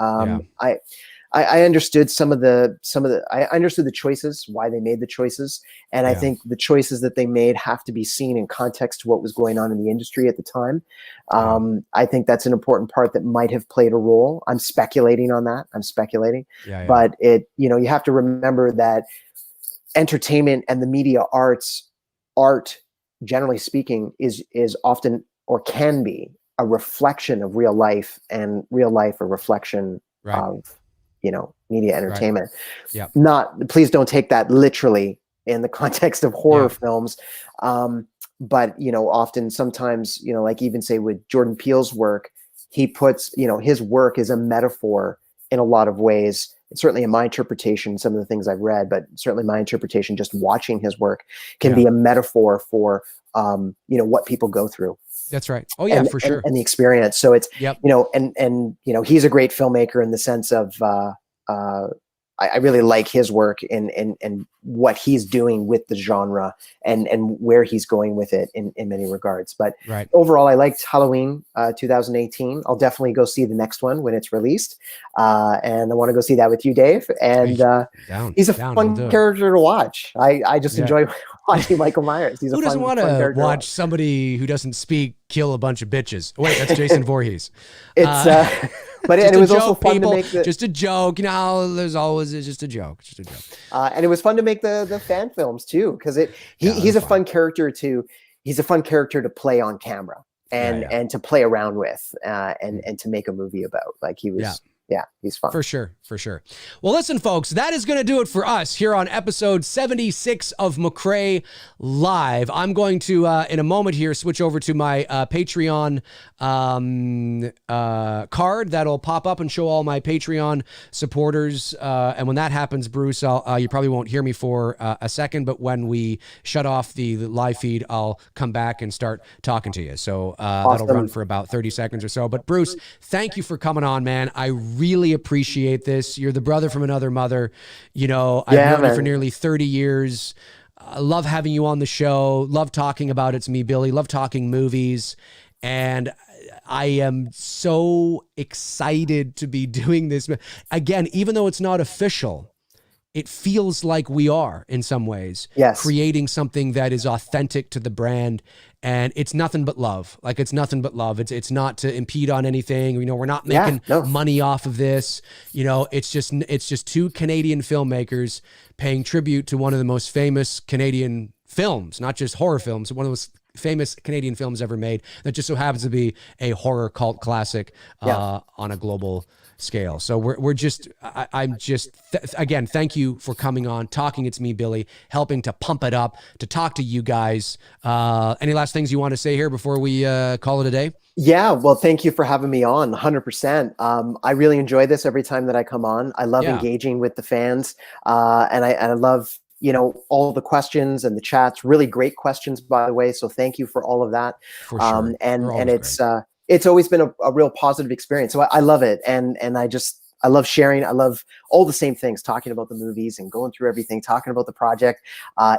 I understood I understood the choices, why they made the choices. And I think the choices that they made have to be seen in context to what was going on in the industry at the time. I think that's an important part that might have played a role. I'm speculating on that. But you have to remember that entertainment and the media art, generally speaking, is often or can be a reflection of real life, and real life a reflection of media entertainment. Please don't take that literally in the context of horror films. But often sometimes, like even say with Jordan Peele's work, he puts, his work is a metaphor in a lot of ways. Certainly in my interpretation, some of the things I've read, but certainly my interpretation, just watching his work can be a metaphor for, what people go through.
That's right. Oh yeah, for sure.
And the experience. So it's, and he's a great filmmaker in the sense of, I really like his work and what he's doing with the genre and where he's going with it in many regards. But
Right.
overall, I liked Halloween 2018. I'll definitely go see the next one when it's released. And I want to go see that with you, Dave. And he's a fun character to watch. I just enjoy watching Michael Myers. He's
Who doesn't want to watch somebody who doesn't speak kill a bunch of bitches? Wait, that's Jason Voorhees.
It's but it was also fun to make
just a joke. You know how there's always just a joke,
and it was fun to make the fan films too, because he's a fun character to play on camera and to play around with and to make a movie about. Like he was. Yeah, he's fun.
For sure. Well, listen, folks, that is going to do it for us here on episode 76 of McRae Live. I'm going to, in a moment here, switch over to my Patreon card that'll pop up and show all my Patreon supporters. And when that happens, Bruce, you probably won't hear me for a second, but when we shut off the live feed, I'll come back and start talking to you. So
awesome.
That'll run for about 30 seconds or so. But Bruce, thank you for coming on, man. I really appreciate this. You're the brother from another mother. You know, I've known you for nearly 30 years. I love having you on the show. Love talking about It's Me, Billy. Love talking movies. And I am so excited to be doing this. Again, even though it's not official, it feels like we are in some ways creating something that is authentic to the brand. And it's nothing but love. Like it's nothing but love. It's not to impede on anything. You know, we're not making money off of this. You know, it's just two Canadian filmmakers paying tribute to one of the most famous Canadian films, not just horror films, one of the most famous Canadian films ever made that just so happens to be a horror cult classic on a global scale. So again, thank you for coming on, talking It's Me, Billy, helping to pump it up, to talk to you guys. Any last things you want to say here before we call it a day?
Yeah, well, thank you for having me on. 100%. I really enjoy this every time that I come on. I love engaging with the fans, and I love, you know, all the questions and the chats. Really great questions, by the way. So thank you for all of that.
For sure.
And it's always been a real positive experience. So I love it. And I love sharing. I love all the same things, talking about the movies and going through everything, talking about the project.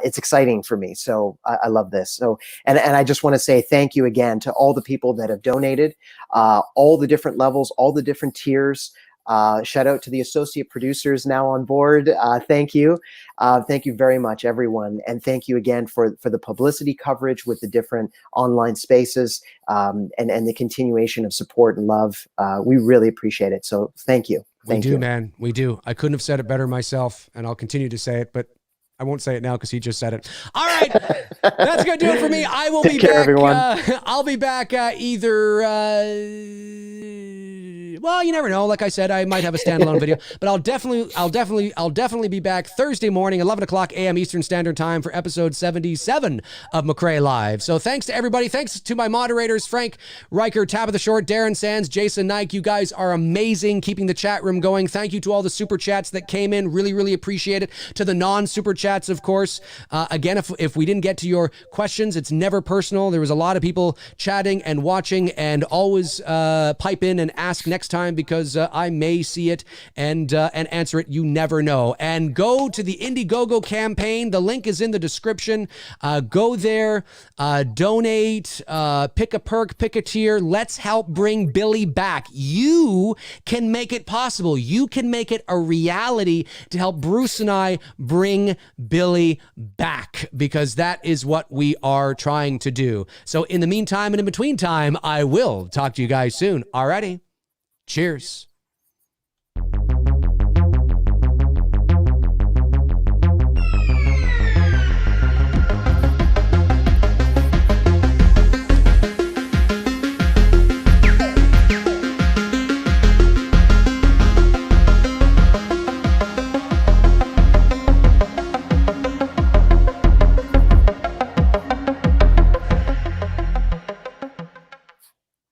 It's exciting for me. So I love this. So, and I just want to say thank you again to all the people that have donated, all the different levels, all the different tiers. Shout out to the associate producers now on board. Thank you. Thank you very much, everyone. And thank you again for the publicity coverage with the different online spaces and the continuation of support and love. We really appreciate it. So thank you.
Thank you, man. We do. I couldn't have said it better myself, and I'll continue to say it, but I won't say it now because he just said it. All right. That's going to do it for me. I will be back.
Everyone.
I'll be back either... well, you never know. Like I said, I might have a standalone video, but I'll definitely be back Thursday morning, 11 o'clock a.m. Eastern Standard Time for episode 77 of McRae Live. So thanks to everybody. Thanks to my moderators, Frank Riker, Tabitha Short, Darren Sands, Jason Nike. You guys are amazing, keeping the chat room going. Thank you to all the super chats that came in. Really, really appreciate it. To the non-super chats, of course. Again, if we didn't get to your questions, it's never personal. There was a lot of people chatting and watching, and always pipe in and ask next time, because I may see it and answer it. You never know. And go to the Indiegogo campaign. The link is in the description. Go there, donate, pick a perk, pick a tier. Let's help bring Billy back. You can make it possible. You can make it a reality to help Bruce and I bring Billy back, because that is what we are trying to do. So in the meantime and in between time, I will talk to you guys soon. Alrighty. Cheers.